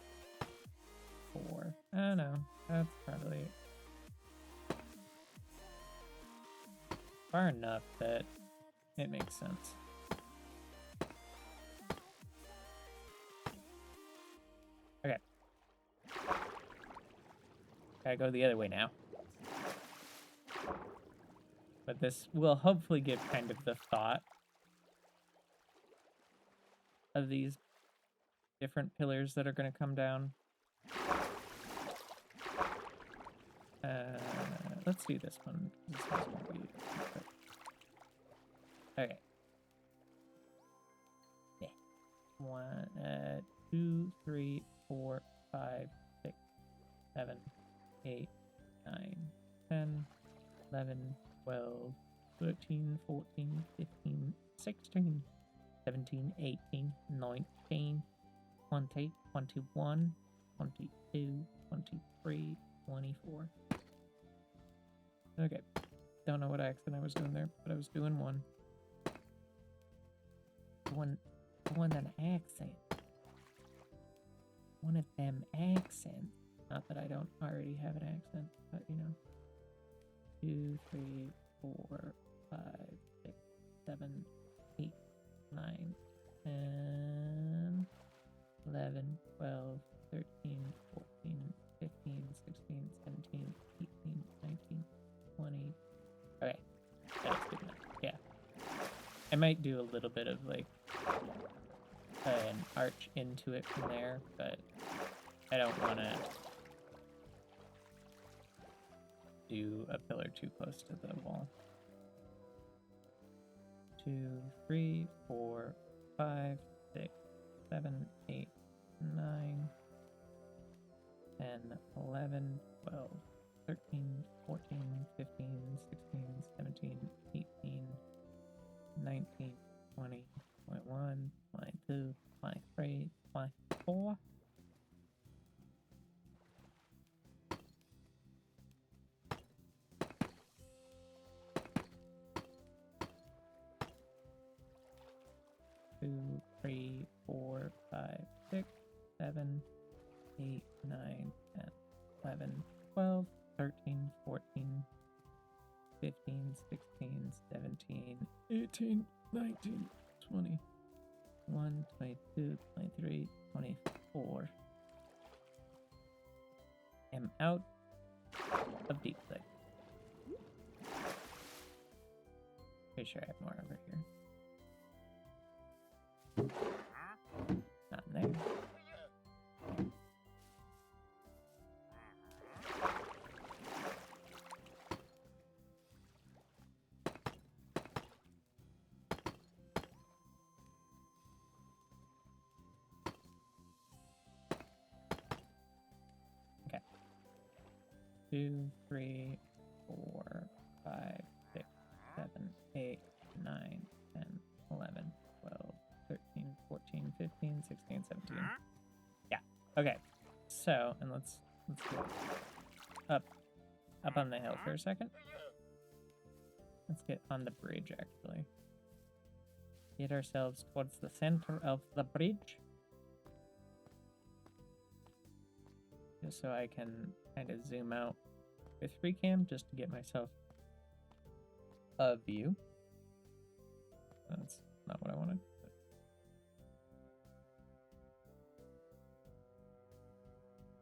24. I don't know. That's probably far enough that it makes sense. Okay. Gotta go the other way now. But this will hopefully give kind of the thought of these different pillars that are going to come down. Let's do this one. This one's going to be quick. Okay. Yeah. 1, 2, 3, 4, 5, 6, 7, 8, 9, 10, 11, 12, 13, 14, 15, 16, 17, 18, 19, 20, 21, 22, 23, 24. Okay. Don't know what accent I was doing there, but I was doing one. One an accent. One of them accents. Not that I don't already have an accent, but you know. 2, 3, 4, 5, 6, 7, 8, 9, 10, 11, 12, 13, 14, 15, 16, 17, 18, 19, 20. Okay, that's good enough. Yeah. I might do a little bit of like an arch into it from there, but I don't want to do a pillar too close to the wall. 2, 3, 4, 5, 6, 7, 8, 9, 10, 11, 12, 13, 14, 15, 16, 17, 18, 19, 20, 21, 22, 23, 24. 3, 4, 5, 6, 7, 8, 9, 10, 11, 12, 13, 14, 15, 16, 17, 18, 19, 20, 21, 22, 23, 24. I'm out of deep clay. Pretty sure I have more over here. Not in there. Okay. 2, 3, 4, 5, 6, 7, 8, 9, 10, 11, 12, 13, 14, 15, 16, 17. Yeah. Okay. So, and let's go up on the hill for a second. Let's get on the bridge, actually. Get ourselves towards the center of the bridge. Just so I can kind of zoom out with free cam just to get myself a view. That's not what I wanted.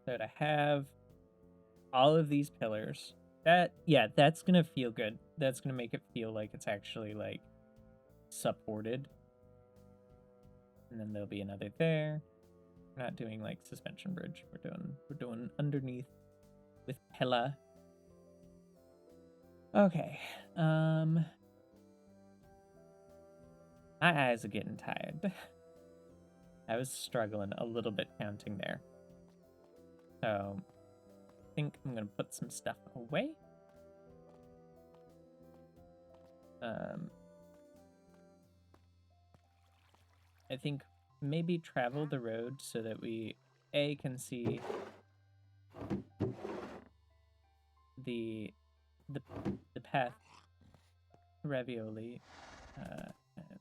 So to have all of these pillars, that's gonna feel good. That's gonna make it feel like it's actually like supported. And then there'll be another there. We're not doing like suspension bridge. We're doing underneath with pillar. Okay. My eyes are getting tired. I was struggling a little bit counting there. So I think I'm gonna put some stuff away. I think maybe travel the road so that we can see the path to ravioli.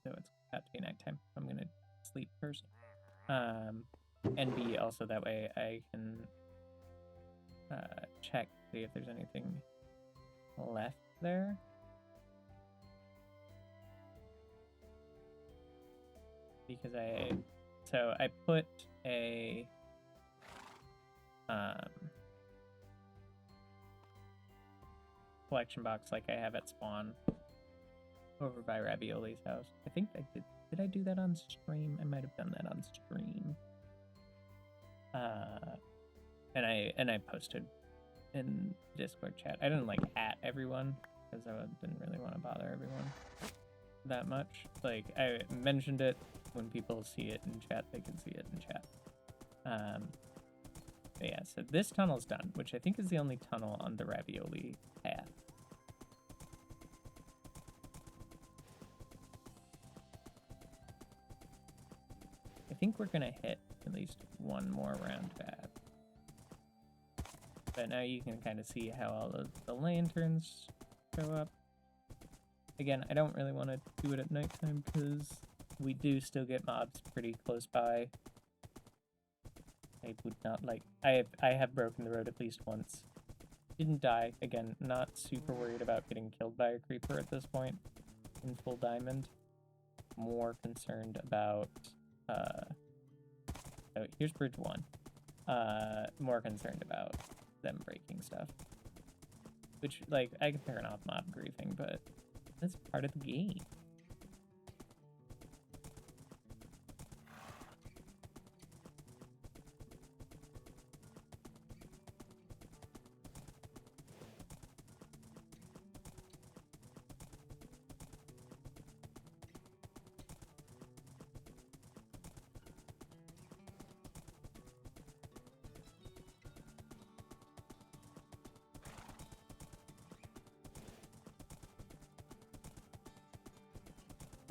Though it's about to be nighttime, I'm gonna sleep first. And B, also that way I can check, see if there's anything left there. Because I put a collection box like I have at spawn over by Ravioli's house. I think I did I do that on stream? I might have done that on stream. And I posted in Discord chat. I didn't like at everyone because I didn't really want to bother everyone that much. Like, I mentioned it. When people see it in chat, they can see it in chat. But yeah, so this tunnel's done, which I think is the only tunnel on the Ravioli path. I think we're gonna hit at least one more round path. But now you can kind of see how all of the lanterns show up. Again, I don't really want to do it at nighttime because we do still get mobs pretty close by. I would not like... I have broken the road at least once. Didn't die. Again, not super worried about getting killed by a creeper at this point in full diamond. More concerned about... So here's bridge 1. More concerned about them breaking stuff. Which, like, I can turn off mob griefing, but that's part of the game.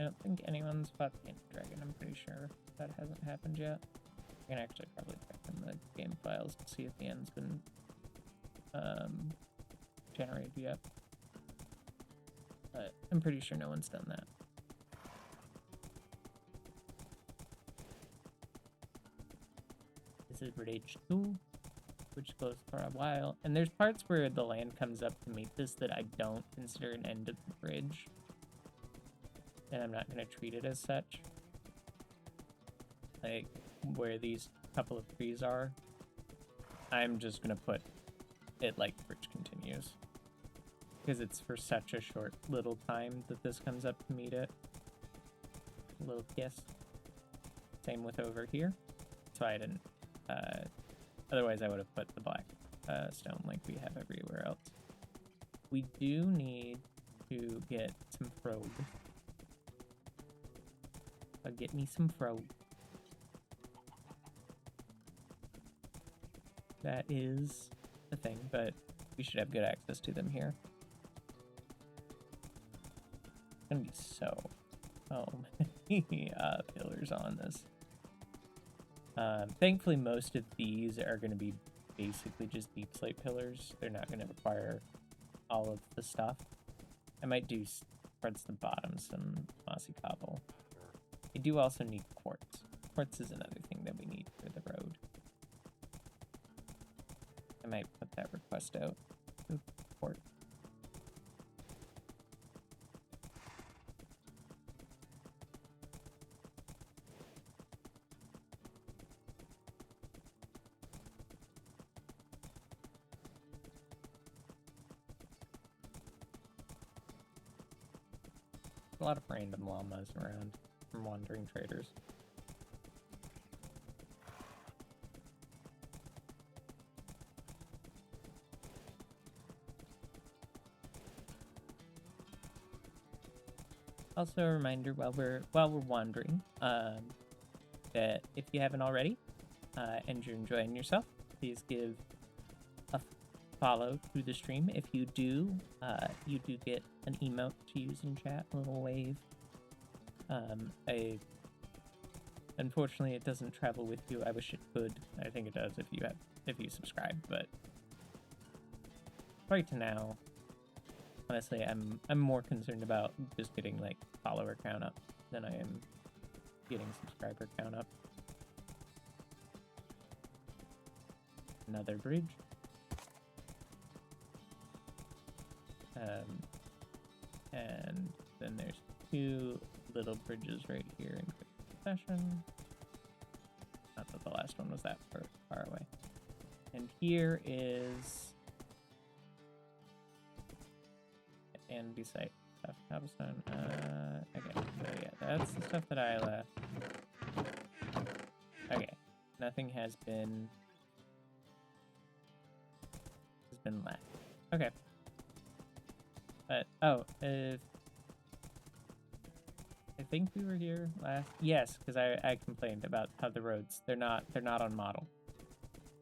I don't think anyone's fought the Ender Dragon. I'm pretty sure that hasn't happened yet. I can actually probably check in the game files to see if the end's been generated yet. But I'm pretty sure no one's done that. is a bridge too, which goes for a while. And there's parts where the land comes up to meet this that I don't consider an end of the bridge. And I'm not going to treat it as such. Like, where these couple of trees are, I'm just going to put it like bridge continues. Because it's for such a short little time that this comes up to meet it. A little kiss. Same with over here. So I didn't, otherwise I would have put the black stone like we have everywhere else. We do need to get some frog. Get me some frog. That is the thing, but we should have good access to them here. It's gonna be so many pillars on this. Thankfully, most of these are going to be basically just deep slate pillars. They're not going to require all of the stuff. I might do towards the bottom some mossy cobble. I do also need quartz. Quartz is another thing that we need for the road. I might put that request out. Ooh, quartz. A lot of random llamas around from wandering traders. Also a reminder while we're wandering, that if you haven't already, and you're enjoying yourself, please give a follow to the stream. If you do, you do get an emote to use in chat, a little wave. Unfortunately it doesn't travel with you. I wish it could. I think it does if you subscribe, but right to now, honestly, I'm more concerned about just getting like follower count up than I am getting subscriber count up. Another bridge. And then there's two little bridges right here in quick succession. Not that the last one was that far away. And here is and beside stuff cobblestone. Okay, so yeah, that's the stuff that I left. Okay, nothing has been left. Okay. But if I think we were here last. Yes, because I complained about how the roads they're not on model.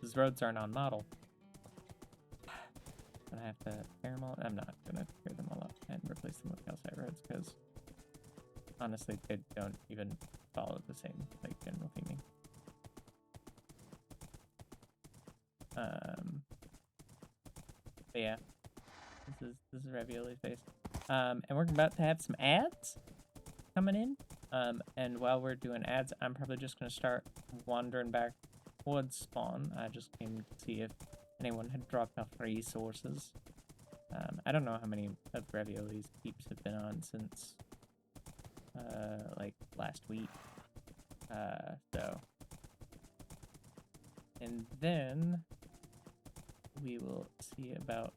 These roads aren't on model. I have to clear them all. I'm not gonna clear them all up and replace them with calcite roads because honestly they don't even follow the same like general theming. But yeah, this is Ravioli's face. And we're about to have some ads coming in. And while we're doing ads, I'm probably just gonna start wandering back towards spawn. I just came to see if anyone had dropped off resources. I don't know how many of Ravioli's peeps have been on since like last week. So and then we will see about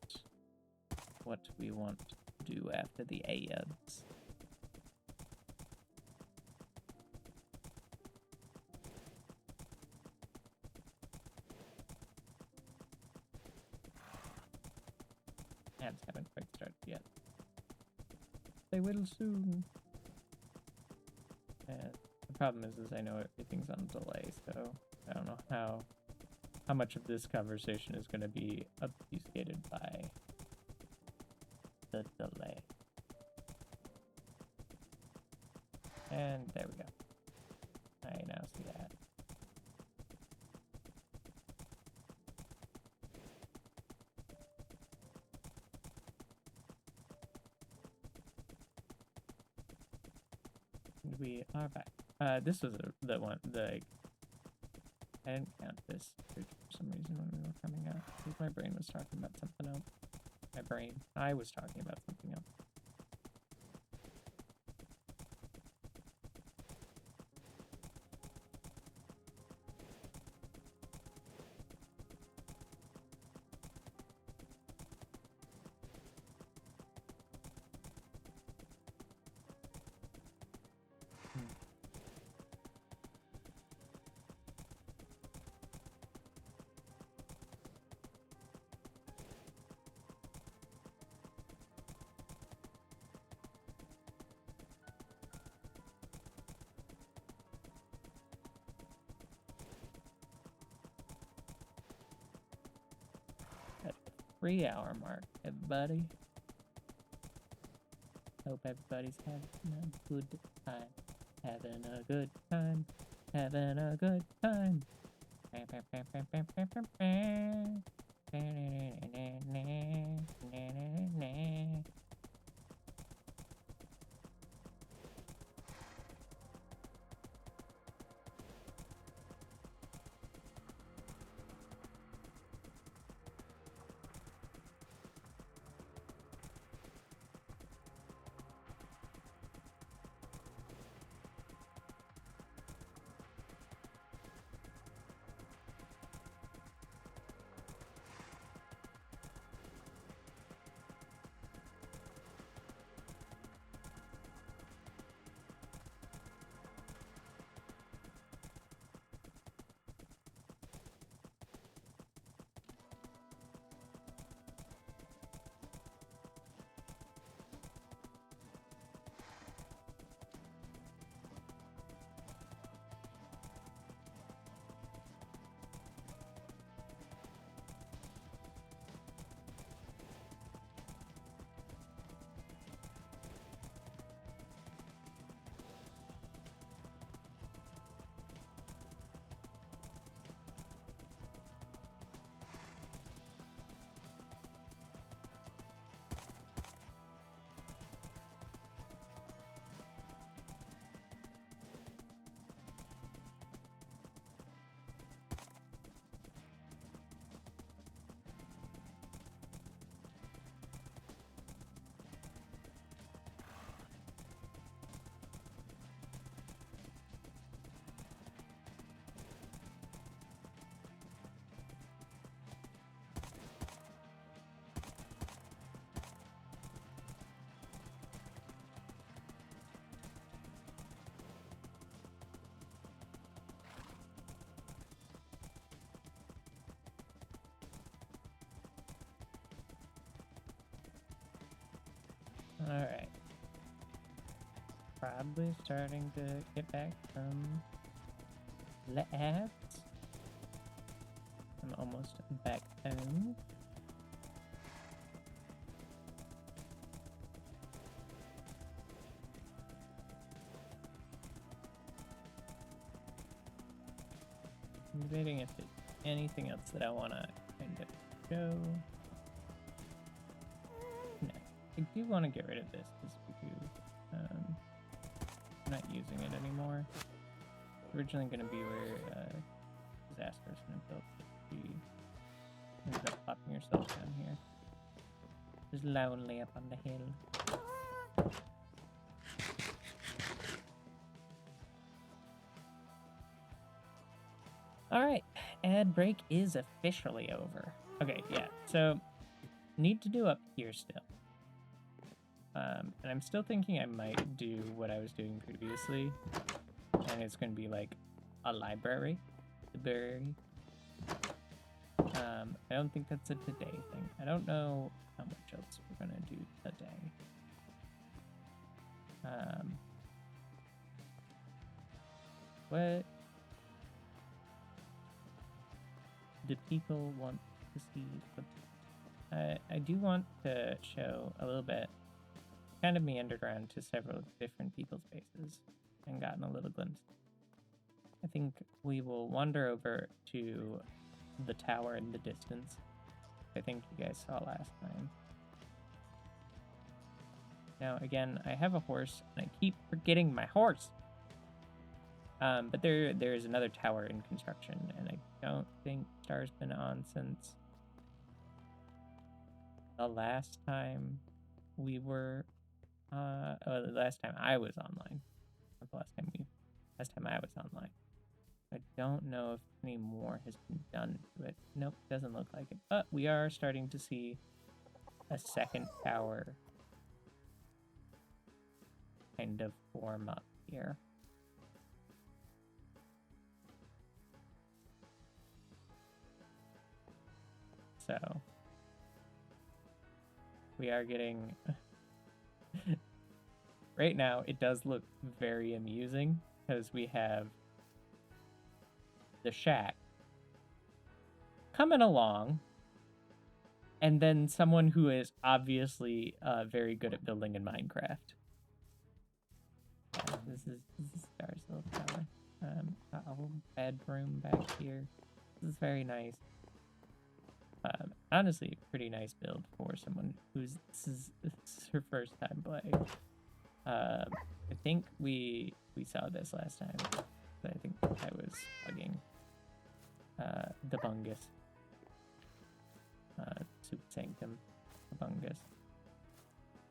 what we want to do after the ads. Ads haven't quite started yet. They will soon. And the problem is I know everything's on delay, so I don't know how much of this conversation is going to be obfuscated by the delay. And there we go. I now see that. We are back. This was the one, I I didn't count this bridge for some reason when we were coming up. I think my brain was talking about something else. I was talking about something else. At the 3-hour mark, everybody. Hope everybody's having a good time. Having a good time. Having a good time. Alright. Probably starting to get back from labs. I'm almost back home. I'm debating if there's anything else that I want to kind of show. No, I do want to get rid of this because we do. I'm not using it anymore. It's originally going to be where Disaster's going to build. You ended up popping yourself down here. Just lonely up on the hill. Alright, ad break is officially over. Okay, yeah, so need to do up here still. And I'm still thinking I might do what I was doing previously. And it's going to be like a library. I don't think that's a today thing. I don't know how much else we're going to do today. What do people want to see? I do want to show a little bit, kind of meandered around to several different people's bases and gotten a little glimpse. I think we will wander over to the tower in the distance. I think you guys saw last time. Now, again, I have a horse, and I keep forgetting my horse. But there is another tower in construction, and I don't think Star's been on since the last time we were, the last time I was online. Not the last time I was online. I don't know if any more has been done to it. Nope, doesn't look like it. But we are starting to see a second tower kind of form up here. So we are getting right now it does look very amusing because we have the shack coming along, and then someone who is obviously very good at building in Minecraft. Yeah, this is Star's little tower. A whole bedroom back here. This is very nice. Honestly, pretty nice build for someone who's this is her first time playing. I think we saw this last time. I think I was plugging the Bungus. Soup Sanctum, the Bungus.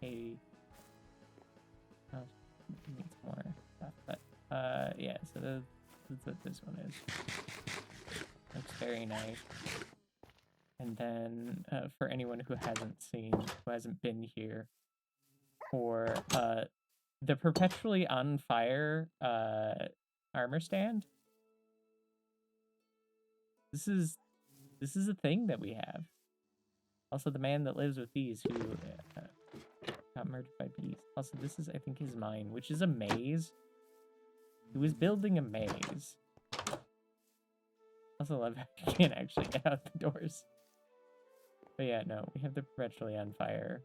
Hey, needs more stuff, but yeah. So that's what this one is. Looks very nice. And then for anyone who hasn't been here, for the perpetually on fire armor stand. This is a thing that we have. Also, the man that lives with bees who got murdered by bees. Also, this is, I think, his mine, which is a maze. He was building a maze. Also love how you can't actually get out the doors. But yeah, no, we have the perpetually on fire.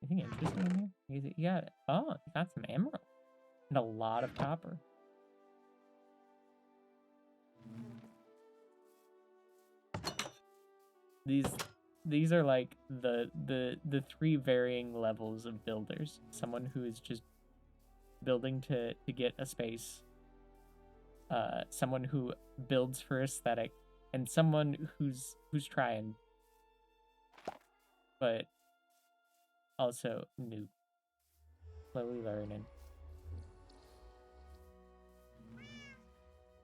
Anything interesting in here? You got some emerald. And a lot of copper. These are like the three varying levels of builders. Someone who is just building to get a space. Someone who builds for aesthetic, and someone who's trying, but also new, slowly learning.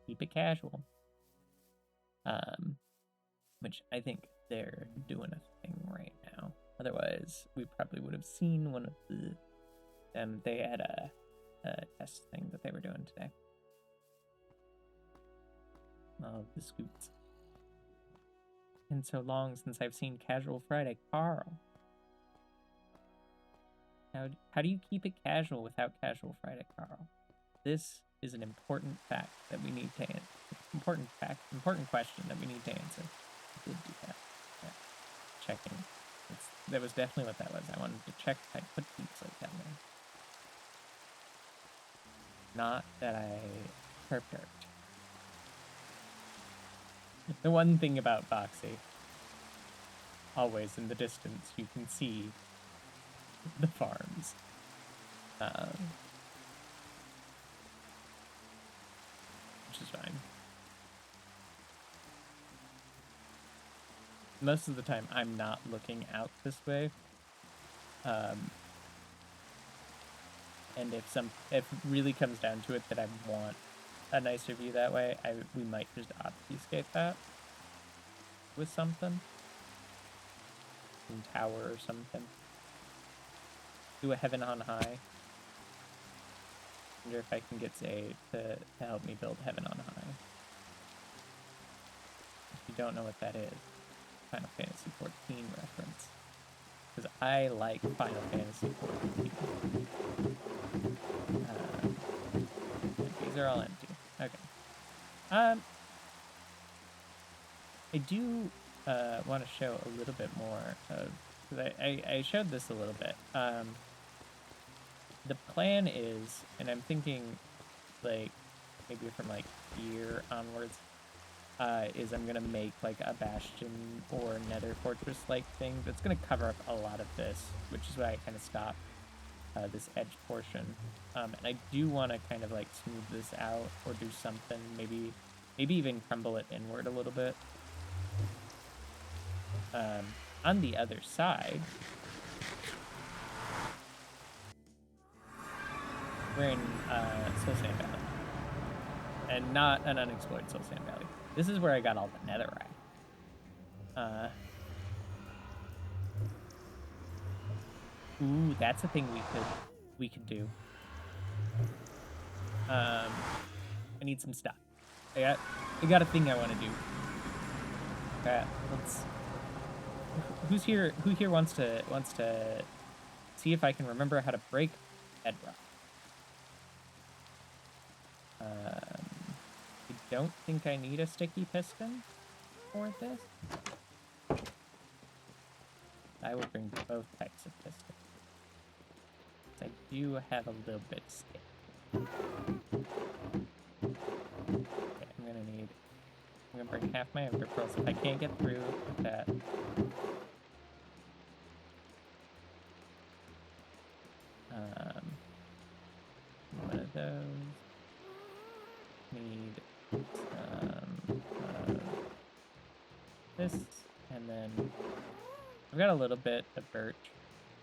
Keep it casual. Which I think they're doing a thing right now. Otherwise, we probably would have seen one of the they had a test thing that they were doing today. Oh, the scoots. Been so long since I've seen Casual Friday. Carl, how do you keep it casual without Casual Friday, Carl? This is an important fact that we need to answer. Important question that we need to answer. I did do that. Yeah. Checking. That was definitely what that was. I wanted to check if I put beats like down there. Not that I perped. The one thing about Boxy, always in the distance you can see the farms. Which is fine. Most of the time I'm not looking out this way. And if it really comes down to it that I want a nicer view that way, we might just obfuscate that with something. Some tower or something. Do a heaven on high. Wonder if I can get Zay to help me build heaven on high. If you don't know what that is, Final Fantasy 14 reference. Because I like Final Fantasy 14. These are all empty. Okay. I do want to show a little bit more of, because I showed this a little bit. The plan is, and I'm thinking like maybe from like here onwards, is I'm gonna make like a bastion or nether fortress like thing that's gonna cover up a lot of this, which is why I kind of stopped. this edge portion. And I do want to kind of like smooth this out or do something, maybe even crumble it inward a little bit. On the other side, we're in Soul Sand Valley. And not an unexplored Soul Sand Valley. This is where I got all the netherite. Ooh, that's a thing we could do. I need some stuff. I got a thing I want to do. Let's. Who here wants to see if I can remember how to break bedrock? I don't think I need a sticky piston for this. I will bring both types of pistons. I do have a little bit of stick. Okay, I'm gonna bring half my ender pearls if I can't get through with that. One of those. Need some this, and then I've got a little bit of birch,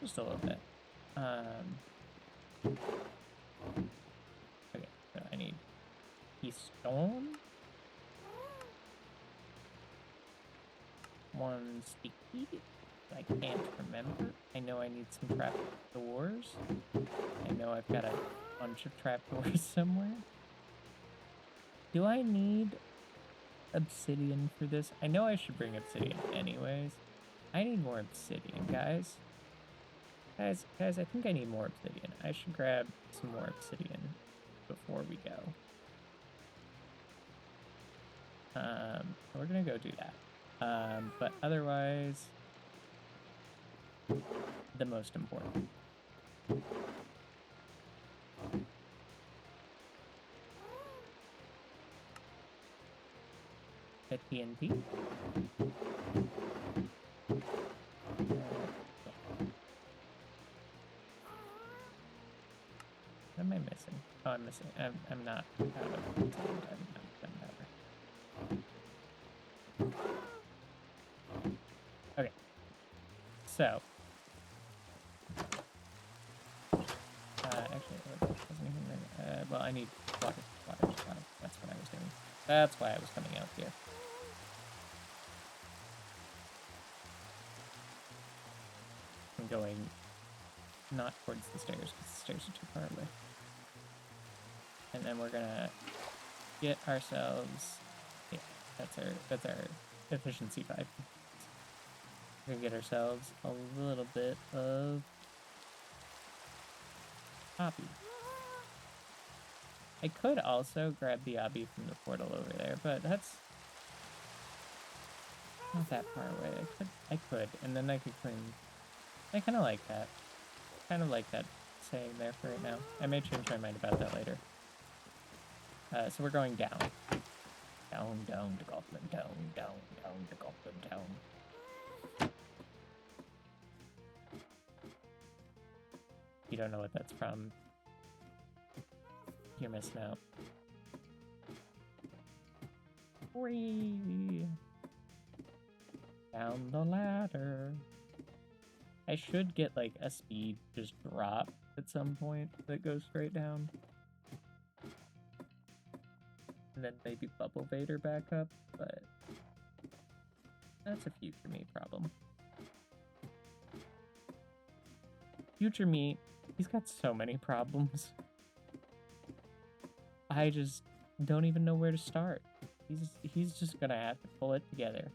just a little bit. Okay, so I need keystone, one sticky. I can't remember. I know I need some trap doors. I know I've got a bunch of trap doors somewhere. Do I need obsidian for this? I know I should bring obsidian anyways. I need more obsidian, guys. Guys, I think I need more obsidian. I should grab some more obsidian before we go. We're gonna go do that. But otherwise, the most important. The TNT. What am I missing? Oh, I'm missing. I'm not out of I'm never. Okay. So. Actually, it wasn't even there. Well, I need water. That's what I was doing. That's why I was coming out here. I'm going not towards the stairs because the stairs are too far away. And then we're gonna get ourselves, yeah, that's our efficiency 5. We're gonna get ourselves a little bit of obby. I could also grab the obby from the portal over there, but that's not that far away. I could, and then I could clean. I kind of like that. Kind of like that saying there for right now. I may change my mind about that later. So we're going down. Down to Goblin Town. Down to Goblin Town. You don't know what that's from. You're missing out. Whee! Down the ladder. I should get like a speed just drop at some point that goes straight down. And then maybe Bubble Vader back up, but that's a future me problem. Future me, he's got so many problems. I just don't even know where to start. He's just gonna have to pull it together.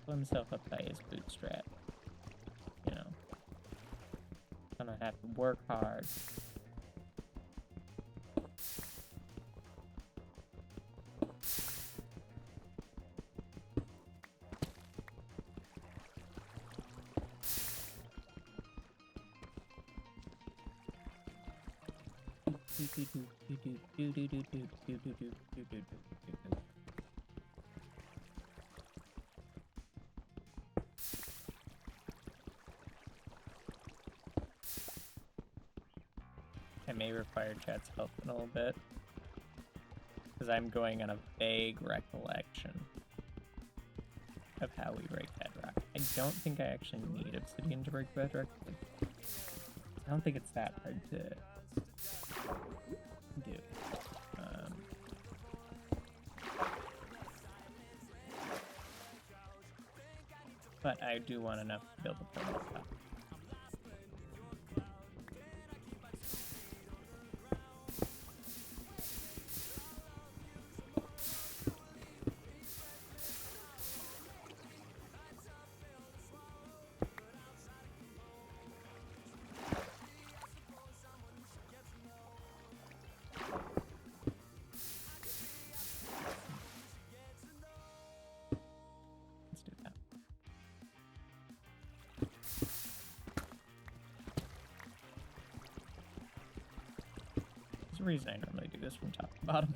Pull himself up by his bootstrap. You know. Gonna have to work hard. I may require chat's help in a little bit, because I'm going on a vague recollection of how we break bedrock. I don't think I actually need obsidian to break bedrock. I don't think it's that hard to do. But I do want enough to build a portal on top. The reason I normally do this from top to bottom.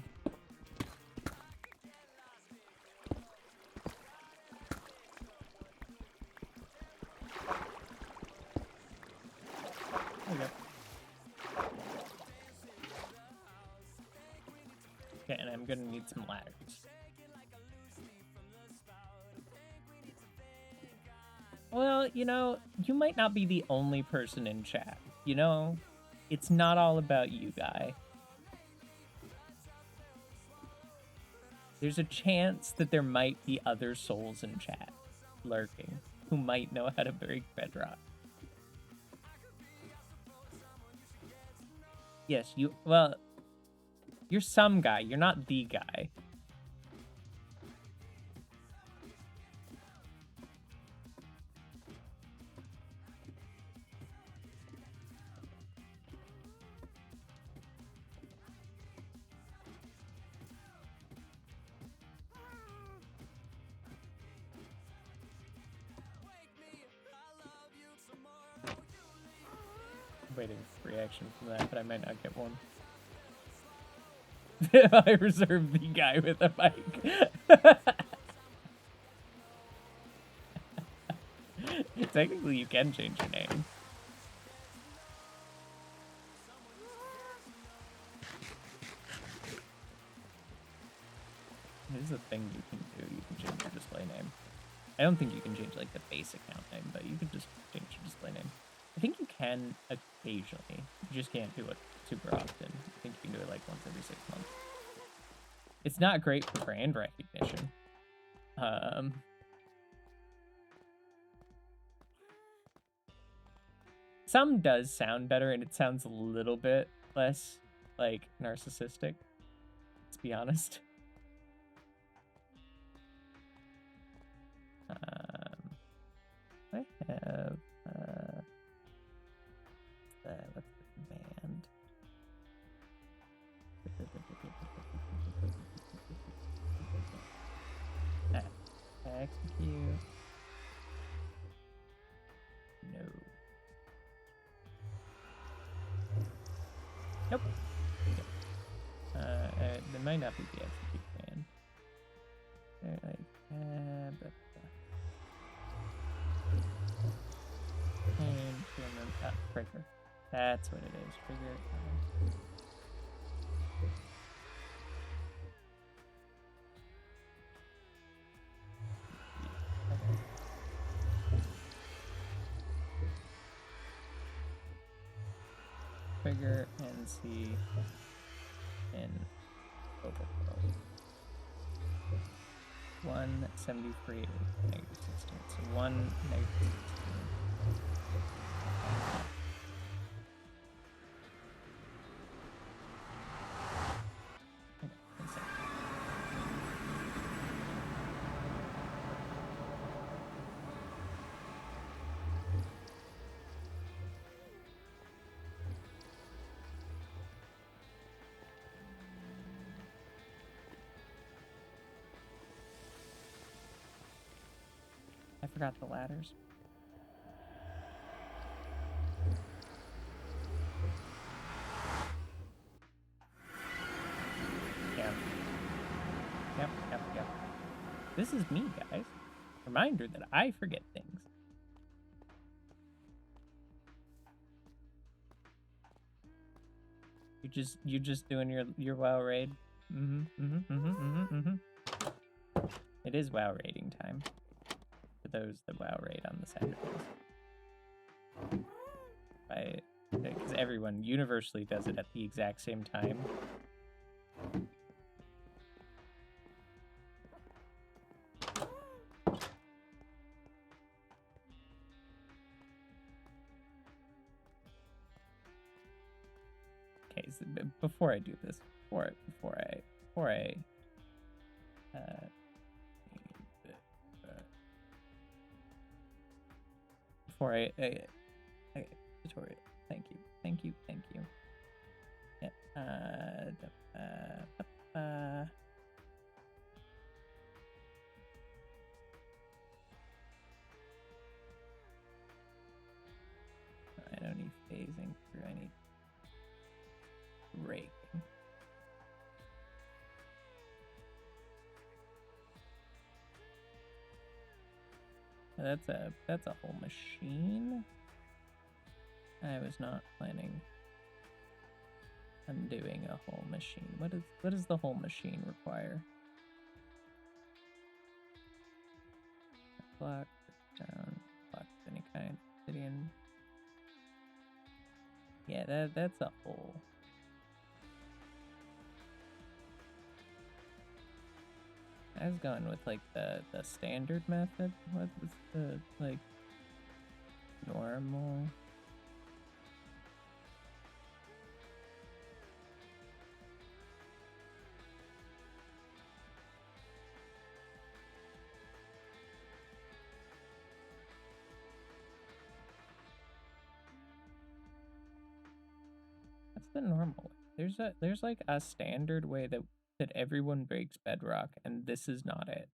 There we go. Okay, and I'm gonna need some ladders. Well, you know, you might not be the only person in chat. You know, it's not all about you, guy. There's a chance that there might be other souls in chat lurking who might know how to break bedrock. Yes, well, you're some guy. You're not the guy. Waiting for reaction from that, but I might not get one. I reserve the guy with a mic. Technically, you can change your name. There's a thing you can do. You can change your display name. I don't think you can change like the base account name, but you could just change your display name. I think you can occasionally. You just can't do it super often. I think you can do it like once every 6 months. It's not great for brand recognition. Some does sound better, and it sounds a little bit less, like, narcissistic, let's be honest. I have, what's the command? Execute. No. Nope. Okay. There might not be the execute command. Trigger. That's what it is. Trigger. Trigger NC in overflow. 173 negative 16. So 1 negative 16. I forgot the ladders. This is me, guys. Reminder that I forget things. You just doing your WoW raid. It is WoW raiding time for those that WoW raid on the Saturdays. Because everyone universally does it at the exact same time. Okay, so before I do this, before I tutorial. Thank you. Yeah. I don't need phasing through. I need raking. That's a whole machine. I was not planning on doing a whole machine. What does the whole machine require? Block down, block of any kind, obsidian. Yeah, that's a whole. I was going with like the standard method. What was the like normal? That's the normal way. There's like a standard way that everyone breaks bedrock, and this is not it.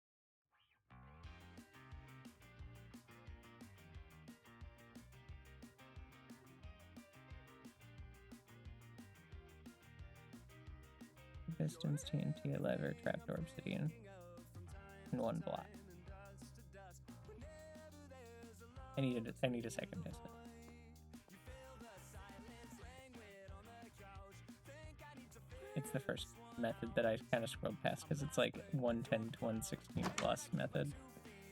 Distance, TNT, a lever, trapdoor, obsidian, and one block. I need a second test it. It's the first method that I kind of scrolled past because it's like 110 to 116 plus method.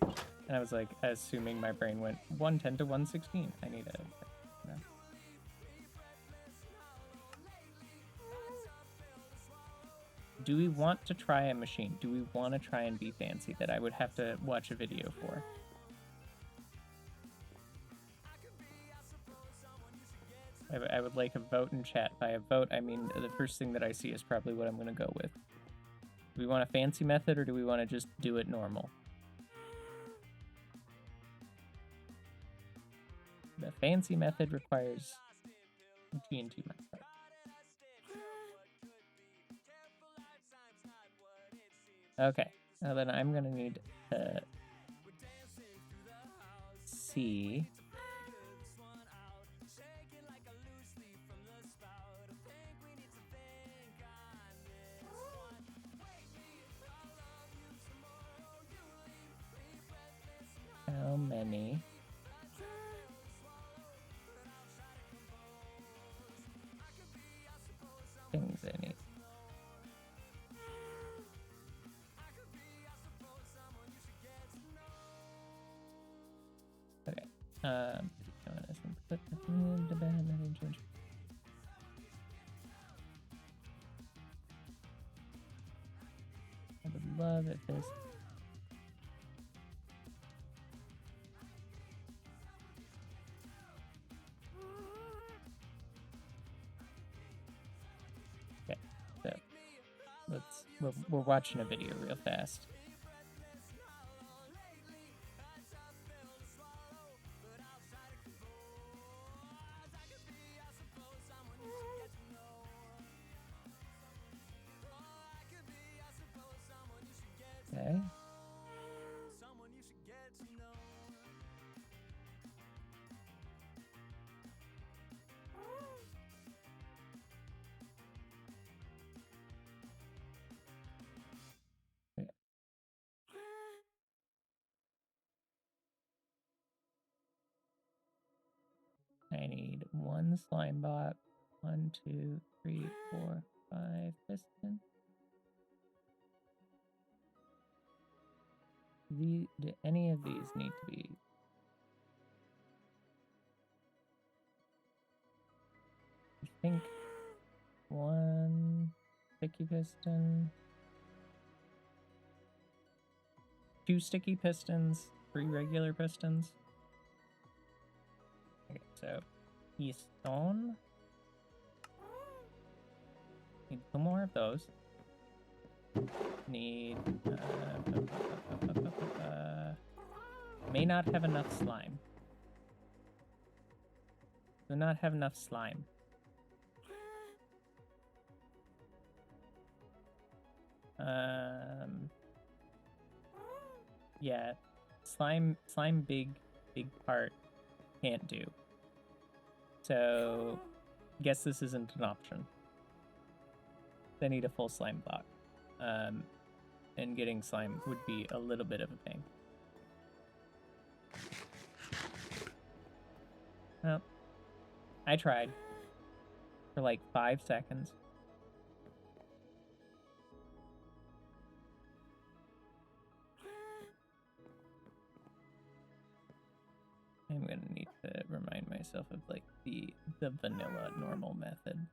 And I was like, assuming my brain went 110 to 116. I need a... No. Do we want to try a machine? Do we want to try and be fancy that I would have to watch a video for? I would like a vote in chat. By a vote, I mean the first thing that I see is probably what I'm going to go with. Do we want a fancy method or do we want to just do it normal? The fancy method requires TNT minecart. Okay, now then I'm going to need to see... how many things I need. Okay. I would love if this... Okay, so we're watching a video real fast. Okay. I need 1 slime block, 1, 2, 3, 4, 5 pistons. Do any of these need to be? I think 1 sticky piston, 2 sticky pistons, 3 regular pistons. Okay, so stone. Need 2 more of those. Need may not have enough slime. Do not have enough slime. Yeah, slime big part can't do. So guess this isn't an option. They need a full slime block. And getting slime would be a little bit of a pain. Well, I tried for like 5 seconds. I'm gonna need to remind myself of like the vanilla normal method.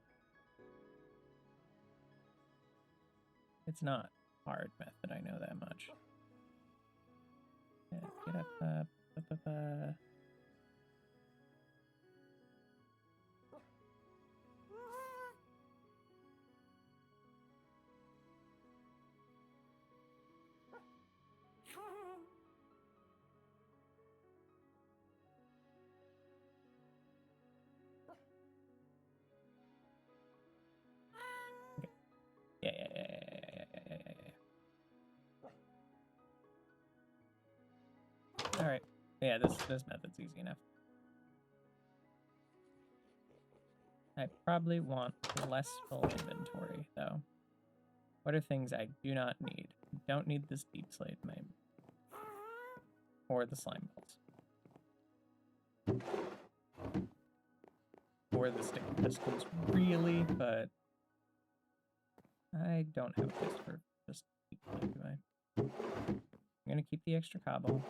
It's not hard method, I know that much. Yeah, get up. Okay. Yeah. All right. Yeah, this method's easy enough. I probably want less full inventory, though. What are things I do not need? I don't need this deep slate mine. Or the slime balls. Or the sticky pistons, really, but I don't have a place for just deep slate, do I? I'm gonna keep the extra cobble.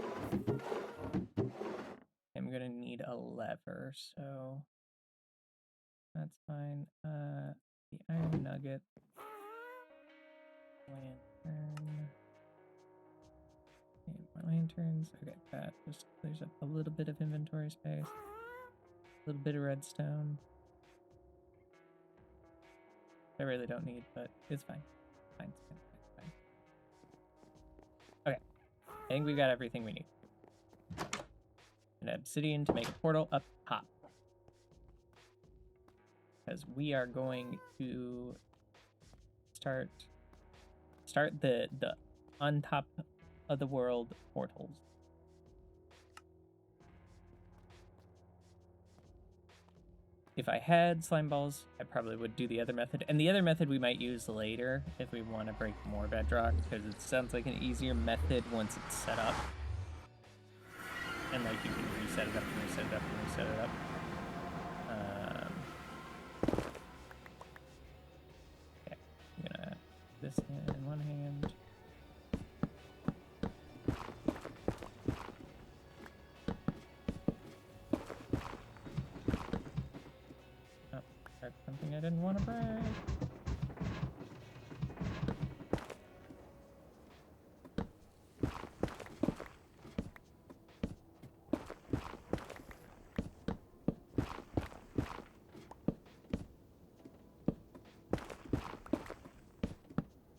I'm gonna need a lever, so that's fine. The iron nugget. Lantern. And more lanterns. Okay, that just clears up a little bit of inventory space. A little bit of redstone. I really don't need, but it's fine. Fine. Okay. I think we've got everything we need. An obsidian to make a portal up top. Because we are going to start the on top of the world portals. If I had slime balls, I probably would do the other method. And the other method we might use later if we want to break more bedrock, because it sounds like an easier method once it's set up. And like you can reset it up and reset it up and reset it up. Okay, I'm gonna this in one hand. Oh, that's something I didn't want to break.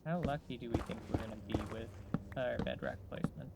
How lucky do we think we're going to be with our bedrock placement?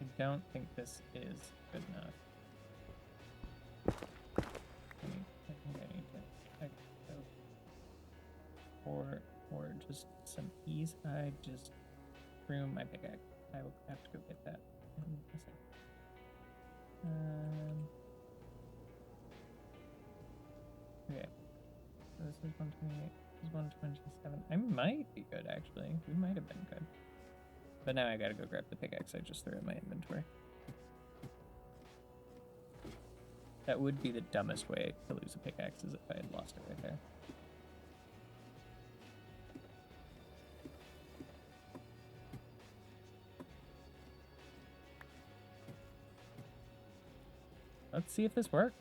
I don't think this is good enough. I just threw my pickaxe. I will have to go get that in a second. Okay. So this is 128. This is 127. I might be good, actually. We might have been good. But now I gotta go grab the pickaxe I just threw in my inventory. That would be the dumbest way to lose a pickaxe, is if I had lost it right there. Let's see if this works.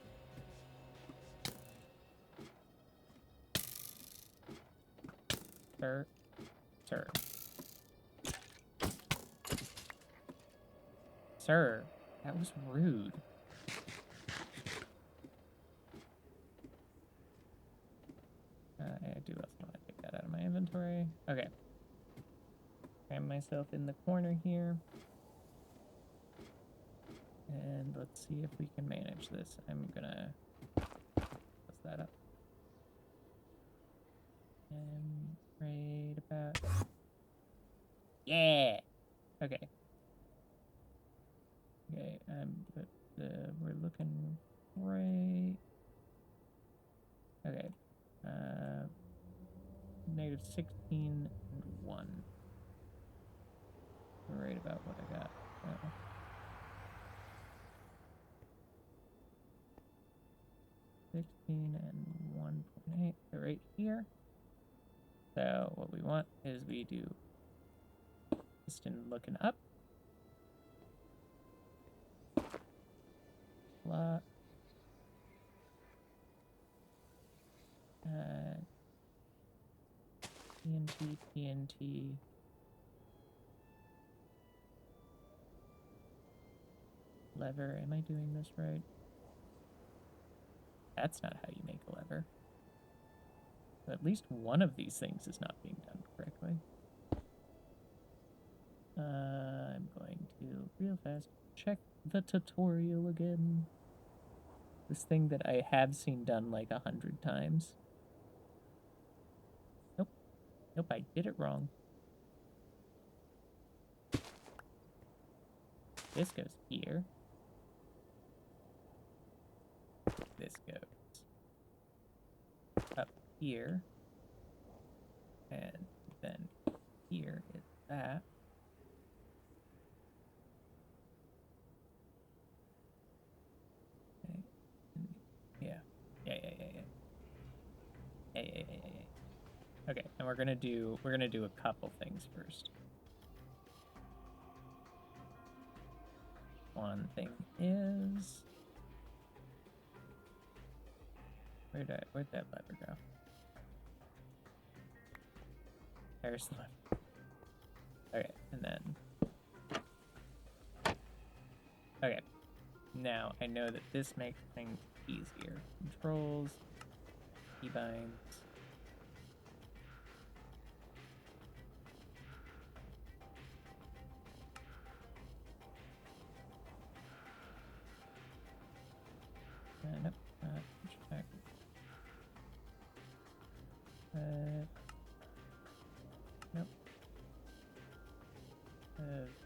Sir. Sir. Sir, that was rude. I do also want to take that out of my inventory. Okay. Cram myself in the corner here. And let's see if we can manage this. I'm gonna close that up. And right about... Yeah! Okay. Okay, we're looking right... Okay. Negative 16 and 1. Right about what I got. 16 and 1.8. They're right here. So what we want is we do piston looking up. Plot. TNT. Lever. Am I doing this right? That's not how you make a lever. But at least one of these things is not being done correctly. I'm going to real fast check the tutorial again. This thing that I have seen done like 100 times. Nope. Nope, I did it wrong. This goes here. This goes up here. And then here is that. Okay. Yeah. Okay, and we're gonna do a couple things first. One thing is, where'd that lever go? There's the lever. Okay, and then okay. Now I know that this makes things easier. Controls, keybinds. Nope, check. Nope.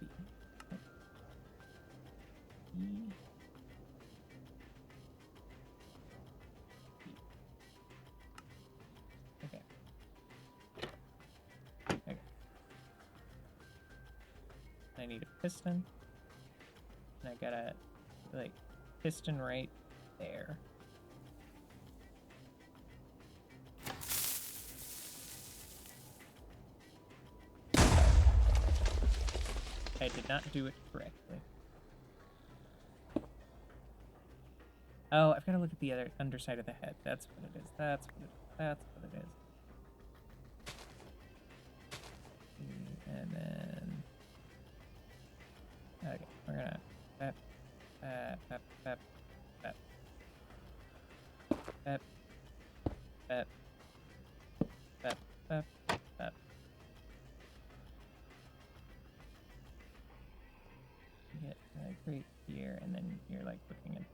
V. Nope. E. Okay. Okay. I need a piston. And I gotta, like, piston right there. I did not do it correctly. Oh, I've got to look at the other underside of the head. That's what it is. That's what it is. And then... Okay, we're gonna... Bep. Get like right here, and then you're like looking at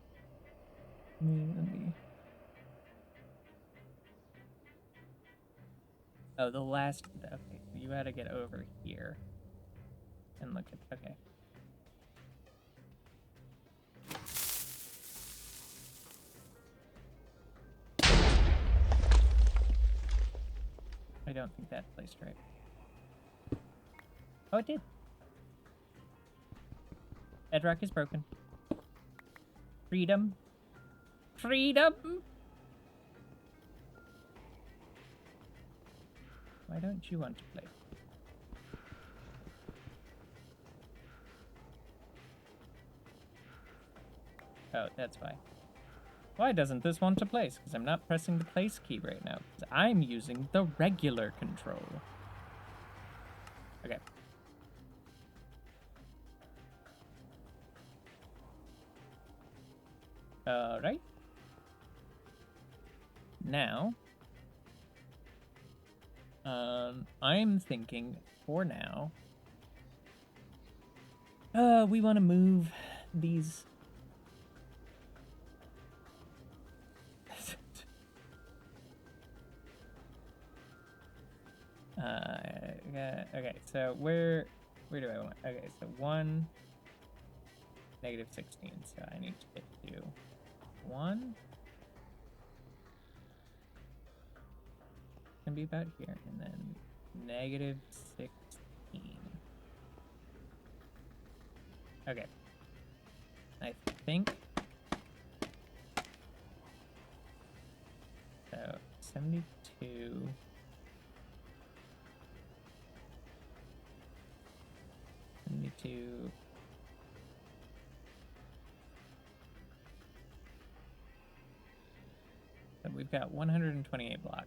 me and the... Oh, the last... Okay, you gotta get over here and look at, okay. I don't think that placed right. Oh, it did. Bedrock is broken. Freedom. Freedom! Why don't you want to play? Oh, that's why. Why doesn't this want to place? Because I'm not pressing the place key right now. Because I'm using the regular control. Okay. Alright. Now, I'm thinking for now, we want to move these. Okay, so where do I want? Okay, so 1, -16, so I need to get to 1. Can be about here, and then -16. Okay. I think so. 72. 72. So we've got 128 blocks.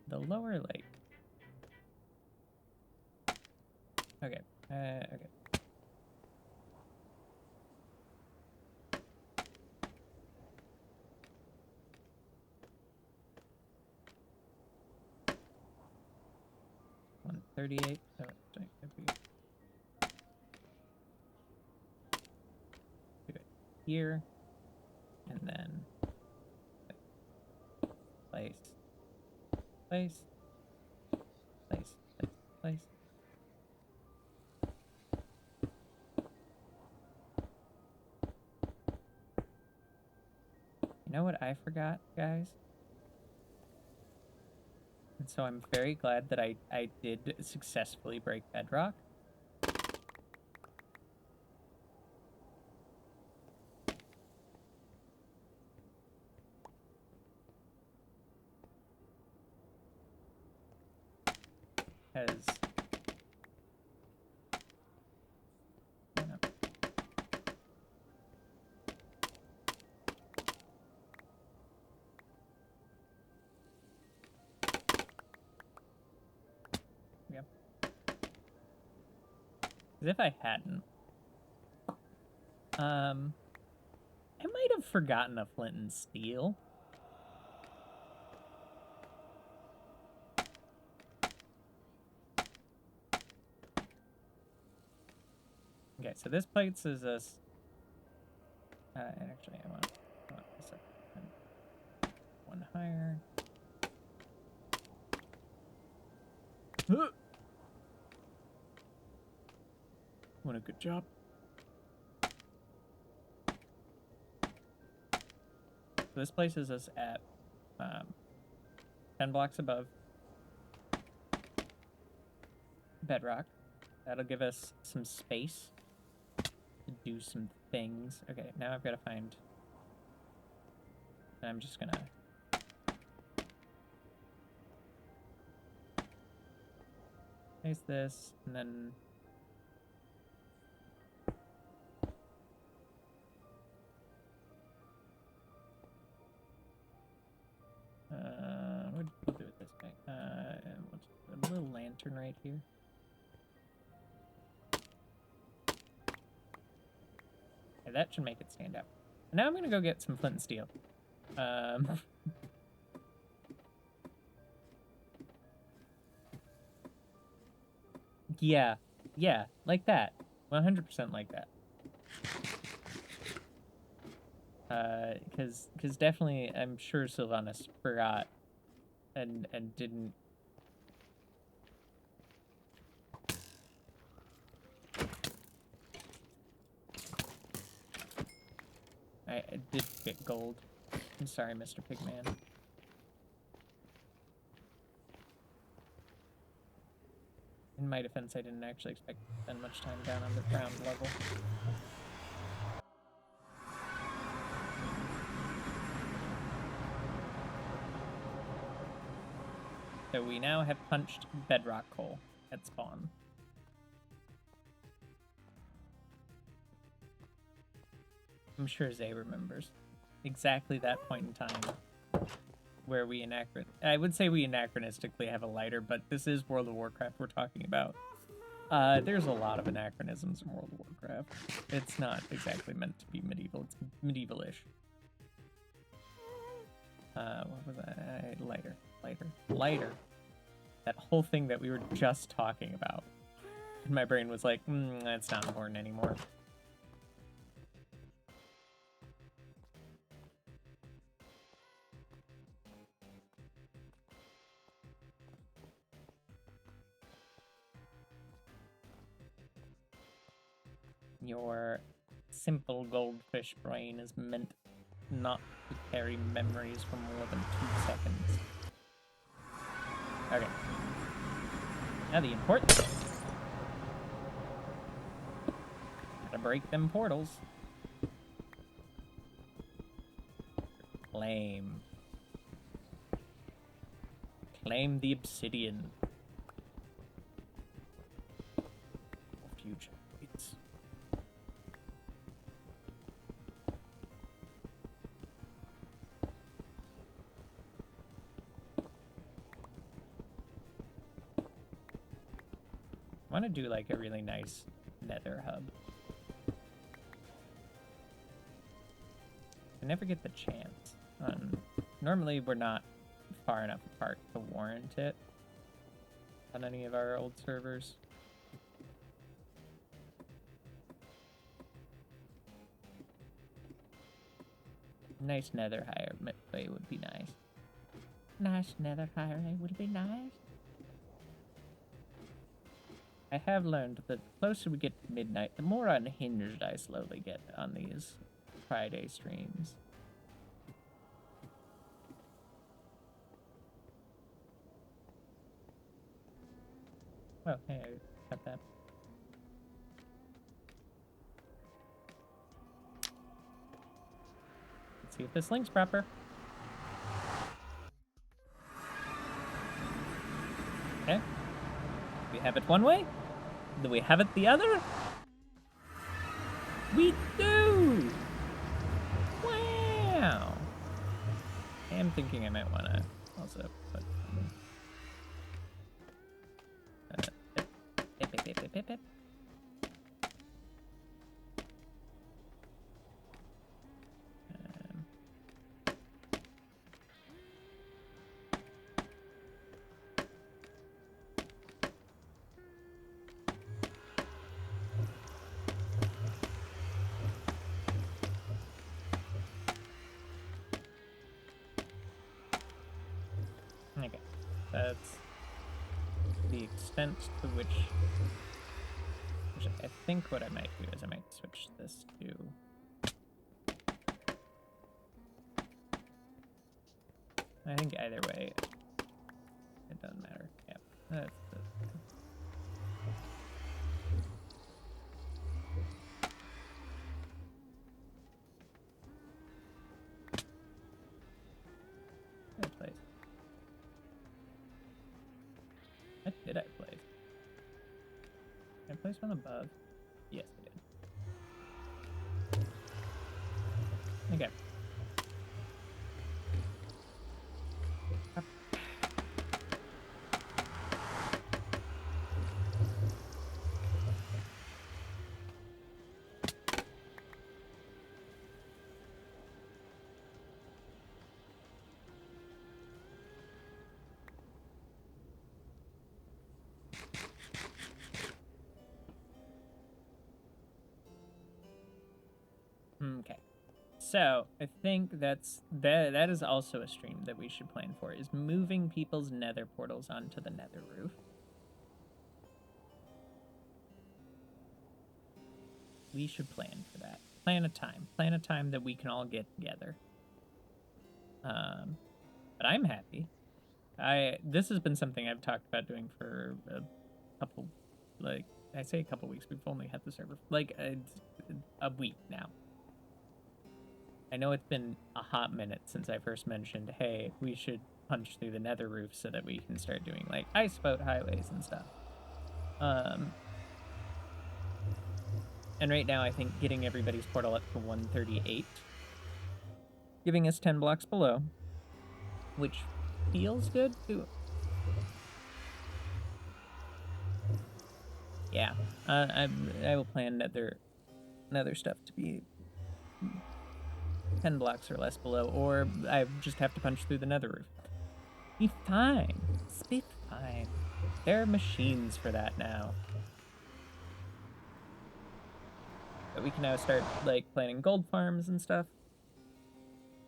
The lower lake. Okay. Okay. $138. Oh, it could be. Do it here, and then place, place, place, place, place. You know what I forgot, guys? And so I'm very glad that I did successfully break bedrock. Because if I hadn't, I might have forgotten a flint and steel. Okay, so this places us. Actually, I want this up one higher. What a good job. So this places us at 10 blocks above bedrock. That'll give us some space to do some things. Okay, now I've got to find. I'm just gonna. Place this, and then. We'll do it this way. We'll put a little lantern right here. Okay, that should make it stand out. Now I'm gonna go get some flint and steel. Yeah, like that. 100% like that. Because definitely, I'm sure Sylvanas forgot and didn't. I did get gold. I'm sorry, Mr. Pigman. In my defense, I didn't actually expect to spend much time down on the ground level. So we now have punched bedrock coal at spawn. I'm sure Zay remembers exactly that point in time where we I would say we anachronistically have a lighter, but this is World of Warcraft we're talking about. There's a lot of anachronisms in World of Warcraft. It's not exactly meant to be medieval. It's medieval-ish. What was that? Lighter. That whole thing that we were just talking about. And my brain was like, that's not important anymore. Your simple goldfish brain is meant not to carry memories for more than 2 seconds. Okay. Now the important thing. Gotta break them portals. Claim the obsidian. Future waits. I want to do like a really nice nether hub. I never get the chance. Normally we're not far enough apart to warrant it on any of our old servers. Nice nether highway would be nice. Nice nether highway would be nice. I have learned that the closer we get to midnight, the more unhinged I slowly get on these Friday streams. Well, hey, I got that. Let's see if this link's proper. Okay. We have it one way. Do we have it the other? We do! Wow! I am thinking I might want to also put... Okay, that's the extent to which I think what I might do is I might switch this to... I think either way, it doesn't matter. Yeah, that's the... Good place. What did I place? Did I place one above? Yes, I did. Okay. Okay. So I think that is also a stream that we should plan for, is moving people's nether portals onto the nether roof. We should plan for that. Plan a time that we can all get together. But I'm happy. This has been something I've talked about doing for a couple, like, I say a couple weeks. We've only had the server like a week now. I know it's been a hot minute since I first mentioned, hey, we should punch through the nether roof so that we can start doing like ice boat highways and stuff. And right now I think getting everybody's portal up to 138, giving us 10 blocks below, which feels good too. Yeah, I will plan nether stuff to be 10 blocks or less below, or I just have to punch through the nether roof. Be fine. It's be fine. There are machines for that now. But we can now start like planning gold farms and stuff.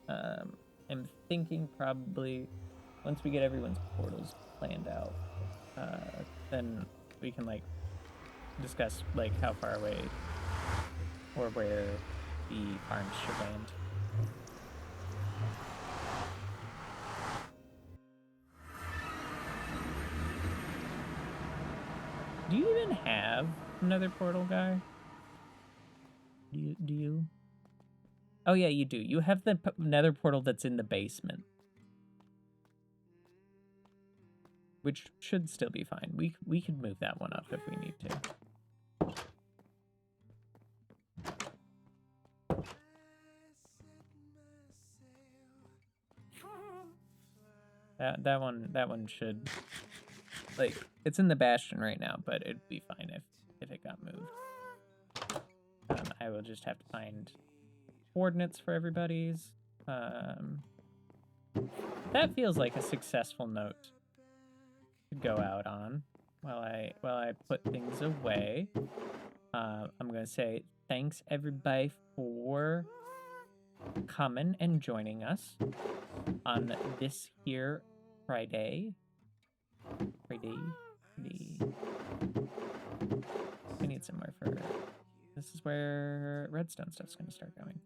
I'm thinking probably once we get everyone's portals planned out, then we can like discuss like how far away or where the farms should land. Do you even have another portal guy? Do you? Oh yeah, you do. You have the nether portal that's in the basement, which should still be fine. We could move that one up if we need to. That one should, like, it's in the bastion right now, but it'd be fine if it got moved. I will just have to find coordinates for everybody's. That feels like a successful note to go out on while I put things away. I'm gonna say thanks everybody for coming and joining us on this here Friday. I need somewhere for. This is where redstone stuff's gonna start going.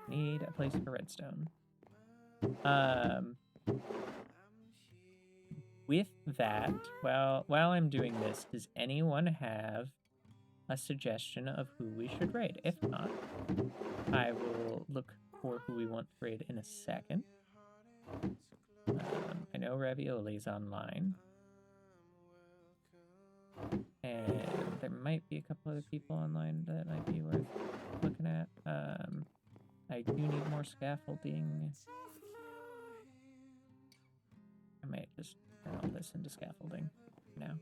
Need a place for redstone. With that, while I'm doing this, does anyone have a suggestion of who we should raid? If not, I will look for who we want to raid in a second. I know Ravioli's online. And there might be a couple other people online that might be worth looking at. I do need more scaffolding. I might just turn all this into scaffolding now.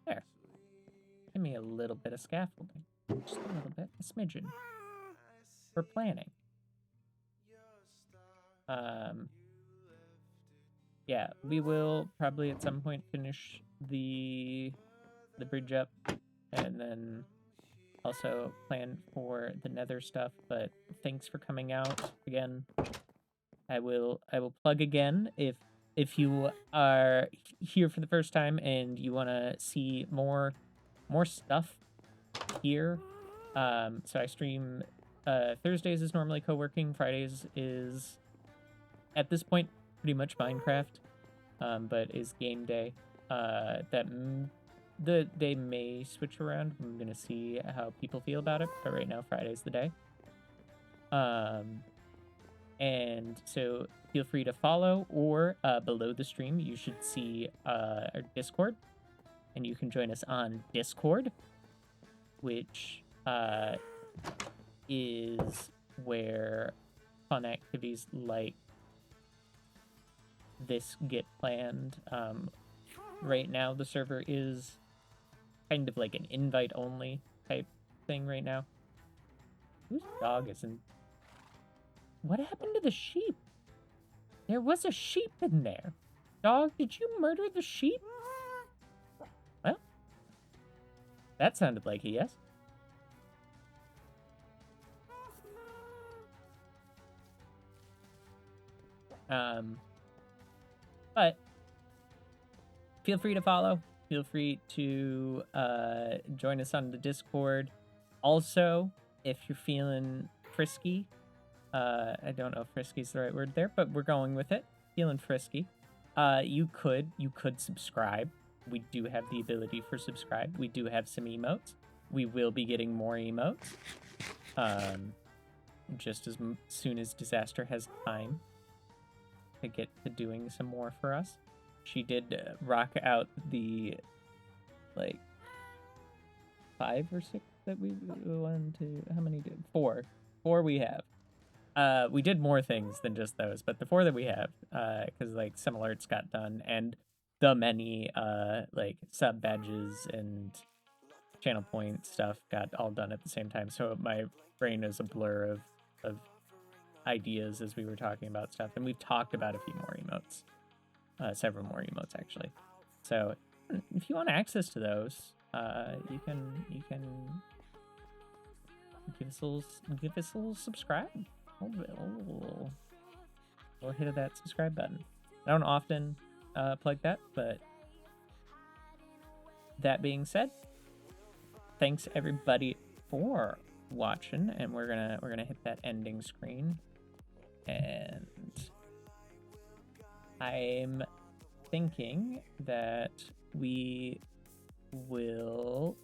There. Give me a little bit of scaffolding. Just a little bit. A smidgen. For planning. Yeah, we will probably at some point finish the bridge up and then also plan for the nether stuff, but thanks for coming out again. I will plug again if you are here for the first time and you want to see more stuff here. So I stream Thursdays is normally co-working, Fridays is at this point pretty much Minecraft, but is game day. They may switch around. I'm gonna see how people feel about it, but right now Friday's the day. And so feel free to follow, or below the stream you should see our Discord, and you can join us on Discord, which is where fun activities like this get planned. Right now the server is kind of like an invite only type thing right now. Whose dog isn't? What happened to the sheep? There was a sheep in there. Dog, did you murder the sheep? Well, That sounded like a yes. But feel free to follow. Feel free to join us on the Discord. Also, if you're feeling frisky, I don't know if frisky is the right word there, but we're going with it. Feeling frisky. You could subscribe. We do have the ability for subscribe. We do have some emotes. We will be getting more emotes. Just as soon as Disaster has time to get to doing some more for us. She did rock out the, like, 5 or 6 that we wanted to... How many did? 4. 4 we have. We did more things than just those, but the 4 that we have, because, like, some alerts got done, and the many, like, sub badges and channel point stuff got all done at the same time, so my brain is a blur of ideas as we were talking about stuff, and we've talked about a few more emotes. Several more emotes, actually. So, if you want access to those, you can give us a little subscribe. A little hit of that subscribe button. I don't often plug that, but that being said, thanks everybody for watching, and we're gonna hit that ending screen, and I'm thinking that we will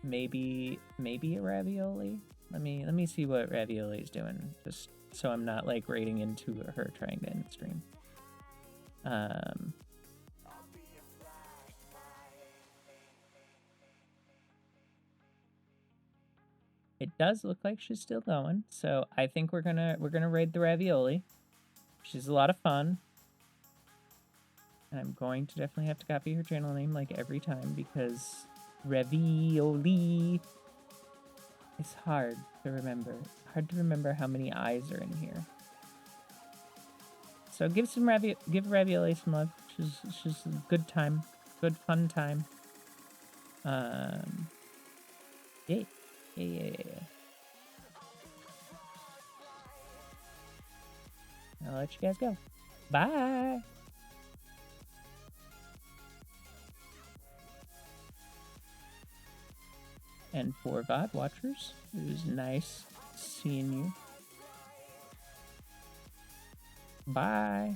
maybe a ravioli. Let me see what Ravioli's doing, just so I'm not like raiding into her trying to end the stream. It does look like she's still going, so I think we're gonna raid the Ravioli. She's a lot of fun. And I'm going to definitely have to copy her channel name like every time, because Ravioli is hard to remember. Hard to remember how many eyes are in here. So give Ravioli some love. She's a good time. Good fun time. Yeah. I'll let you guys go. Bye. And for VOD watchers, it was nice seeing you. Bye.